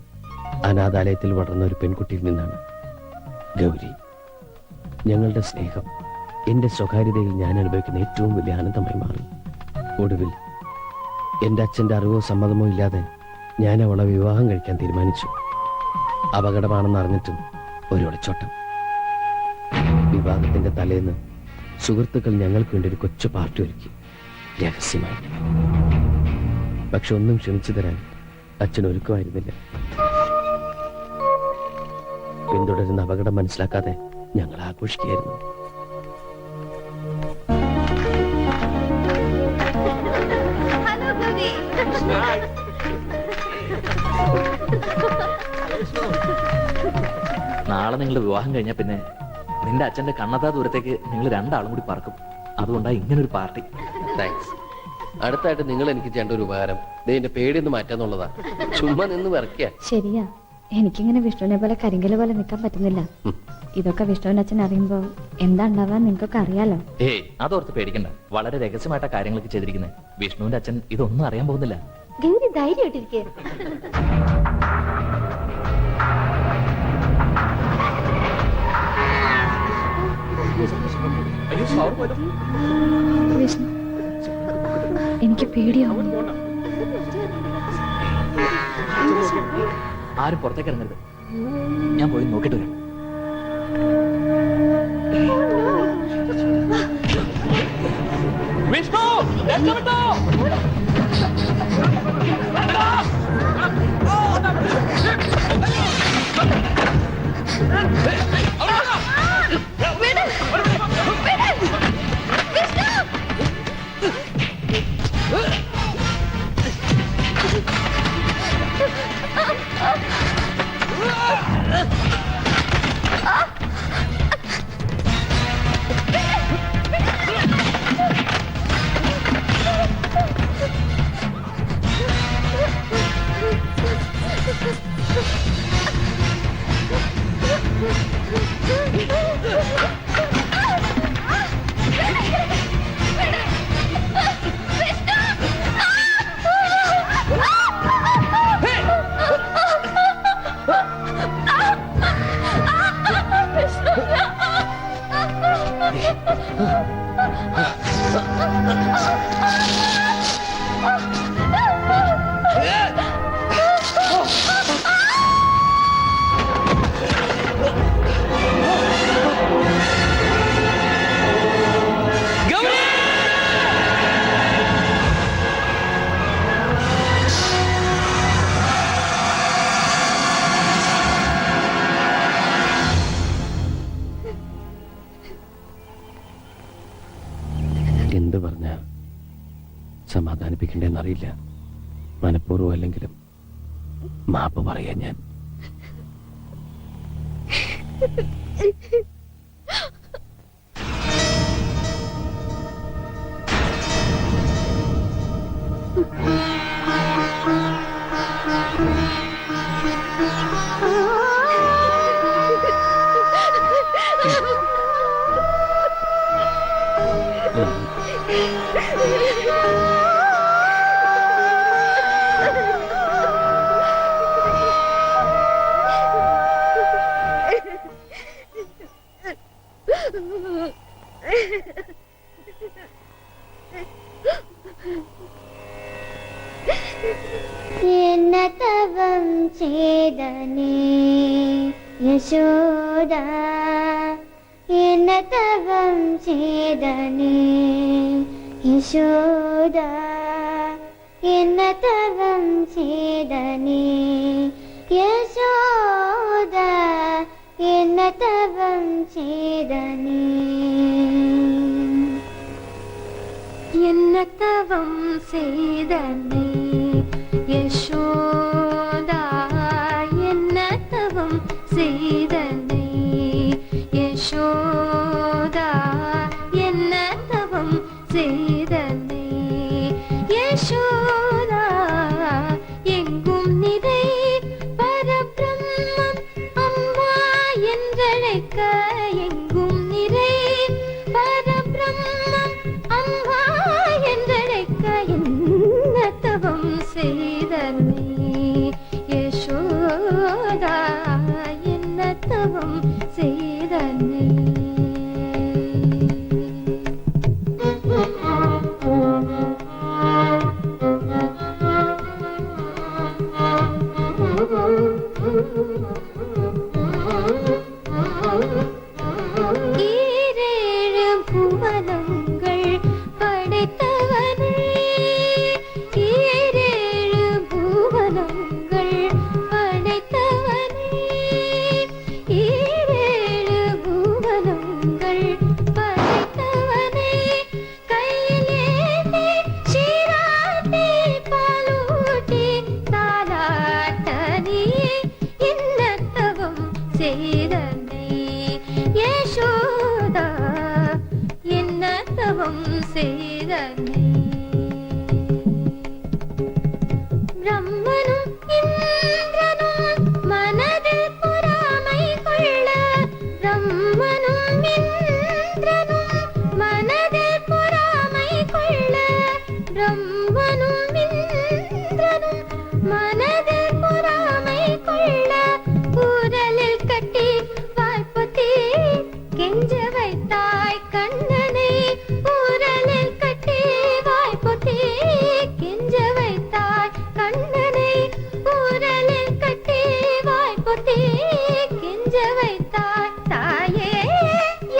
അനാഥാലയത്തിൽ വളർന്ന ഒരു പെൺകുട്ടിയിൽ നിന്നാണ്. ഗൗരി, ഞങ്ങളുടെ സ്നേഹം എന്റെ സ്വകാര്യതയിൽ ഞാൻ അനുഭവിക്കുന്ന ഏറ്റവും വലിയ ആനന്ദമായി മാറി. ഒടുവിൽ എന്റെ അച്ഛന്റെ അറിവോ സമ്മതമോ ഇല്ലാതെ ഞാൻ അവളെ വിവാഹം കഴിക്കാൻ തീരുമാനിച്ചു. അപകടമാണെന്ന് അറിഞ്ഞിട്ടും ഒരു ഒളിച്ചോട്ടം. വിവാഹത്തിന്റെ തലേന്ന് സുഹൃത്തുക്കൾ ഞങ്ങൾക്ക് വേണ്ടി ഒരു കൊച്ചു പാർട്ടി ഒരുക്കി, രഹസ്യമായി. പക്ഷെ ഒന്നും ക്ഷമിച്ചു തരാൻ അച്ഛൻ ഒരുക്കമായിരുന്നില്ല. പിന്തുടരുന്ന അപകടം മനസ്സിലാക്കാതെ ഞങ്ങൾ ആഘോഷിക്കുകയായിരുന്നു. നാളെ നിങ്ങൾ വിവാഹം കഴിഞ്ഞാൽ പിന്നെ നിന്റെ അച്ഛന്റെ കണ്ണത്താ ദൂരത്തേക്ക് നിങ്ങൾ രണ്ടാളും കൂടി പറക്കും. അതുകൊണ്ടാ ഇങ്ങനൊരു പാർട്ടി. താങ്ക്സ്. അടുത്തായിട്ട് നിങ്ങൾ എനിക്ക് ചെയ്യേണ്ട ഒരു ഉപകാരം എന്റെ പേടിയൊന്ന് മാറ്റാന്നുള്ളതാ. ചുമ്മാ നിന്ന് വിറക്കുക. ശരിയാ, എനിക്കിങ്ങനെ വിഷ്ണുവിനെ പോലെ കരിങ്കല് പോലെ നിൽക്കാൻ പറ്റുന്നില്ല. ഇതൊക്കെ വിഷ്ണുവിന്റെ അച്ഛൻ അറിയുമ്പോ എന്താ ഉണ്ടാവാൻ നിങ്ങൾക്കൊക്കെ അറിയാലോ. ഏയ്, അതോർത്ത് പേടിക്കണ്ട. വളരെ രഹസ്യമായിട്ടാ കാര്യങ്ങളൊക്കെ ചെയ്തിരിക്കുന്നത്. വിഷ്ണുവിന്റെ അച്ഛൻ ഇതൊന്നും അറിയാൻ പോകുന്നില്ല. ഗൗരി ധൈര്യമായിട്ടിരിക്കുക. വിഷ്ണു, എനിക്ക് പേടിയാവും. ആരും പുറത്തേക്ക് ഇറങ്ങരുത്. ഞാൻ പോയി നോക്കിട്ട് വരാം. വിഷ്ണു, എന്ത് പറഞ്ഞ സമാധാനിപ്പിക്കണ്ടെന്നറിയില്ല. മനഃപൂർവ്വം അല്ലെങ്കിലും മാപ്പ് പറയാൻ ഞാൻ. എന്നതവം ചെയ്തനേ യശോദ, എന്നതവം ചെയ്തനേ യശോദ, എന്നതവം ചെയ്തനേ യശോദ, എന്നതവം ചെയ്തനേ. എന്നതവം ചെയ്തനേ യശോദ, എന്നതവം ചെയ്തനേ യശോദ, എന്നതവം ചെയ്തനേ യശോദ. எங்கும் நிறை பரபிரம்மம் அம்மா என்றழைக்க புவனங்கள் படைத்தவனே ஈரேழு புவனங்கள் படைத்தவனே ஈரேழு புவனங்கள் படைத்தவனே கையிலேந்தி சீராட்டி பாலூட்டி தாலாட்டனியே இன்னத்தவம் செய்தனை யசோதா என்னத்தவம் செய்தனை பிரம்மனும் இந்திரனும் மனதில் பொறாமை கொள்ள பிரம்மனும் இந்திரனும் மனதில் பொறாமை கொள்ள பிரம்மனும் இந்திரனும் மனதில் பொறாமை கொள்ள ஊரலில் கட்டி வாய்ப்பொத்தி கெஞ்ச வைத்தாய் கண்ணனை ஊரலில் கட்டி வாய்ப்பொத்தி கெஞ்ச வைத்தாய் கண்ணனை ஊரலில் கட்டி வாய்ப்பொத்தி கெஞ்ச வைத்தாய் தாயே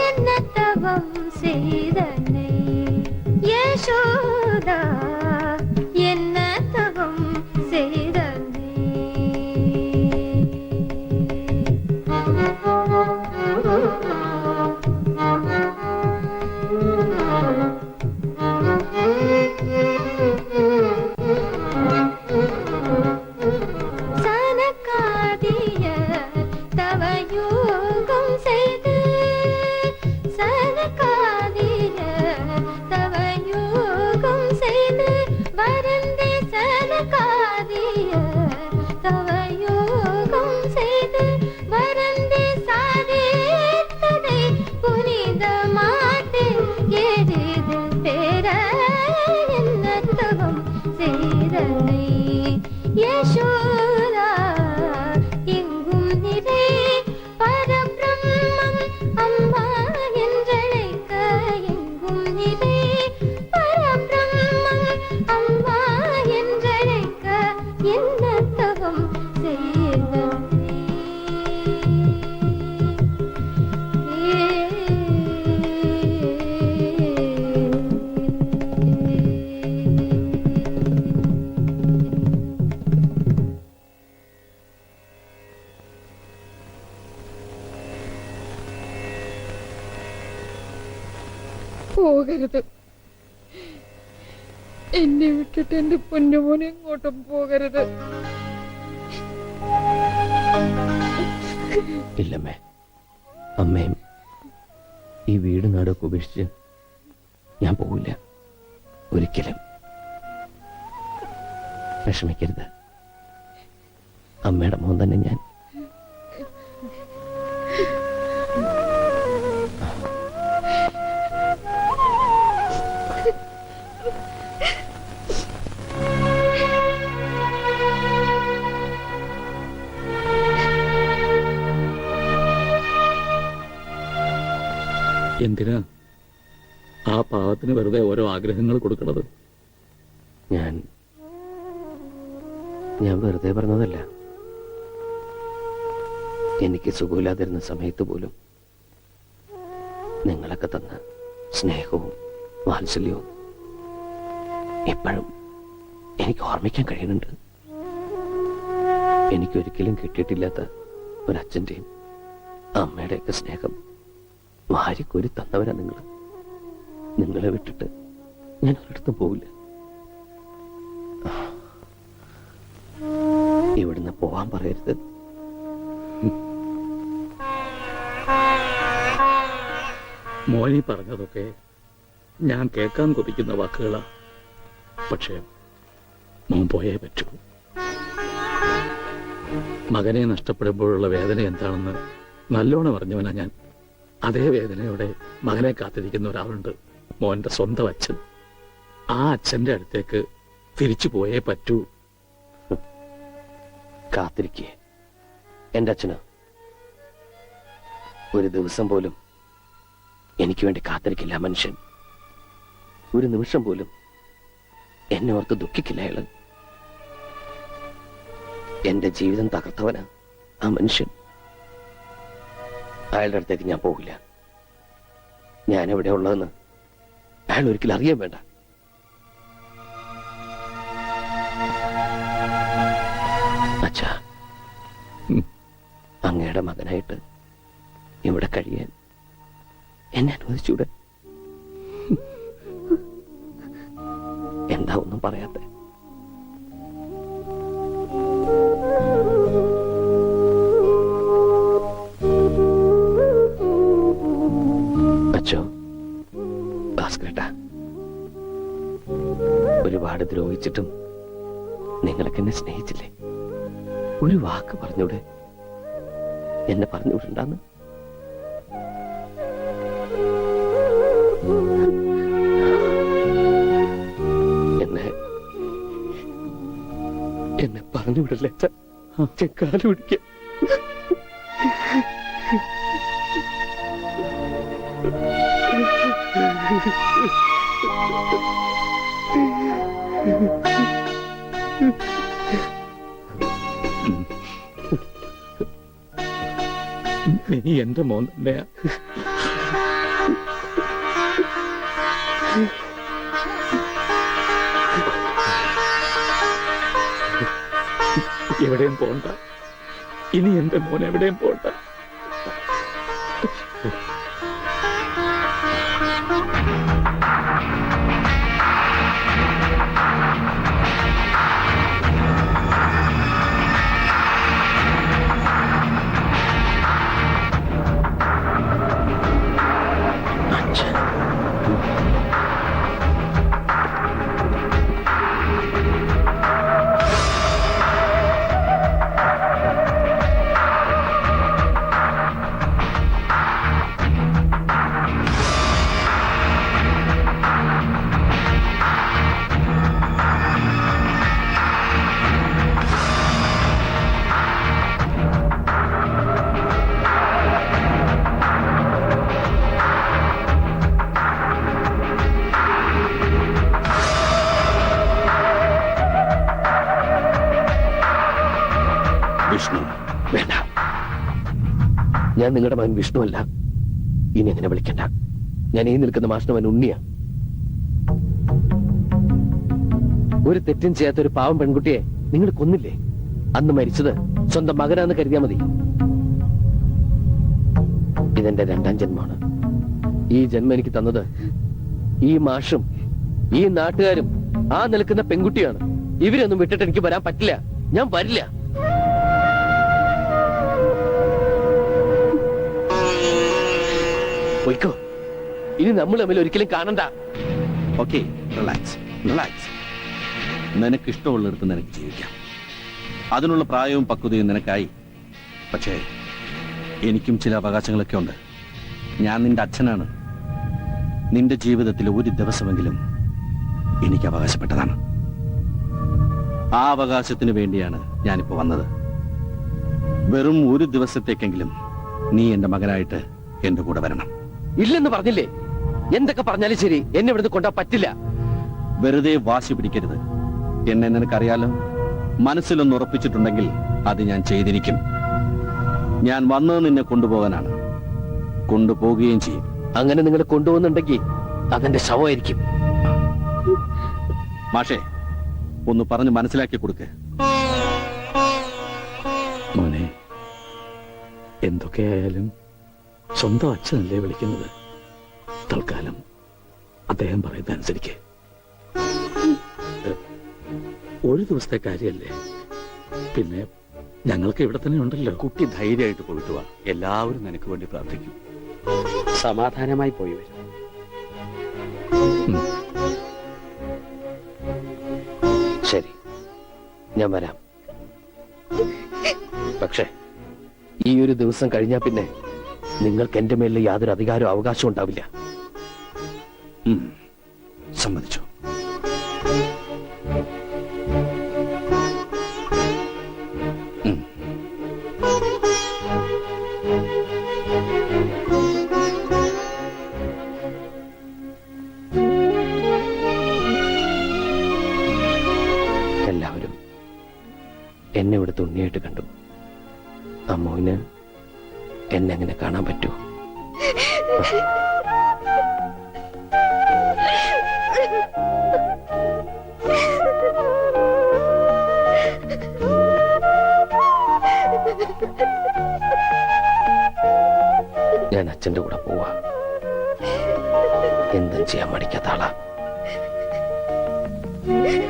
என்ன தவம் செய்தனை யசோதா என்ன தவம் செய்தனை சனகாதிய தவயோகம் செய்து சனகாதிய தவயோகம் செய்து வரந்தே சனகாதிய தவயோகம் செய்து வரந்தே சாதித்ததை புனிதமாட்டு எரிது பெற என்னத்தவம் செய்தனை யசோதா எங்கும் நிறை பரபிரம்மம் அம்மா என்றழைக்க எங்கும் நிறை பரபிரம்மம் அம்மா என்றழைக்க என்னத்தவம் പോകരുത് എന്നെ വിട്ടിട്ട് എന്റെ പൊന്നുമോൻ എങ്ങോട്ടും പോകരുത് ഇല്ലമ്മേ, അമ്മയും ഈ വീട് നാടൊക്കെ ഉപേക്ഷിച്ച് ഞാൻ പോവില്ല ഒരിക്കലും. വിഷമിക്കരുത്, അമ്മയുടെ മോൻ തന്നെ ഞാൻ. എന്തിനാ ആ പാവത്തിന് വെറുതെ ഓരോ ആഗ്രഹങ്ങൾ കൊടുക്കണത്? ഞാൻ വെറുതെ പറഞ്ഞതല്ല. എനിക്ക് സുഖമില്ലാതിരുന്ന സമയത്ത് പോലും നിങ്ങളൊക്കെ തന്ന സ്നേഹവും വാത്സല്യവും എപ്പോഴും എനിക്ക് ഓർമ്മിക്കാൻ കഴിയുന്നുണ്ട്. എനിക്കൊരിക്കലും കിട്ടിയിട്ടില്ലാത്ത ഒരച്ഛൻ്റെയും അമ്മയുടെയൊക്കെ സ്നേഹം വാരിക്കോരി തന്നവരാ നിങ്ങൾ. നിങ്ങളെ വിട്ടിട്ട് ഞാൻ ഒരിടത്തും പോവില്ല. ഇവിടുന്ന് പോവാൻ പറയരുത്. മോനി പറഞ്ഞതൊക്കെ ഞാൻ കേൾക്കാൻ കൊതിക്കുന്ന വാക്കുകളാ. പക്ഷേ മോൻ പോയേ പറ്റൂ. മകനെ നഷ്ടപ്പെടുമ്പോഴുള്ള വേദന എന്താണെന്ന് നല്ലോണം അറിഞ്ഞവനാ ഞാൻ. അതേ വേദനയോടെ മകനെ കാത്തിരിക്കുന്ന ഒരാളുണ്ട്, മോന്റെ സ്വന്തം അച്ഛൻ. ആ അച്ഛന്റെ അടുത്തേക്ക് തിരിച്ചു പോയേ പറ്റൂ. കാത്തിരിക്കേ എന്റെ അച്ഛന് ഒരു ദിവസം പോലും എനിക്ക് വേണ്ടി കാത്തിരിക്കില്ല മനുഷ്യൻ. ഒരു നിമിഷം പോലും എന്നെ ഓർത്ത് ദുഃഖിക്കില്ല അയാള്. എന്റെ ജീവിതം തകർത്തവനാ ആ മനുഷ്യൻ. അയാളുടെ അടുത്തേക്ക് ഞാൻ പോകില്ല. ഞാൻ എവിടെ ഉള്ളതെന്ന് അയാൾ ഒരിക്കലും അറിയാൻ വേണ്ട. അച്ഛാ, അങ്ങയുടെ മകനായിട്ട് ഇവിടെ കഴിയാൻ എന്നെ അനുവദിച്ചൂടെ? എന്താ ഒന്നും പറയാത്തെ? അച്ഛോ, ഭാസ്കരേട്ടാ, ഒരുപാട് ദ്രോഹിച്ചിട്ടും നിങ്ങളൊക്കെ എന്നെ സ്നേഹിച്ചില്ലേ? ഒരു വാക്ക് പറഞ്ഞൂടെ? എന്നെ പറഞ്ഞുവിടണ്ടെന്ന്. എന്നെ പറഞ്ഞുവിടല്ലേ അച്ഛാ? കാല് പിടിക്കാം. നീ എന്റെ മോൻ തന്നെയാ. എവിടെയും പോണ്ട. ഇനി എന്റെ മോൻ എവിടെയും പോണ്ട. വിഷ്ണു വേണ്ട. ഞാൻ നിങ്ങളുടെ മകൻ വിഷ്ണു അല്ല. ഇനി അങ്ങനെ വിളിക്കണ്ട. ഞാൻ ഈ നിൽക്കുന്ന മാഷ്ണവൻ ഉണ്ണിയാ. ഒരു തെറ്റും ചെയ്യാത്ത ഒരു പാവം പെൺകുട്ടിയെ നിങ്ങൾ കൊന്നില്ലേ? അന്ന് മരിച്ചത് സ്വന്തം മകനാന്ന് കരുതിയാ മതി. ഇതെന്റെ 2ാം ജന്മമാണ്. ഈ ജന്മം എനിക്ക് തന്നത് ഈ മാഷും ഈ നാട്ടുകാരും ആ നിൽക്കുന്ന പെൺകുട്ടിയാണ്. ഇവരൊന്നും വിട്ടിട്ട് എനിക്ക് വരാൻ പറ്റില്ല. ഞാൻ വരില്ല. പോയിക്കോ. ഇനി നമ്മൾ തമ്മിൽ ഒരിക്കലും കാണണ്ട. Okay, relax relax. നിനക്ക് ഇഷ്ടമുള്ളിടത്ത് നിനക്ക് ജീവിക്കാം. അതിനുള്ള പ്രായവും പക്വതയും നിനക്കായി. പക്ഷേ എനിക്കും ചില അവകാശങ്ങളൊക്കെ ഉണ്ട്. ഞാൻ നിന്റെ അച്ഛനാണ്. നിന്റെ ജീവിതത്തിൽ ഒരു ദിവസമെങ്കിലും എനിക്ക് അവകാശപ്പെട്ടതാണ്. ആ അവകാശത്തിന് വേണ്ടിയാണ് ഞാനിപ്പോ വന്നത്. വെറും ഒരു ദിവസത്തേക്കെങ്കിലും നീ എന്റെ മകനായിട്ട് എന്റെ കൂടെ വരണം. ഇല്ലെന്ന് പറഞ്ഞില്ലേ? എന്തൊക്കെ പറഞ്ഞാലും ശരി, എന്നെ ഇവിടുന്ന് കൊണ്ടാ പറ്റില്ല. വെറുതെ വാശി പിടിക്കരുത്. എന്നെ നിനക്കറിയാലോ. മനസ്സിലൊന്ന് ഉറപ്പിച്ചിട്ടുണ്ടെങ്കിൽ അത് ഞാൻ ചെയ്തിരിക്കും. ഞാൻ വന്നത് നിന്നെ കൊണ്ടുപോകാനാണ്. കൊണ്ടുപോകുകയും ചെയ്യും. അങ്ങനെ നിങ്ങൾ കൊണ്ടുപോകുന്നുണ്ടെങ്കിൽ അതെന്റെ ശവമായിരിക്കും. മാഷേ, ഒന്ന് പറഞ്ഞ് മനസ്സിലാക്കി കൊടുക്ക്. മോനെ, എന്തൊക്കെയായാലും സ്വന്തം അച്ഛനല്ലേ വിളിക്കുന്നത്. തൽക്കാലം അദ്ദേഹം പറയുന്നത് അനുസരിക്ക്. ഒരു ദിവസത്തെ കാര്യല്ലേ. പിന്നെ ഞങ്ങൾക്ക് ഇവിടെ തന്നെ ഉണ്ടല്ലോ. കുട്ടി ധൈര്യമായിട്ട് പോയിട്ട് വാ. എല്ലാവരും നിനക്ക് വേണ്ടി പ്രാർത്ഥിക്കും. സമാധാനമായി പോയി വരും. ശരി, ഞാൻ വരാം. പക്ഷേ ഈ ഒരു ദിവസം കഴിഞ്ഞാൽ പിന്നെ നിങ്ങൾക്ക് എന്റെ മേലിൽ യാതൊരു അധികാരവും അവകാശവും ഉണ്ടാവില്ല. സമ്മതിച്ചു. എല്ലാവരും എന്നെ ഇവിടെ തുണ്ണിയായിട്ട് കണ്ടു. അമ്മുവിന് എന്നെ അങ്ങനെ കാണാൻ പറ്റുമോ? അച്ഛന്റെ കൂടെ പോവാ. എന്തും ചെയ്യാൻ മടിക്കാത്ത ആളാ.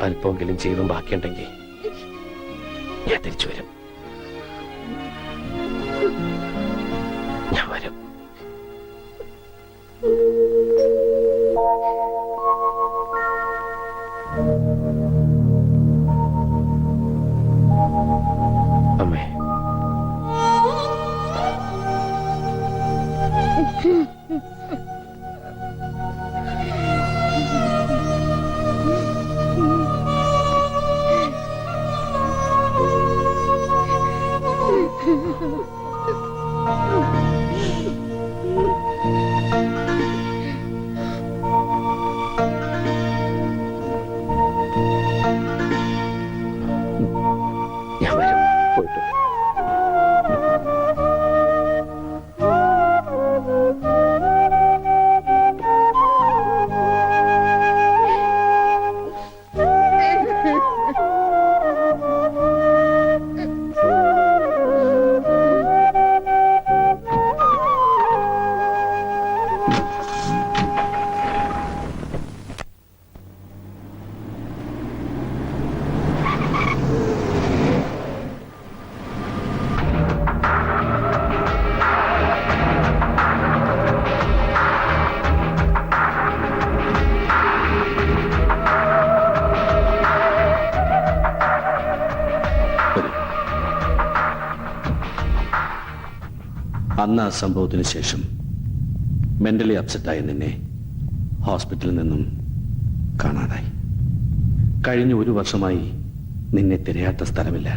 അല്പമെങ്കിലും ജീവൻ ബാക്കിയുണ്ടെങ്കിൽ ഞാൻ തിരിച്ചു വരും. ഞാൻ വരും. അമ്മേ, ഞാൻ വരും. പോയിട്ട് വരാം. അന്ന് ആ സംഭവത്തിന് ശേഷം മെന്റലി അപ്സെറ്റായ നിന്നെ ഹോസ്പിറ്റലിൽ നിന്നും കാണാതായി. കഴിഞ്ഞ 1 വർഷമായി നിന്നെ തിരയാത്ത സ്ഥലമില്ല.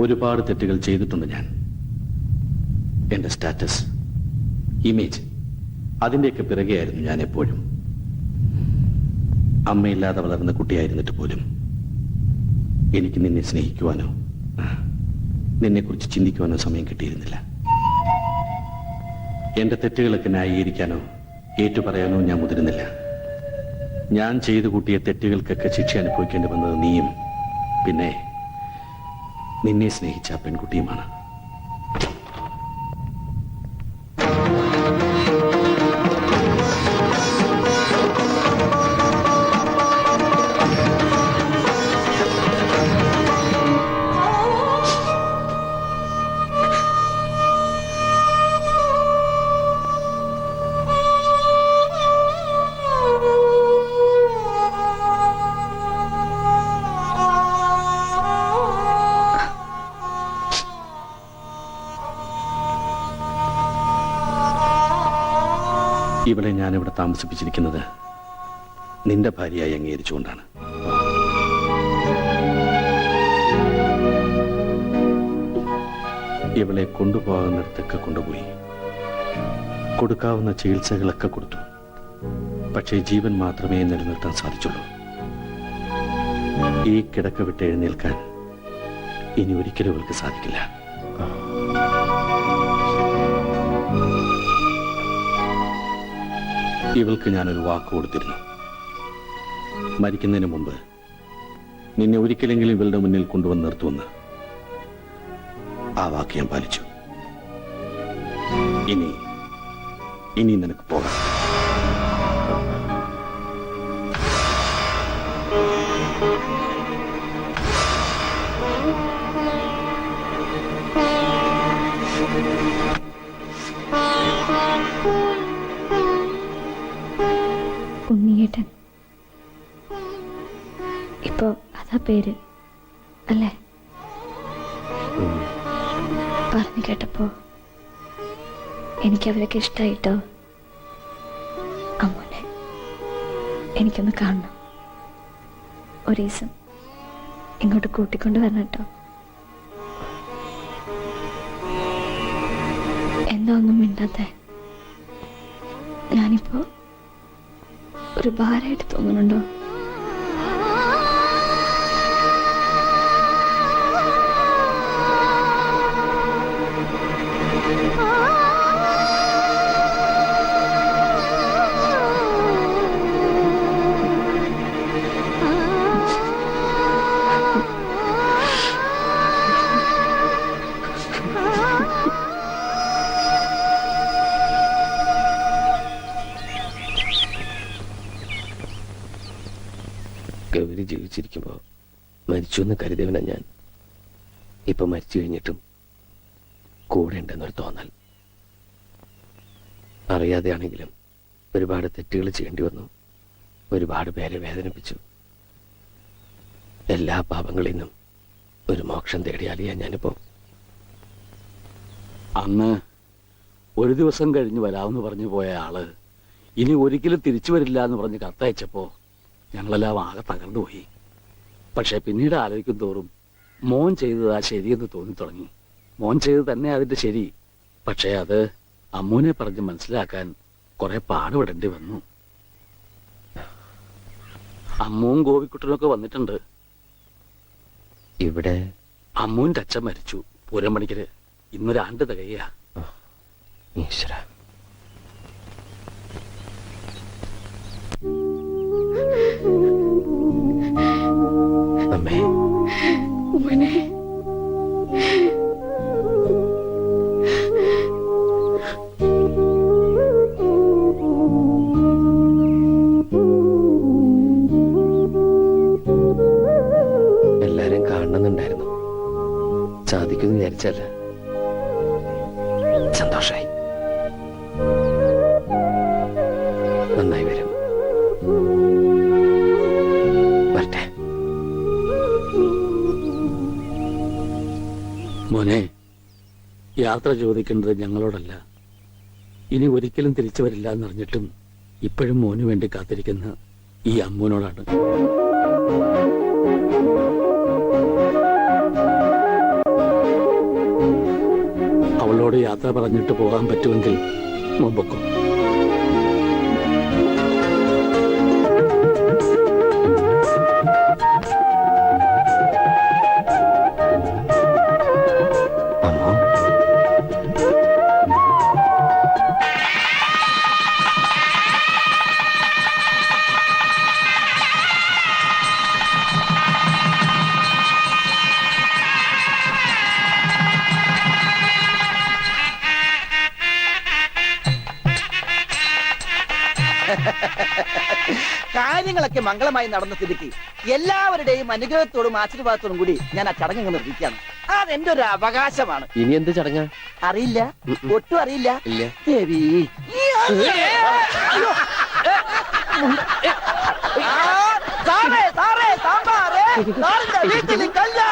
ഒരുപാട് തെറ്റുകൾ ചെയ്തിട്ടുണ്ട് ഞാൻ. എന്റെ സ്റ്റാറ്റസ്, ഇമേജ്, അതിന്റെയൊക്കെ പിറകെയായിരുന്നു ഞാൻ എപ്പോഴും. അമ്മയില്ലാതെ വളർന്ന കുട്ടിയായിരുന്നിട്ട് പോലും എനിക്ക് നിന്നെ സ്നേഹിക്കുവാനോ നിന്നെക്കുറിച്ച് ചിന്തിക്കുവാനോ സമയം കിട്ടിയിരുന്നില്ല. എന്റെ തെറ്റുകളൊക്കെ ന്യായീകരിക്കാനോ ഏറ്റുപറയാനോ ഞാൻ മുതിരുന്നില്ല. ഞാൻ ചെയ്തു കൂട്ടിയ തെറ്റുകൾക്കൊക്കെ ശിക്ഷ അനുഭവിക്കേണ്ടി വന്നത് നീയും പിന്നെ നിന്നെ സ്നേഹിച്ച ആ പെൺകുട്ടിയുമാണ്. ഇവളെ ഞാനിവിടെ താമസിപ്പിച്ചിരിക്കുന്നത് നിന്റെ ഭാര്യയായി അംഗീകരിച്ചുകൊണ്ടാണ്. ഇവളെ കൊണ്ടുപോകുന്നിടത്തൊക്കെ കൊണ്ടുപോയി കൊടുക്കാവുന്ന ചികിത്സകളൊക്കെ കൊടുത്തു. പക്ഷേ ജീവൻ മാത്രമേ നിലനിർത്താൻ സാധിച്ചുള്ളൂ. ഈ കിടക്ക വിട്ട് എഴുന്നേൽക്കാൻ ഇനി ഒരിക്കലും ഇവൾക്ക് സാധിക്കില്ല. ഇവൾക്ക് ഞാനൊരു വാക്ക് കൊടുത്തിരുന്നു. മരിക്കുന്നതിന് മുമ്പ് നിന്നെ ഒരിക്കലെങ്കിലും ഇവളുടെ മുന്നിൽ കൊണ്ടുവന്ന് നിർത്തുമെന്ന്. ആ വാക്ക് ഞാൻ പാലിച്ചു. ഇനി നിനക്ക് പോകാം. ഉണ്ണിയേട്ടൻ, ഇപ്പോ അതാ പേര് അല്ലേ? പറഞ്ഞു കേട്ടപ്പോ എനിക്കവരൊക്കെ ഇഷ്ടായിട്ടോ. അമ്മോനെ എനിക്കൊന്ന് കാണണം. ഒരു ദിവസം ഇങ്ങോട്ട് കൂട്ടിക്കൊണ്ട് വരണം കേട്ടോ. എന്താ ഒന്നും മിണ്ടാത്തെ? ഞാനിപ്പോ ഒരു ഭാരമായിട്ട് തോന്നുന്നുണ്ടോ? ഗൗരി ജീവിച്ചിരിക്കുമ്പോ മരിച്ചു എന്ന് കരുതിയവനാ ഞാൻ. ഇപ്പൊ മരിച്ചു കഴിഞ്ഞിട്ടും കൂടെ ഉണ്ടെന്നൊരു തോന്നൽ. അറിയാതെയാണെങ്കിലും ഒരുപാട് തെറ്റുകൾ ചെയ്യേണ്ടി വന്നു. ഒരുപാട് പേരെ വേദനിപ്പിച്ചു. എല്ലാ പാപങ്ങളിൽ നിന്നും ഒരു മോക്ഷം തേടിയാലിയാ ഞാനിപ്പോ. അന്ന് ഒരു ദിവസം കഴിഞ്ഞ് വരാമെന്ന് പറഞ്ഞു പോയ ആള് ഇനി ഒരിക്കലും തിരിച്ചു വരില്ല എന്ന് പറഞ്ഞ് കത്തയച്ചപ്പോ ഞങ്ങളെല്ലാം ആകെ തകർന്നു പോയി. പക്ഷെ പിന്നീട് ആലോചിക്കും തോറും മോൻ ചെയ്തതാ ശരിയെന്ന് തോന്നി തുടങ്ങി. മോൻ ചെയ്തത് തന്നെ അതിന്റെ ശരി. പക്ഷെ അത് അമ്മൂനെ പറഞ്ഞ് മനസ്സിലാക്കാൻ കുറെ പാടുപെടേണ്ടി വന്നു. അമ്മുവും ഗോപിക്കുട്ടനൊക്കെ വന്നിട്ടുണ്ട്. ഇവിടെ അമ്മൂന്റെ അച്ഛൻ മരിച്ചു പൂരം പണിക്കര്. ഇന്നൊരാണ്ട് തികയ. ഈശ്വര, അമ്മേ. മോനെ എല്ലാരും കാണണമെന്നുണ്ടായിരുന്നു. സാധിക്കുമെന്ന് വിചാരിച്ചല്ല. സന്തോഷായി. നന്നായി വരും. വരട്ടെ. മോനെ, യാത്ര ചോദിക്കേണ്ടത് ഞങ്ങളോടല്ല. ഇനി ഒരിക്കലും തിരിച്ചു വരില്ല എന്നറിഞ്ഞിട്ടും ഇപ്പോഴും മോനു വേണ്ടി കാത്തിരിക്കുന്ന ഈ അമ്മൂനോടാണ്. അവളോട് യാത്ര പറഞ്ഞിട്ട് പോകാൻ പറ്റുമെങ്കിൽ മുമ്പൊക്കും. അമ്മോ, കാര്യങ്ങളൊക്കെ മംഗളമായി നടന്ന സ്ഥിതിക്ക് എല്ലാവരുടെയും അനുഗ്രഹത്തോടും ആശീർവാദത്തോടും കൂടി ഞാൻ ആ ചടങ്ങ് നിർവഹിക്കുകയാണ്. അതെന്റെ ഒരു അവകാശമാണ്. ഇനി എന്ത് ചടങ്ങാ? അറിയില്ല, ഒട്ടും അറിയില്ല. ഇല്ല. ദേവി, സാറേ സാറേ സാമ്പാറേ, സാറിന്റെ വീട്ടിൽ കല്യാണം